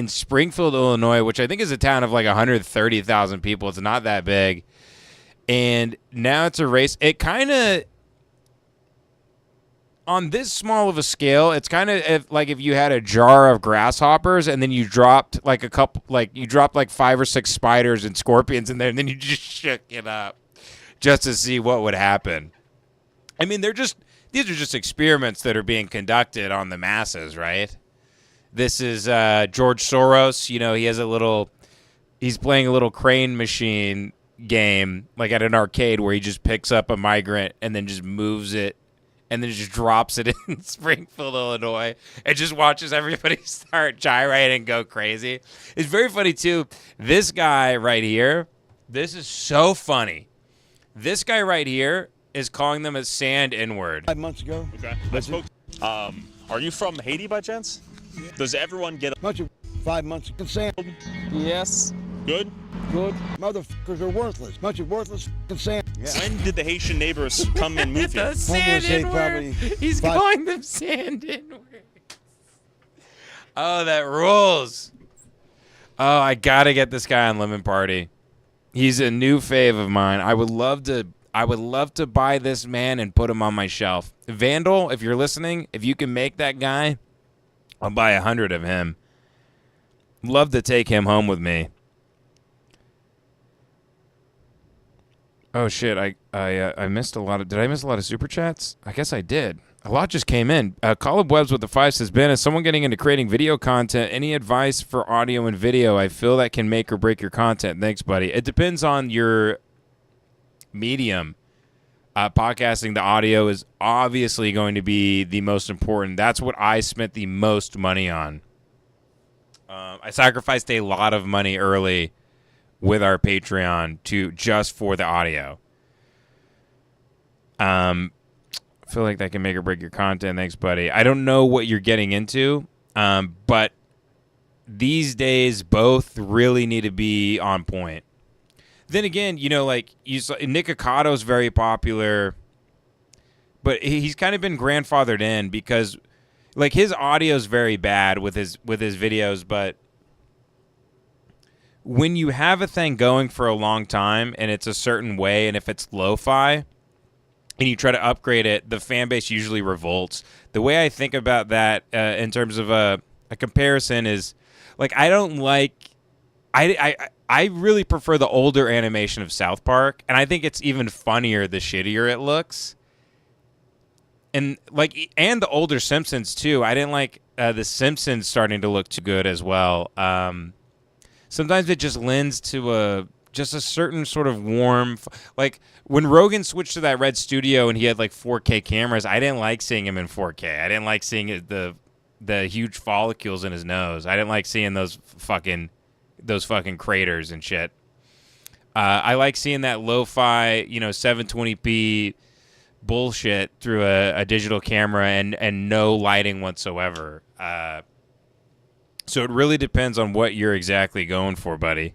[SPEAKER 1] Springfield, Illinois, which I think is a town of like 130,000 people. It's not that big. And now it's a race. It kind of, on this small of a scale, it's kind of like if you had a jar of grasshoppers and then you dropped like you dropped like 5 or 6 spiders and scorpions in there, and then you just shook it up just to see what would happen. I mean, these are just experiments that are being conducted on the masses, right? This is George Soros. You know, he's playing a little crane machine game, like at an arcade, where he just picks up a migrant and then just moves it and then just drops it in Springfield, Illinois, and just watches everybody start gyrating and go crazy. It's very funny, too. This guy right here, this is so funny. This guy right here is calling them a sand N-word.
[SPEAKER 11] 5 months ago.
[SPEAKER 16] Okay. I spoke. Are you from Haiti by chance? Does everyone get a
[SPEAKER 11] bunch of 5 months of sand?
[SPEAKER 22] Yes.
[SPEAKER 16] Good?
[SPEAKER 11] Good. Motherfuckers are worthless. Bunch of worthless sand. Yeah.
[SPEAKER 16] When did the Haitian neighbors come and move here?
[SPEAKER 1] The sand N-word. He's calling them sand N-words. Oh, that rules. Oh, I gotta get this guy on Lemon Party. He's a new fave of mine. I would love to buy this man and put him on my shelf. Vandal, if you're listening, if you can make that guy, I'll buy 100 of him. Love to take him home with me. Oh shit! I missed a lot of. Did I miss a lot of super chats? I guess I did. A lot just came in. Caleb Webbs with the 5 says, Ben, as someone getting into creating video content, any advice for audio and video? I feel that can make or break your content. Thanks, buddy. It depends on your medium. Podcasting, the audio is obviously going to be the most important. That's what I spent the most money on. I sacrificed a lot of money early with our Patreon to just for the audio. I feel like that can make or break your content. Thanks, buddy. I don't know what you're getting into, but these days both really need to be on point. Then again, you know, like you saw, Nick Ocato's very popular, but he's kind of been grandfathered in because, like, his audio is very bad with his videos. But when you have a thing going for a long time and it's a certain way, and if it's lo-fi and you try to upgrade it, the fan base usually revolts. The way I think about that in terms of a comparison is, like, I don't like... I really prefer the older animation of South Park, and I think it's even funnier the shittier it looks. And the older Simpsons too. I didn't like the Simpsons starting to look too good as well. Sometimes it just lends to a certain sort of warm, like when Rogan switched to that Red Studio and he had like 4K cameras. I didn't like seeing him in 4K. I didn't like seeing the huge follicles in his nose. I didn't like seeing those fucking craters and shit. I like seeing that lo-fi, 720p bullshit through a digital camera and no lighting whatsoever. So it really depends on what you're exactly going for, buddy.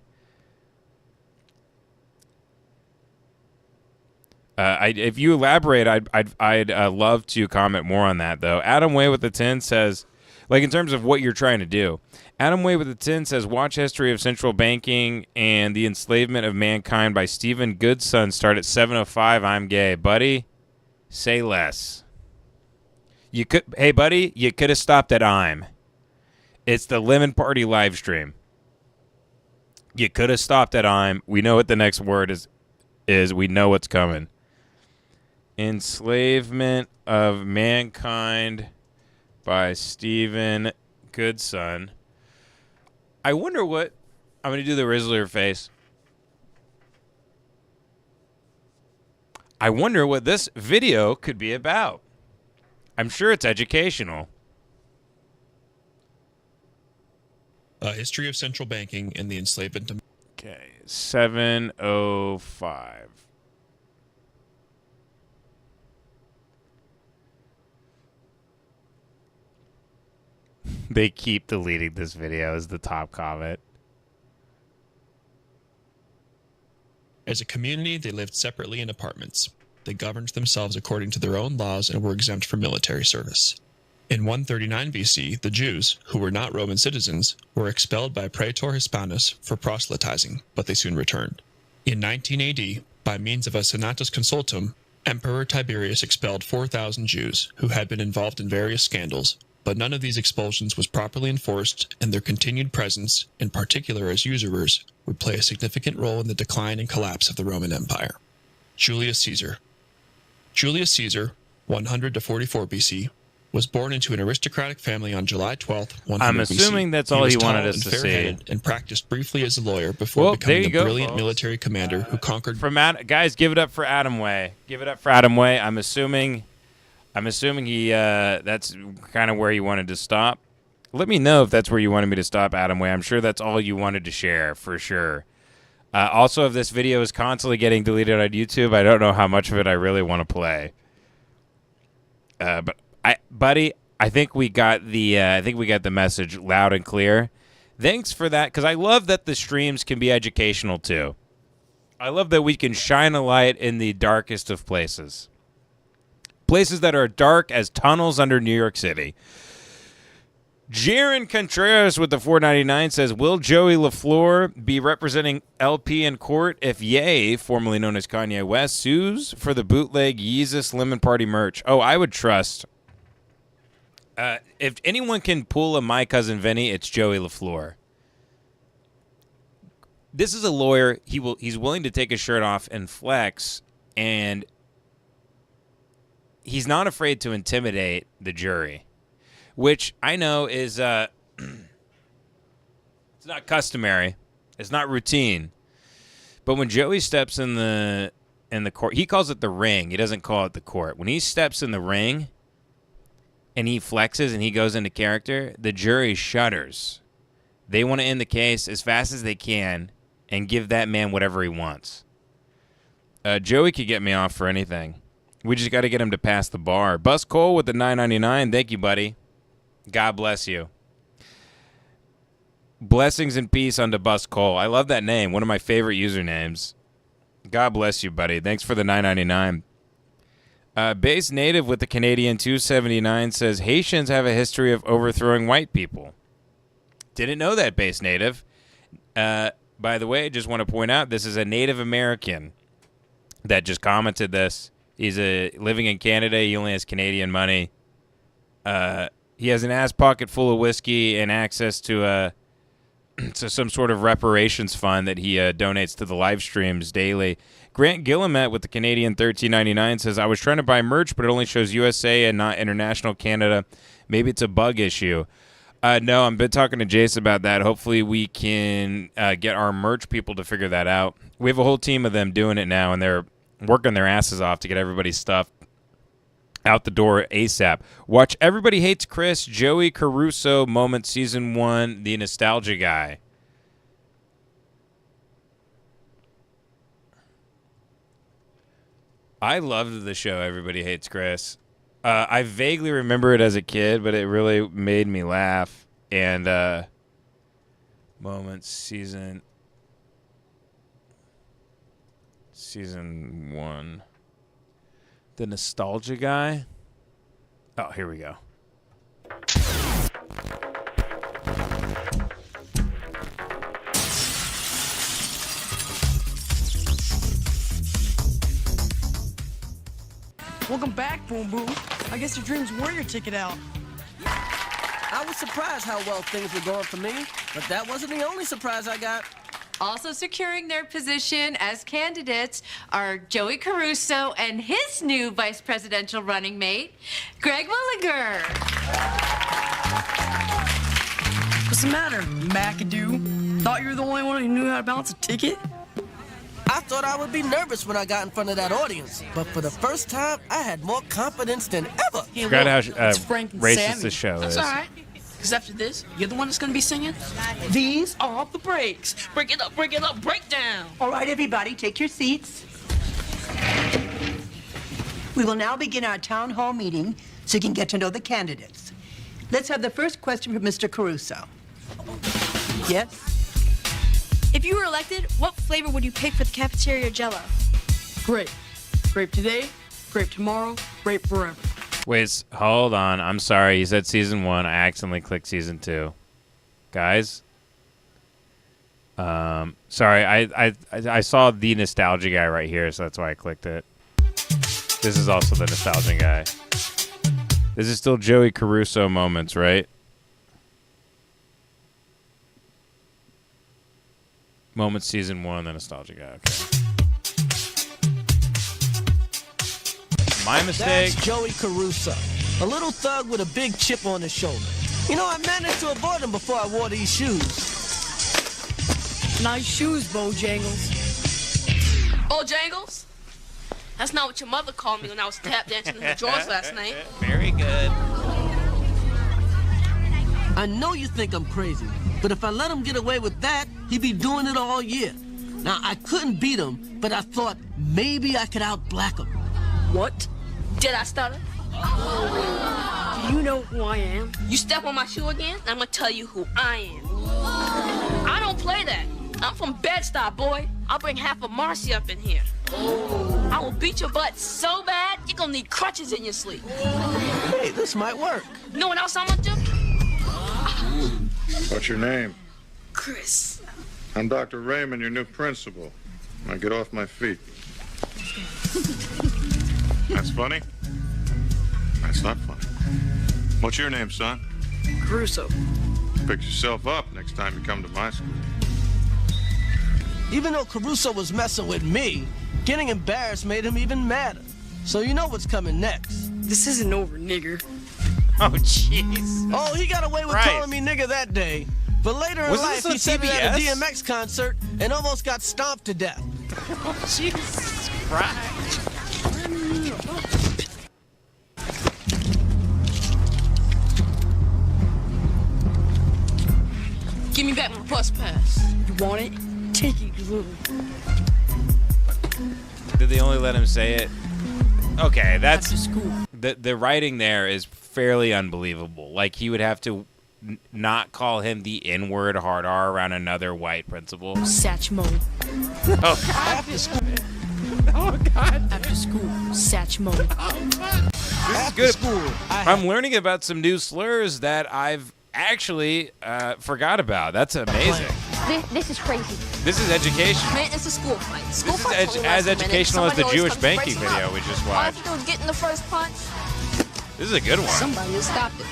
[SPEAKER 1] If you elaborate, I'd love to comment more on that, though. Adam Way with the 10 says, like, in terms of what you're trying to do. Adam Way with the 10 says, watch History of Central Banking and the Enslavement of Mankind by Stephen Goodson. Start at 7:05. I'm gay. Buddy, say less. Hey, buddy, you could have stopped at I'm. It's the Lemon Party live stream. You could have stopped at I'm. We know what the next word is. We know what's coming. Enslavement of Mankind by Stephen Goodson. I wonder what... I'm going to do the Rizzler face. I wonder what this video could be about. I'm sure it's educational.
[SPEAKER 18] History of Central Banking and the Enslavement of...
[SPEAKER 1] Okay, 7:05. They keep deleting this video as the top comment.
[SPEAKER 18] As a community, they lived separately in apartments. They governed themselves according to their own laws and were exempt from military service. In 139 BC, the Jews, who were not Roman citizens, were expelled by Praetor Hispanus for proselytizing, but they soon returned. In 19 AD, by means of a Senatus Consultum, Emperor Tiberius expelled 4,000 Jews who had been involved in various scandals, but none of these expulsions was properly enforced, and their continued presence, in particular as usurers, would play a significant role in the decline and collapse of the Roman Empire. Julius Caesar. Julius Caesar, 100 to 44 BC, was born into an aristocratic family on July 12th, 100
[SPEAKER 1] I'm assuming
[SPEAKER 18] BC.
[SPEAKER 1] that's all he wanted
[SPEAKER 18] tall
[SPEAKER 1] us
[SPEAKER 18] and
[SPEAKER 1] to see.
[SPEAKER 18] fair-headed and practiced briefly as a lawyer before becoming a brilliant military commander who conquered...
[SPEAKER 1] Guys, give it up for Adam Way. Give it up for Adam Way. I'm assuming he that's kind of where he wanted to stop. Let me know if that's where you wanted me to stop, Adam Way. I'm sure that's all you wanted to share, for sure. Also, if this video is constantly getting deleted on YouTube, I don't know how much of it I really want to play. But buddy, I think we got the message loud and clear. Thanks for that, because I love that the streams can be educational too. I love that we can shine a light in the darkest of places. Places that are dark as tunnels under New York City. Jaron Contreras with the $4.99 says, will Joey LaFleur be representing LP in court if Ye, formerly known as Kanye West, sues for the bootleg Yeezus Lemon Party merch? Oh, I would trust. If anyone can pull a My Cousin Vinny, it's Joey LaFleur. This is a lawyer. He's willing to take his shirt off and flex, and he's not afraid to intimidate the jury, which I know is it's not customary, it's not routine. But when Joey steps in the court, he calls it the ring. He doesn't call it the court. When he steps in the ring and he flexes and he goes into character, the jury shudders. They want to end the case as fast as they can, and give that man whatever he wants. Joey could get me off for anything. We just got to get him to pass the bar. Bus Cole with the $9.99. Thank you, buddy. God bless you. Blessings and peace unto Bus Cole. I love that name. One of my favorite usernames. God bless you, buddy. Thanks for the $9.99. Base Native with the Canadian 279 says Haitians have a history of overthrowing white people. Didn't know that, Base Native. By the way, just want to point out this is a Native American that just commented this. He's living in Canada. He only has Canadian money. He has an ass pocket full of whiskey and access to some sort of reparations fund that he donates to the live streams daily. Grant Gillimet with the Canadian $13.99 says, I was trying to buy merch, but it only shows USA and not international Canada. Maybe it's a bug issue. No, I've been talking to Jace about that. Hopefully we can get our merch people to figure that out. We have a whole team of them doing it now, and they're working their asses off to get everybody's stuff out the door ASAP. Watch Everybody Hates Chris, Joey Caruso Moment Season 1, the Nostalgia Guy. I loved the show Everybody Hates Chris. I vaguely remember it as a kid, but it really made me laugh. And Moments Season 1. The Nostalgia Guy. Oh, here we go.
[SPEAKER 3] Welcome back, Boom Boom. I guess your dreams were your ticket out.
[SPEAKER 19] I was surprised how well things were going for me, but that wasn't the only surprise I got.
[SPEAKER 20] Also securing their position as candidates are Joey Caruso and his new vice presidential running mate, Greg Williger.
[SPEAKER 3] What's the matter, McAdoo? Thought you were the only one who knew how to balance a ticket?
[SPEAKER 19] I thought I would be nervous when I got in front of that audience, but for the first time, I had more confidence than ever.
[SPEAKER 1] Hey, forgot how racist this show is.
[SPEAKER 3] That's all right. Because after this, you're the one that's going to be singing. These are the breaks. Break it up, break down.
[SPEAKER 21] All right, everybody, take your seats. We will now begin our town hall meeting so you can get to know the candidates. Let's have the first question from Mr. Caruso. Yes?
[SPEAKER 23] If you were elected, what flavor would you pick for the cafeteria Jell-O?
[SPEAKER 3] Grape. Grape today, grape tomorrow, grape forever.
[SPEAKER 1] Wait, hold on. I'm sorry. You said season 1. I accidentally clicked season 2. Guys? Sorry. I saw the Nostalgia Guy right here, so that's why I clicked it. This is also the Nostalgia Guy. This is still Joey Caruso Moments, right? Moments season 1, the Nostalgia Guy. Okay. My mistake.
[SPEAKER 19] That's Joey Caruso, a little thug with a big chip on his shoulder. You know, I managed to avoid him before I wore these shoes.
[SPEAKER 3] Nice shoes, Bojangles.
[SPEAKER 23] Bojangles? That's not what your mother called me when I was tap dancing in the drawers last night.
[SPEAKER 1] Very good.
[SPEAKER 19] I know you think I'm crazy, but if I let him get away with that, he'd be doing it all year. Now, I couldn't beat him, but I thought maybe I could out-black him.
[SPEAKER 23] What? Did I stutter?
[SPEAKER 3] Do you know who I am?
[SPEAKER 23] You step on my shoe again, I'm gonna tell you who I am. I don't play that. I'm from Bed-Stuy, boy. I'll bring half of Marcy up in here. I will beat your butt so bad, you're gonna need crutches in your sleep.
[SPEAKER 19] Hey, this might work.
[SPEAKER 23] You know what else I'm gonna do?
[SPEAKER 24] What's your name?
[SPEAKER 23] Chris.
[SPEAKER 24] I'm Dr. Raymond, your new principal. Now get off my feet. That's funny? That's not funny. What's your name, son?
[SPEAKER 3] Caruso.
[SPEAKER 24] Pick yourself up next time you come to my school.
[SPEAKER 19] Even though Caruso was messing with me, getting embarrassed made him even madder. So you know what's coming next.
[SPEAKER 3] This isn't over, nigger.
[SPEAKER 1] Oh, jeez.
[SPEAKER 19] Oh, he got away with calling me nigger that day. But later in life, he said it at a DMX concert and almost got stomped to death.
[SPEAKER 1] Oh, Jesus Christ.
[SPEAKER 23] Give me back my bus pass.
[SPEAKER 3] You want it?
[SPEAKER 23] Sticky glue.
[SPEAKER 1] Did they only let him say it? Okay, that's
[SPEAKER 23] After school.
[SPEAKER 1] the writing there is fairly unbelievable. Like he would have to not call him the N-word hard R around another white principal.
[SPEAKER 23] Satchmo.
[SPEAKER 1] Oh God.
[SPEAKER 23] After school.
[SPEAKER 1] Oh God.
[SPEAKER 23] After school. Satchmo.
[SPEAKER 1] This is good. I'm learning about some new slurs that I've actually forgot about. That's amazing.
[SPEAKER 23] This is crazy.
[SPEAKER 1] This is education.
[SPEAKER 23] Man, it's a school fight. School
[SPEAKER 1] This
[SPEAKER 23] fights
[SPEAKER 1] is
[SPEAKER 23] only
[SPEAKER 1] as
[SPEAKER 23] last a minute.
[SPEAKER 1] educational as the
[SPEAKER 23] Somebody always
[SPEAKER 1] Jewish
[SPEAKER 23] comes
[SPEAKER 1] banking
[SPEAKER 23] racing
[SPEAKER 1] video
[SPEAKER 23] up.
[SPEAKER 1] we just
[SPEAKER 23] All I have
[SPEAKER 1] watched.
[SPEAKER 23] to do is get in the first punch.
[SPEAKER 1] This is a good one.
[SPEAKER 23] Somebody has stopped it.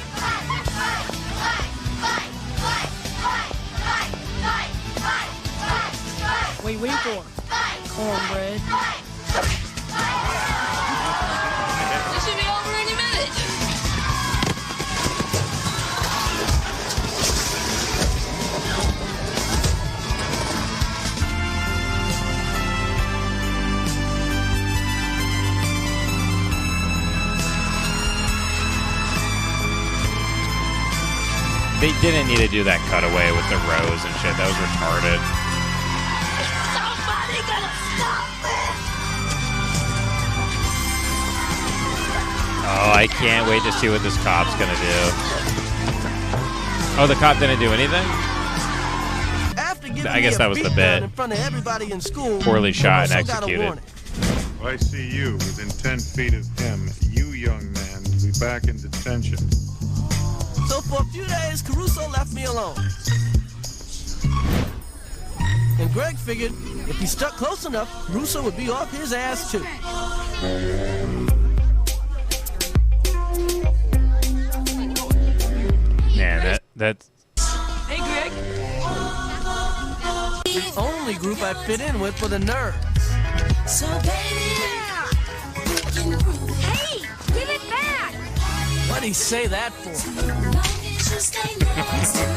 [SPEAKER 23] Wait for cornbread. This should be over any minute.
[SPEAKER 1] They didn't need to do that cutaway with the rows and shit. That was retarded.
[SPEAKER 23] Somebody gotta stop this.
[SPEAKER 1] Oh, I can't wait to see what this cop's gonna do. Oh, the cop didn't do anything?
[SPEAKER 19] After giving
[SPEAKER 1] I guess
[SPEAKER 19] me a
[SPEAKER 1] that was the
[SPEAKER 19] beatdown
[SPEAKER 1] bit.
[SPEAKER 19] in front of everybody in school,
[SPEAKER 1] Poorly shot and
[SPEAKER 19] Caruso got a
[SPEAKER 1] executed.
[SPEAKER 19] warning.
[SPEAKER 24] If I see you within 10 feet of him, you, young man, will be back in detention.
[SPEAKER 19] So for a few days, Caruso left me alone. And Greg figured if he stuck close enough, Caruso would be off his ass too.
[SPEAKER 1] Man, that's
[SPEAKER 23] Hey, Greg.
[SPEAKER 19] The only group I fit in with were the nerds.
[SPEAKER 23] So baby, hey, give it back.
[SPEAKER 19] What'd he say that for?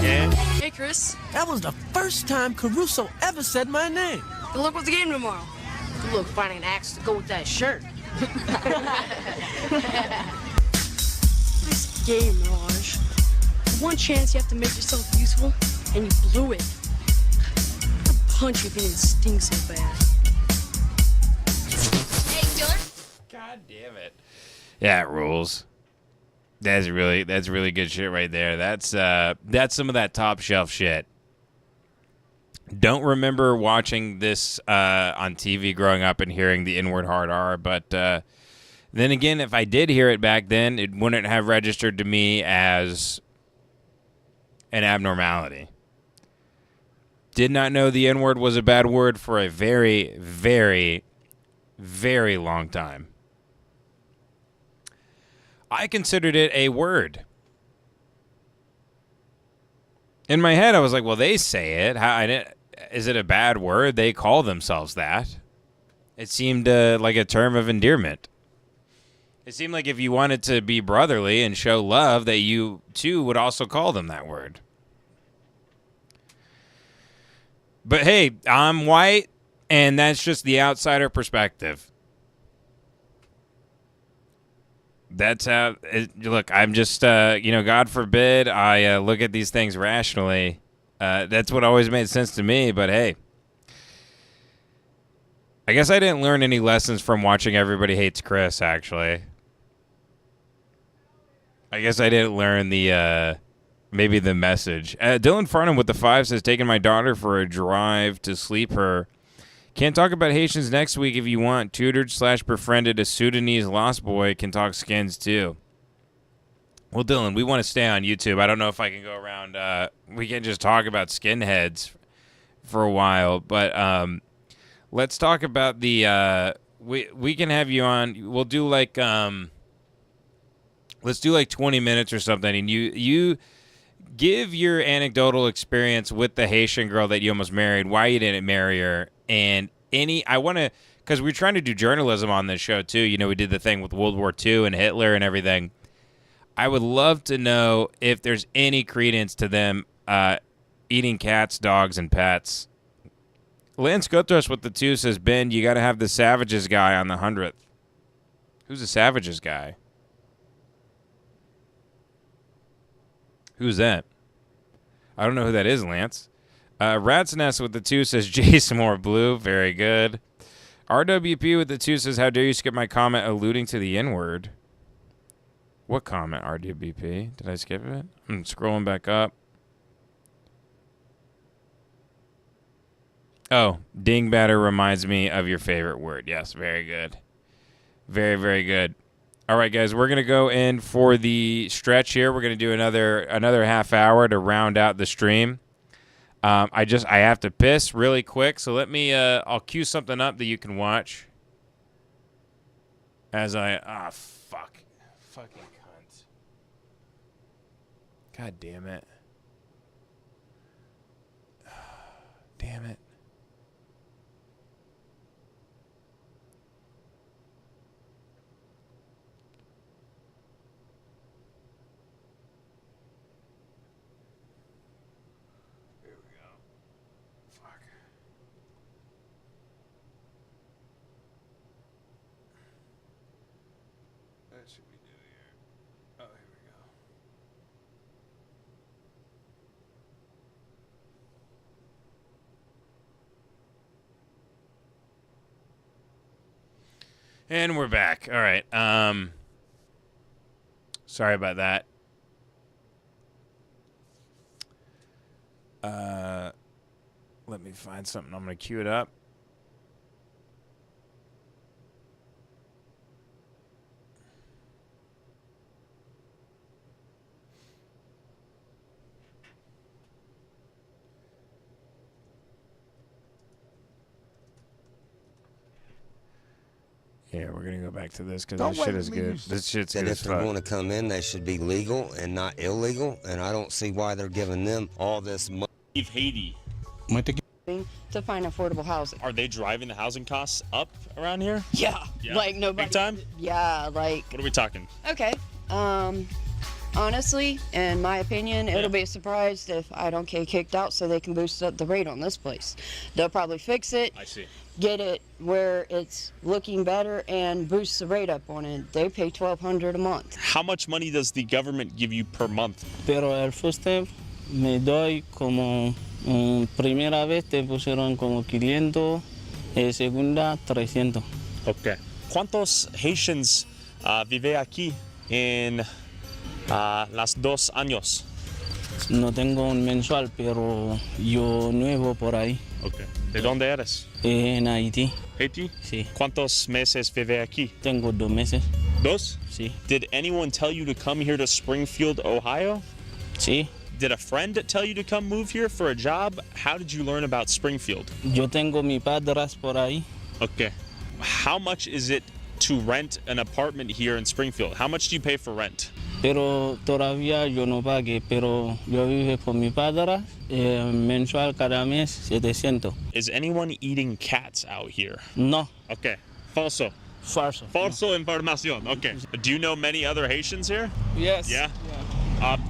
[SPEAKER 1] yeah.
[SPEAKER 23] Hey, Chris.
[SPEAKER 19] That was the first time Caruso ever said my name.
[SPEAKER 23] Good luck with the game tomorrow. Good luck finding an axe to go with that shirt. Nice game, Raj. One chance you have to make yourself useful, and you blew it. I'd punch you if you didn't sting so bad. Hey, Diller.
[SPEAKER 1] God damn it. Yeah, it rules. That's really good shit right there. That's some of that top shelf shit. Don't remember watching this on TV growing up and hearing the N-word hard R, but then again, if I did hear it back then, it wouldn't have registered to me as an abnormality. Did not know the N-word was a bad word for a very, very, very long time. I considered it a word. In my head, I was like, well, they say it. Is it a bad word? They call themselves that. It seemed like a term of endearment. It seemed like if you wanted to be brotherly and show love, that you, too, would also call them that word. But hey, I'm white, and that's just the outsider perspective. That's how, look, I'm just, God forbid I look at these things rationally. That's what always made sense to me, but hey. I guess I didn't learn any lessons from watching Everybody Hates Chris, actually. I guess I didn't learn maybe the message. Dylan Farnham with the 5 says, taking my daughter for a drive to sleep her. Can't talk about Haitians next week if you want. Tutored/befriended a Sudanese lost boy. Can talk skins too. Well, Dylan, we want to stay on YouTube. I don't know if I can go around. We can just talk about skinheads for a while, but let's talk about the. We can have you on. We'll do like let's do like 20 minutes or something, and you give your anecdotal experience with the Haitian girl that you almost married, why you didn't marry her, and I want to, because we're trying to do journalism on this show too. We did the thing with World War II and Hitler and everything. I would love to know if there's any credence to them eating cats, dogs, and pets. Lance Gutros with the 2 says, Ben, you got to have the Savages guy on the 100th. Who's the Savages guy? Who's that? I don't know who that is, Lance. Rat's Nest with the 2 says Jason Moore Blue. Very good. RWP with the 2 says, how dare you skip my comment alluding to the N-word? What comment, RWP? Did I skip it? I'm scrolling back up. Oh, dingbatter reminds me of your favorite word. Yes, very good. Very, very good. All right, guys, we're going to go in for the stretch here. We're going to do another half hour to round out the stream. I have to piss really quick, so let me I'll cue something up that you can watch as fucking cunt. God damn it. Damn it. And we're back. All right. Sorry about that. Let me find something. I'm going to cue it up. Yeah, we're gonna go back to this because this shit is good. This shit's good as
[SPEAKER 2] If they're
[SPEAKER 1] fuck.
[SPEAKER 2] going to come in, they should be legal and not illegal. And I don't see why they're giving them all this money.
[SPEAKER 16] Leave Haiti.
[SPEAKER 14] To find affordable housing.
[SPEAKER 16] Are they driving the housing costs up around here?
[SPEAKER 14] Yeah, like nobody.
[SPEAKER 16] Big time?
[SPEAKER 14] Yeah, like.
[SPEAKER 16] What are we talking?
[SPEAKER 14] Okay. Honestly, in my opinion, it'll be a surprise if I don't get kicked out so they can boost up the rate on this place. They'll probably fix it.
[SPEAKER 16] I see.
[SPEAKER 14] Get it where it's looking better and boost the rate up on it. They pay $1,200 a month.
[SPEAKER 16] How much money does the government give you per month?
[SPEAKER 22] Pero el first time me doy como primera vez te pusieron como 500, segunda 300.
[SPEAKER 16] Okay. ¿Cuántos Haitians vive aquí en las 2 años?
[SPEAKER 22] No tengo un mensual, pero yo nuevo por ahí.
[SPEAKER 16] Okay. ¿De dónde eres?
[SPEAKER 22] En Haití.
[SPEAKER 16] Haiti?
[SPEAKER 22] Sí.
[SPEAKER 16] ¿Cuántos meses vive aquí?
[SPEAKER 22] Tengo 2 meses.
[SPEAKER 16] ¿Dos?
[SPEAKER 22] Sí.
[SPEAKER 16] Did anyone tell you to come here to Springfield, Ohio?
[SPEAKER 22] Sí.
[SPEAKER 16] Did a friend tell you to come move here for a job? How did you learn about Springfield?
[SPEAKER 22] Yo tengo mi padres por ahí.
[SPEAKER 16] Okay. How much is it to rent an apartment here in Springfield? How much do you pay for rent?
[SPEAKER 22] Pero todavía yo no pagué, pero yo vivo con mi padre, mensual cada mes 700.
[SPEAKER 16] Is anyone eating cats out here?
[SPEAKER 22] No.
[SPEAKER 16] Okay. Falso.
[SPEAKER 22] Falso.
[SPEAKER 16] Falso información. Okay. Do you know many other Haitians here?
[SPEAKER 22] Yes.
[SPEAKER 16] Yeah?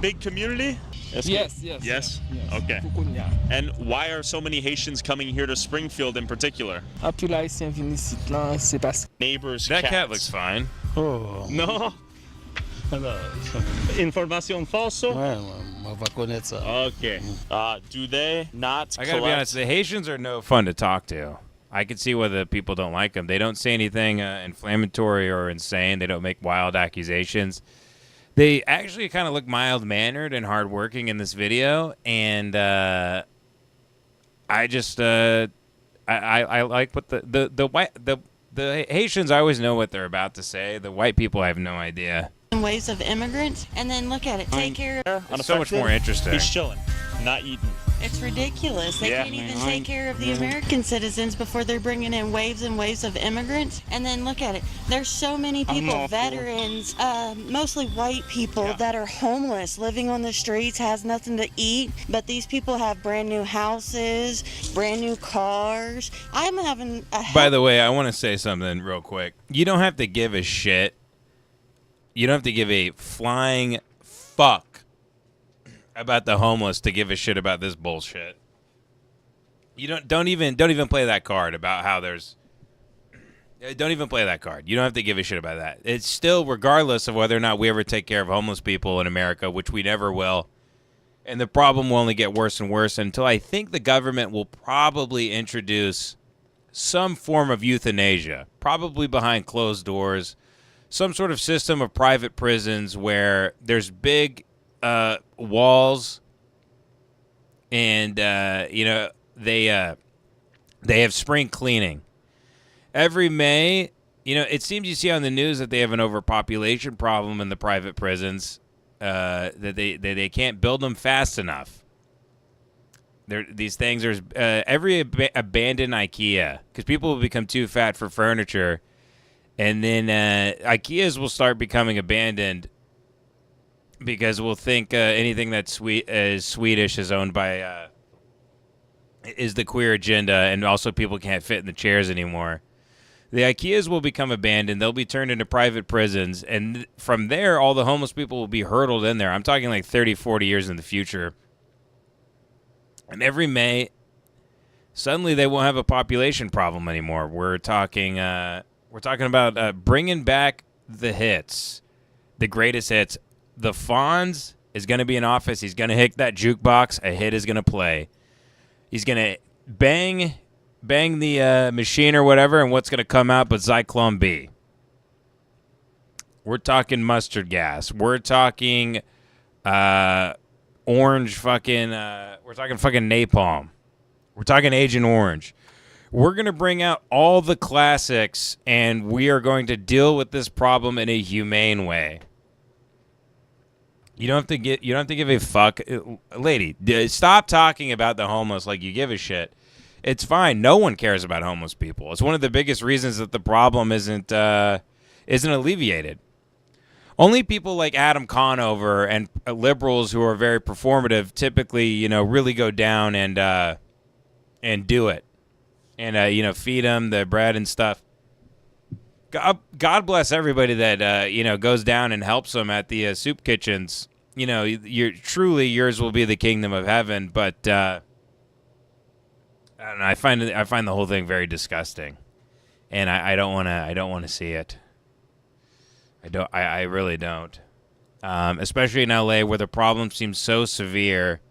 [SPEAKER 16] Big community?
[SPEAKER 22] Yes.
[SPEAKER 16] Yes? Okay. And why are so many Haitians coming here to Springfield in particular? Neighbors'
[SPEAKER 1] That
[SPEAKER 16] cats.
[SPEAKER 1] cat looks fine.
[SPEAKER 22] Oh.
[SPEAKER 16] No? Información falso? Okay. Do they not
[SPEAKER 1] I gotta be honest, the Haitians are no fun to talk to. I can see why the people don't like them. They don't say anything inflammatory or insane. They don't make wild accusations. They actually kind of look mild-mannered and hardworking in this video, and I just I like what the Haitians. I always know what they're about to say. The white people, I have no idea.
[SPEAKER 4] Waves of immigrants, and then look at it. Take care of.
[SPEAKER 1] It's so much more interesting.
[SPEAKER 16] He's chilling, not eating.
[SPEAKER 4] It's ridiculous. They can't even take care of the American citizens before they're bringing in waves and waves of immigrants. And then look at it. There's so many people, veterans, mostly white people that are homeless, living on the streets, has nothing to eat. But these people have brand new houses, brand new cars. I'm having a
[SPEAKER 1] By the way, I want to say something real quick. You don't have to give a shit. You don't have to give a flying fuck about the homeless to give a shit about this bullshit. You don't even play that card about how there's. Don't even play that card. You don't have to give a shit about that. It's still, regardless of whether or not we ever take care of homeless people in America, which we never will. And the problem will only get worse and worse until I think the government will probably introduce some form of euthanasia, probably behind closed doors, some sort of system of private prisons where there's big walls and, they have spring cleaning. Every May, it seems you see on the news that they have an overpopulation problem in the private prisons, that they can't build them fast enough. These things are every abandoned IKEA, because people will become too fat for furniture, and then IKEAs will start becoming abandoned because we'll think anything that's is Swedish is owned by is the queer agenda, and also people can't fit in the chairs anymore. The IKEAs will become abandoned. They'll be turned into private prisons, and from there, all the homeless people will be hurtled in there. I'm talking like 30, 40 years in the future. And every May, suddenly they won't have a population problem anymore. We're talking about bringing back the hits, the greatest hits. The Fonz is going to be in office. He's going to hit that jukebox. A hit is going to play. He's going to bang the machine or whatever, and what's going to come out but Zyklon B. We're talking mustard gas. We're talking orange fucking... we're talking fucking napalm. We're talking Agent Orange. We're going to bring out all the classics, and we are going to deal with this problem in a humane way. You don't have to give a fuck. Lady, stop talking about the homeless like you give a shit. It's fine. No one cares about homeless people. It's one of the biggest reasons that the problem isn't alleviated. Only people like Adam Conover and liberals who are very performative typically, really go down and do it, and feed them the bread and stuff. God bless everybody that goes down and helps them at the soup kitchens. Yours will be the kingdom of heaven. But I don't know. I find the whole thing very disgusting, and I don't want to see it. I really don't. Especially in LA, where the problem seems so severe.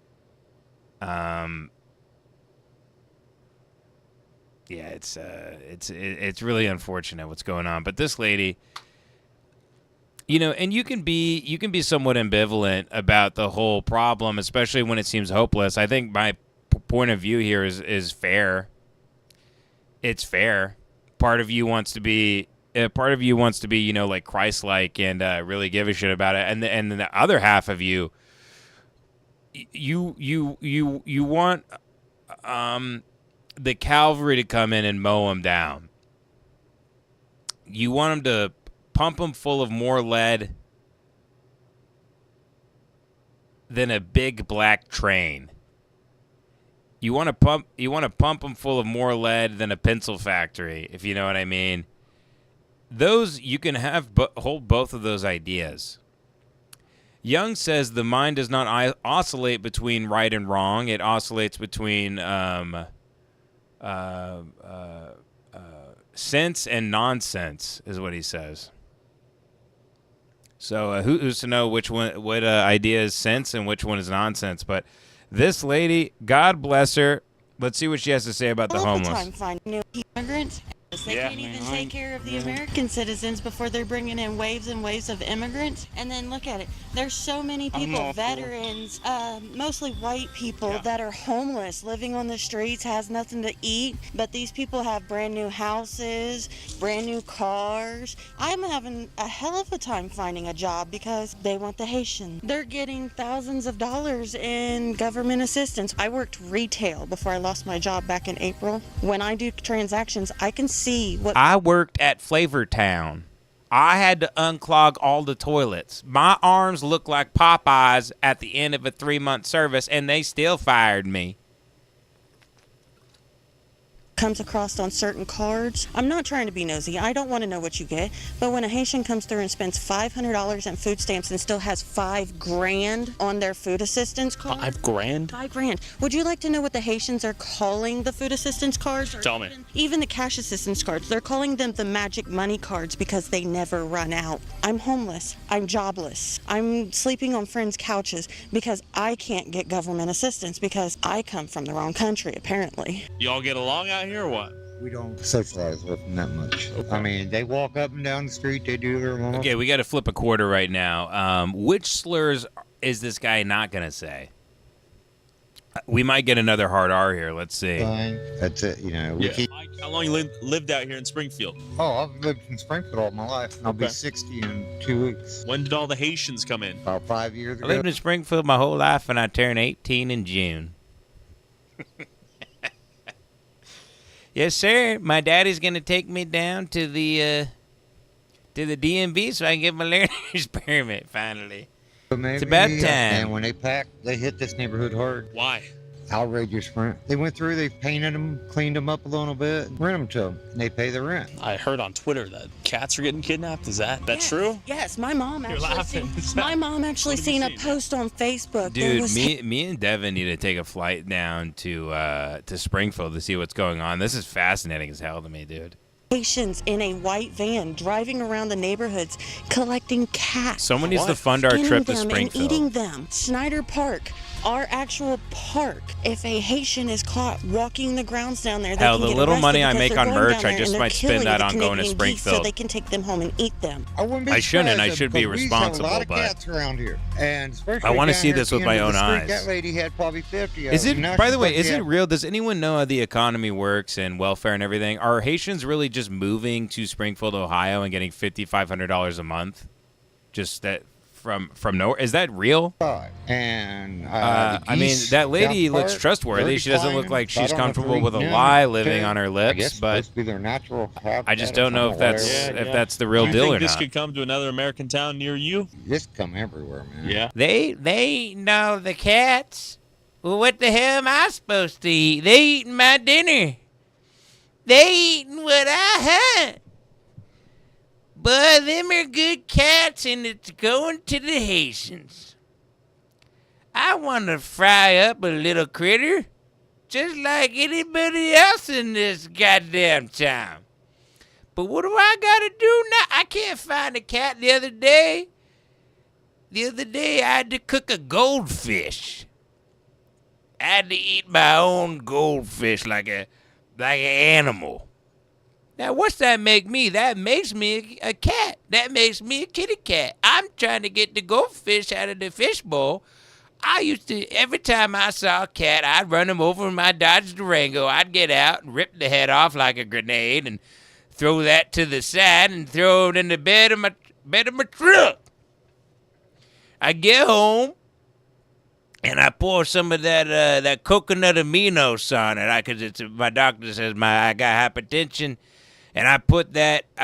[SPEAKER 1] Yeah, it's really unfortunate what's going on. But this lady, and you can be somewhat ambivalent about the whole problem, especially when it seems hopeless. I think my point of view here is fair. It's fair. Part of you wants to be like Christ-like and really give a shit about it, and the other half of you want the cavalry to come in and mow them down. You want them to pump them full of more lead than a big black train. You want to pump them full of more lead than a pencil factory, if you know what I mean. Those, you can hold both of those ideas. Young says the mind does not oscillate between right and wrong. It oscillates between sense and nonsense, is what he says. So who's to know what idea is sense and which one is nonsense? But this lady, God bless her. Let's see what she has to say about the homeless.
[SPEAKER 4] Time finding new immigrants. They can't even take care of the American citizens before they're bringing in waves and waves of immigrants. And then look at it. There's so many people, veterans, mostly white people that are homeless, living on the streets, has nothing to eat. But these people have brand new houses, brand new cars. I'm having a hell of a time finding a job because they want the Haitian. They're getting thousands of dollars in government assistance. I worked retail before I lost my job back in April. When I do transactions, I can see what
[SPEAKER 1] I worked at Flavortown. I had to unclog all the toilets. My arms looked like Popeyes at the end of a 3-month service, and they still fired me.
[SPEAKER 4] comes across on certain cards. I'm not trying to be nosy. I don't want to know what you get. But when a Haitian comes through and spends $500 in food stamps and still has $5,000 on their food assistance card.
[SPEAKER 16] $5,000?
[SPEAKER 4] $5,000. Would you like to know what the Haitians are calling the food assistance cards? Or
[SPEAKER 16] Tell me.
[SPEAKER 4] Even the cash assistance cards. They're calling them the magic money cards because they never run out. I'm homeless. I'm jobless. I'm sleeping on friends' couches because I can't get government assistance because I come from the wrong country, apparently.
[SPEAKER 16] Y'all get along out here or what?
[SPEAKER 7] We don't socialize with them that much. I mean, they walk up and down the street, they do their own.
[SPEAKER 1] Okay, we got to flip a quarter right now. Which slurs is this guy not going to say? We might get another hard R here. Let's see.
[SPEAKER 7] That's it, you know. We keep...
[SPEAKER 16] How long you lived out here in Springfield?
[SPEAKER 7] Oh, I've lived in Springfield all my life. I'll be 60 in 2 weeks.
[SPEAKER 16] When did all the Haitians come in?
[SPEAKER 7] About 5 years ago.
[SPEAKER 1] I lived in Springfield my whole life, and I turned 18 in June. Yes, sir. My daddy's going to take me down to the DMV so I can get my learner's permit, finally.
[SPEAKER 7] Maybe,
[SPEAKER 1] it's about time.
[SPEAKER 7] And when they pack, they hit this neighborhood hard.
[SPEAKER 16] Why?
[SPEAKER 7] Outrageous rent. They went through, they painted them, cleaned them up a little bit, rent them to them, and they pay the rent.
[SPEAKER 16] I heard on Twitter that cats are getting kidnapped. Is that true?
[SPEAKER 4] Yes, my mom
[SPEAKER 16] You're
[SPEAKER 4] actually
[SPEAKER 16] laughing.
[SPEAKER 4] seen a post on Facebook.
[SPEAKER 1] Dude, me and Devin need to take a flight down to Springfield to see what's going on. This is fascinating as hell to me, dude.
[SPEAKER 4] Haitians in a white van driving around the neighborhoods collecting cats.
[SPEAKER 1] Someone needs to fund our
[SPEAKER 4] Skinning
[SPEAKER 1] trip to
[SPEAKER 4] them
[SPEAKER 1] Springfield.
[SPEAKER 4] And eating them. Snyder Park, our actual park. If a Haitian is caught walking the grounds down there, they
[SPEAKER 1] Hell,
[SPEAKER 4] can
[SPEAKER 1] the
[SPEAKER 4] get
[SPEAKER 1] little
[SPEAKER 4] arrested
[SPEAKER 1] money I
[SPEAKER 4] because
[SPEAKER 1] make
[SPEAKER 4] they're
[SPEAKER 1] on
[SPEAKER 4] going
[SPEAKER 1] merch,
[SPEAKER 4] down there
[SPEAKER 1] I just
[SPEAKER 4] and
[SPEAKER 1] might
[SPEAKER 4] they're
[SPEAKER 1] spend
[SPEAKER 4] killing
[SPEAKER 1] that
[SPEAKER 4] the
[SPEAKER 1] on going to
[SPEAKER 4] Canadian geese
[SPEAKER 1] Springfield.
[SPEAKER 4] so they can take them home and eat them.
[SPEAKER 7] I wouldn't be
[SPEAKER 1] I shouldn't, and I
[SPEAKER 7] surprised
[SPEAKER 1] should be
[SPEAKER 7] because we used to have
[SPEAKER 1] responsible,
[SPEAKER 7] a lot of
[SPEAKER 1] but
[SPEAKER 7] cats around here. And especially
[SPEAKER 1] I want to
[SPEAKER 7] down
[SPEAKER 1] see
[SPEAKER 7] here
[SPEAKER 1] this
[SPEAKER 7] at
[SPEAKER 1] with
[SPEAKER 7] the
[SPEAKER 1] my
[SPEAKER 7] end of
[SPEAKER 1] own
[SPEAKER 7] the street,
[SPEAKER 1] eyes.
[SPEAKER 7] That lady had probably 50 of
[SPEAKER 1] Is
[SPEAKER 7] them.
[SPEAKER 1] it,
[SPEAKER 7] Now
[SPEAKER 1] by
[SPEAKER 7] she's
[SPEAKER 1] the way,
[SPEAKER 7] like,
[SPEAKER 1] is
[SPEAKER 7] yeah.
[SPEAKER 1] it real? Does anyone know how the economy works and welfare and everything? Are Haitians really just moving to Springfield, Ohio and getting $5,500 a month? Just that from nowhere? Is that real?
[SPEAKER 7] And
[SPEAKER 1] I mean, that lady looks trustworthy. She doesn't look like she's comfortable with a lie living on her lips,
[SPEAKER 7] I guess
[SPEAKER 1] but
[SPEAKER 7] supposed to be their natural
[SPEAKER 1] I just don't know if that's the real
[SPEAKER 16] Do you
[SPEAKER 1] deal
[SPEAKER 16] think
[SPEAKER 1] or
[SPEAKER 16] this
[SPEAKER 1] not.
[SPEAKER 16] could come to another American town near you?
[SPEAKER 7] This come everywhere, man.
[SPEAKER 16] Yeah.
[SPEAKER 1] They know the cats. Well, what the hell am I supposed to eat? They eating my dinner. They eating what I had. But them are good cats, and it's going to the Haitians. I want to fry up a little critter, just like anybody else in this goddamn town. But what do I gotta do now? I can't find a cat. The other day, I had to cook a goldfish. I had to eat my own goldfish like an animal. Now, what's that make me? That makes me a cat. That makes me a kitty cat. I'm trying to get the goldfish out of the fishbowl. I used to, every time I saw a cat, I'd run him over in my Dodge Durango. I'd get out and rip the head off like a grenade and throw that to the side and throw it in the bed of my truck. I get home and I pour some of that coconut aminos on it. Because my doctor says I got hypertension. And I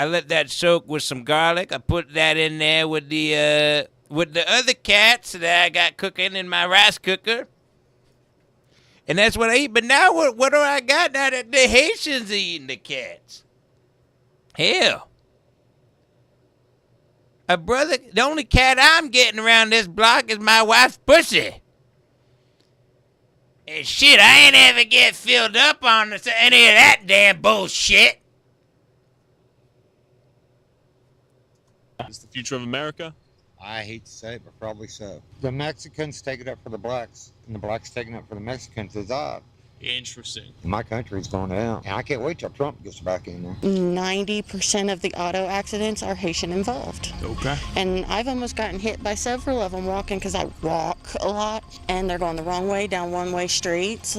[SPEAKER 1] let that soak with some garlic. I put that in there with the other cats that I got cooking in my rice cooker. And that's what I eat. But now what do I got now that the Haitians are eating the cats? Hell. The only cat I'm getting around this block is my wife's pussy. And shit, I ain't ever get filled up on any of that damn bullshit.
[SPEAKER 16] Is the future of America?
[SPEAKER 7] I hate to say it, but probably so. The Mexicans take it up for the blacks, and the blacks taking it up for the Mexicans is odd.
[SPEAKER 16] Interesting.
[SPEAKER 7] My country's going down, and I can't wait till Trump gets back in there.
[SPEAKER 4] 90% of the auto accidents are Haitian involved.
[SPEAKER 16] Okay.
[SPEAKER 4] And I've almost gotten hit by several of them walking because I walk a lot, and they're going the wrong way down one-way streets,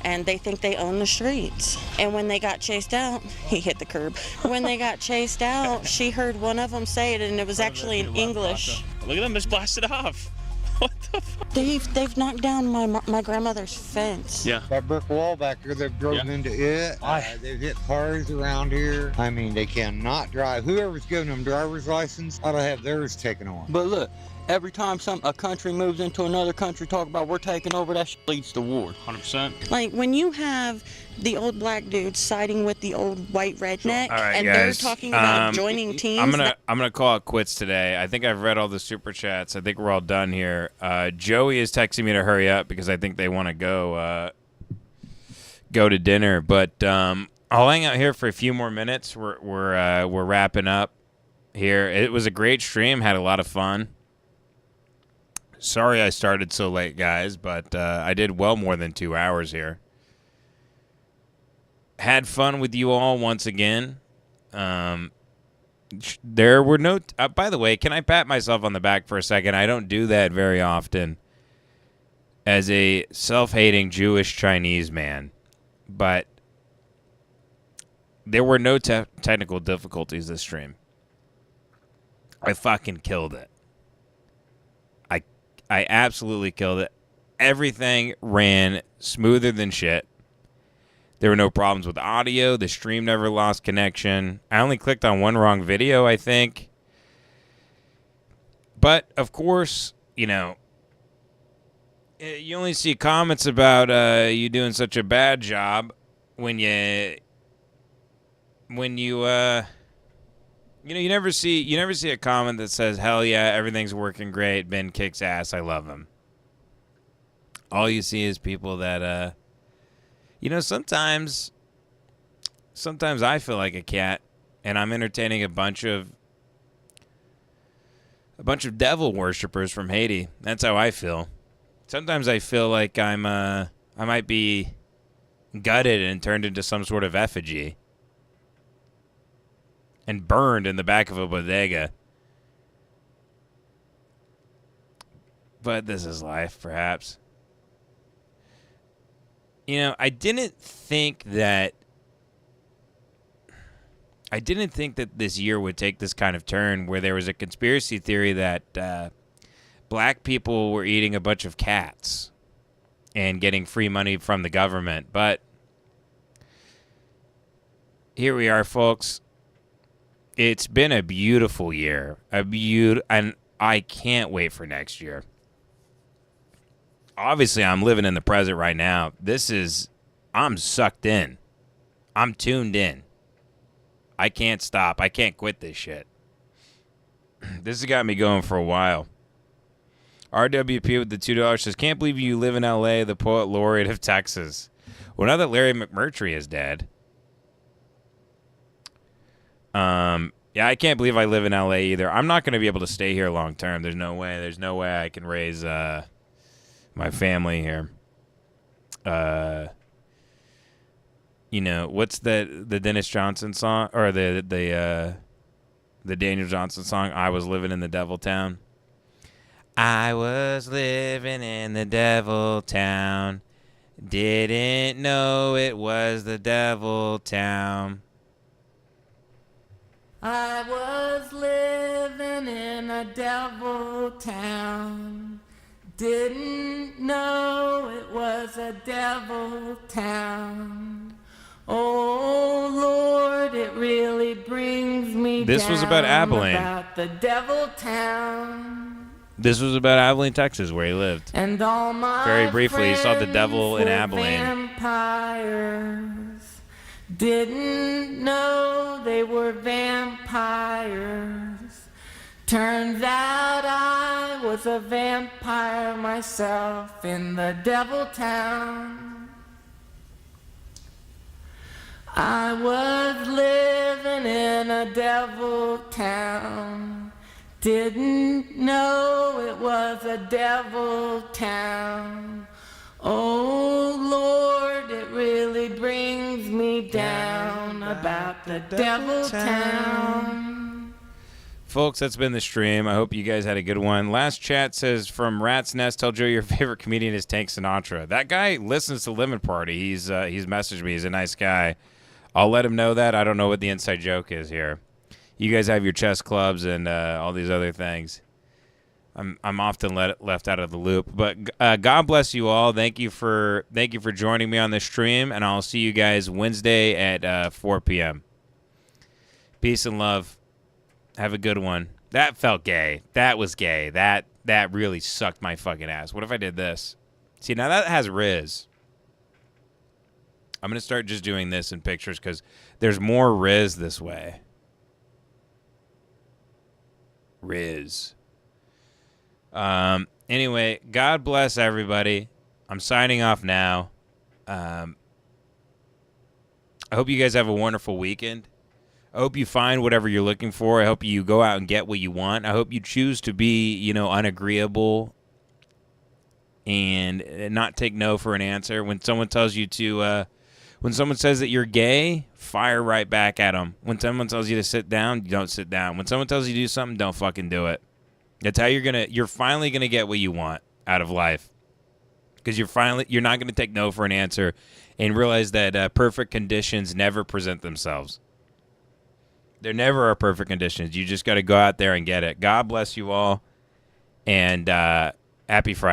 [SPEAKER 4] and they think they own the streets. And when they got chased out, he hit the curb. When they got chased out, she heard one of them say it, and it was actually in English.
[SPEAKER 16] Look at them just blasted off. What the fuck?
[SPEAKER 4] They've knocked down my grandmother's fence.
[SPEAKER 16] Yeah.
[SPEAKER 7] That brick wall back there, they've drove into it. They've hit cars around here. I mean, they cannot drive. Whoever's giving them driver's license ought to have theirs taken on.
[SPEAKER 8] But look,
[SPEAKER 22] Every time a country moves into another country, talk about we're taking over, that shit leads to war.
[SPEAKER 16] 100%.
[SPEAKER 4] Like when you have the old black dudes siding with the old white redneck,
[SPEAKER 1] All right,
[SPEAKER 4] and
[SPEAKER 1] guys.
[SPEAKER 4] they're talking about joining teams.
[SPEAKER 1] I'm gonna call it quits today. I think I've read all the super chats. I think we're all done here. Joey is texting me to hurry up because I think they want to go to dinner. But I'll hang out here for a few more minutes. We're wrapping up here. It was a great stream. Had a lot of fun. Sorry I started so late, guys, but I did well more than 2 hours here. Had fun with you all once again. There were no... by the way, can I pat myself on the back for a second? I don't do that very often as a self-hating Jewish Chinese man. But there were no technical difficulties this stream. I fucking killed it. I absolutely killed it. Everything ran smoother than shit. There were no problems with audio. The stream never lost connection. I only clicked on one wrong video, I think. But, of course, you know, you only see comments about you doing such a bad job when you never see a comment that says, hell yeah, everything's working great, Ben kicks ass, I love him. All you see is people that, sometimes I feel like a cat, and I'm entertaining a bunch of devil worshippers from Haiti. That's how I feel. Sometimes I feel like I might be gutted and turned into some sort of effigy and burned in the back of a bodega. But this is life, perhaps. I didn't think that this year would take this kind of turn where there was a conspiracy theory that black people were eating a bunch of cats and getting free money from the government. But here we are, folks. It's been a beautiful year. And I can't wait for next year. Obviously, I'm living in the present right now. I'm sucked in. I'm tuned in. I can't stop. I can't quit this shit. This has got me going for a while. RWP with the $2 says, can't believe you live in L.A., the poet laureate of Texas. Well, now that Larry McMurtry is dead. Yeah, I can't believe I live in L.A. either. I'm not going to be able to stay here long term. There's no way. There's no way I can raise my family here. What's the Dennis Johnson song or the Daniel Johnson song? I was living in the devil town. I was living in the devil town. Didn't know it was the devil town.
[SPEAKER 6] I was living in a devil town. Didn't know it was a devil town. Oh Lord, it really brings me
[SPEAKER 1] This
[SPEAKER 6] down
[SPEAKER 1] was about Abilene.
[SPEAKER 6] About the devil town.
[SPEAKER 1] This was about Abilene, Texas, where he lived.
[SPEAKER 6] And all my
[SPEAKER 1] very briefly, he saw the devil in
[SPEAKER 6] friends were
[SPEAKER 1] Abilene.
[SPEAKER 6] Vampires. Didn't know they were vampires. Turns out I was a vampire myself in the devil town. I was living in a devil town. Didn't know it was a devil town. Oh Lord, it really brings me down about the devil town.
[SPEAKER 1] Folks, that's been the stream. I hope you guys had a good one. Last chat says, from Rat's Nest, tell Joe your favorite comedian is Tank Sinatra. That guy listens to Lemon Party. He's messaged me. He's a nice guy. I'll let him know that. I don't know what the inside joke is here. You guys have your chess clubs and all these other things. I'm often left out of the loop. But God bless you all. Thank you for joining me on this stream, and I'll see you guys Wednesday at 4 p.m. Peace and love. Have a good one. That felt gay. That was gay. That that really sucked my fucking ass. What if I did this? See, now that has Riz. I'm going to start just doing this in pictures because there's more Riz this way. Riz. Anyway, God bless everybody. I'm signing off now. I hope you guys have a wonderful weekend. I hope you find whatever you're looking for. I hope you go out and get what you want. I hope you choose to be, unagreeable and not take no for an answer. When someone tells you to, when someone says that you're gay, fire right back at them. When someone tells you to sit down, you don't sit down. When someone tells you to do something, don't fucking do it. That's how you're finally gonna get what you want out of life. Because you're not gonna take no for an answer, and realize that perfect conditions never present themselves. There never are perfect conditions. You just got to go out there and get it. God bless you all, and happy Friday.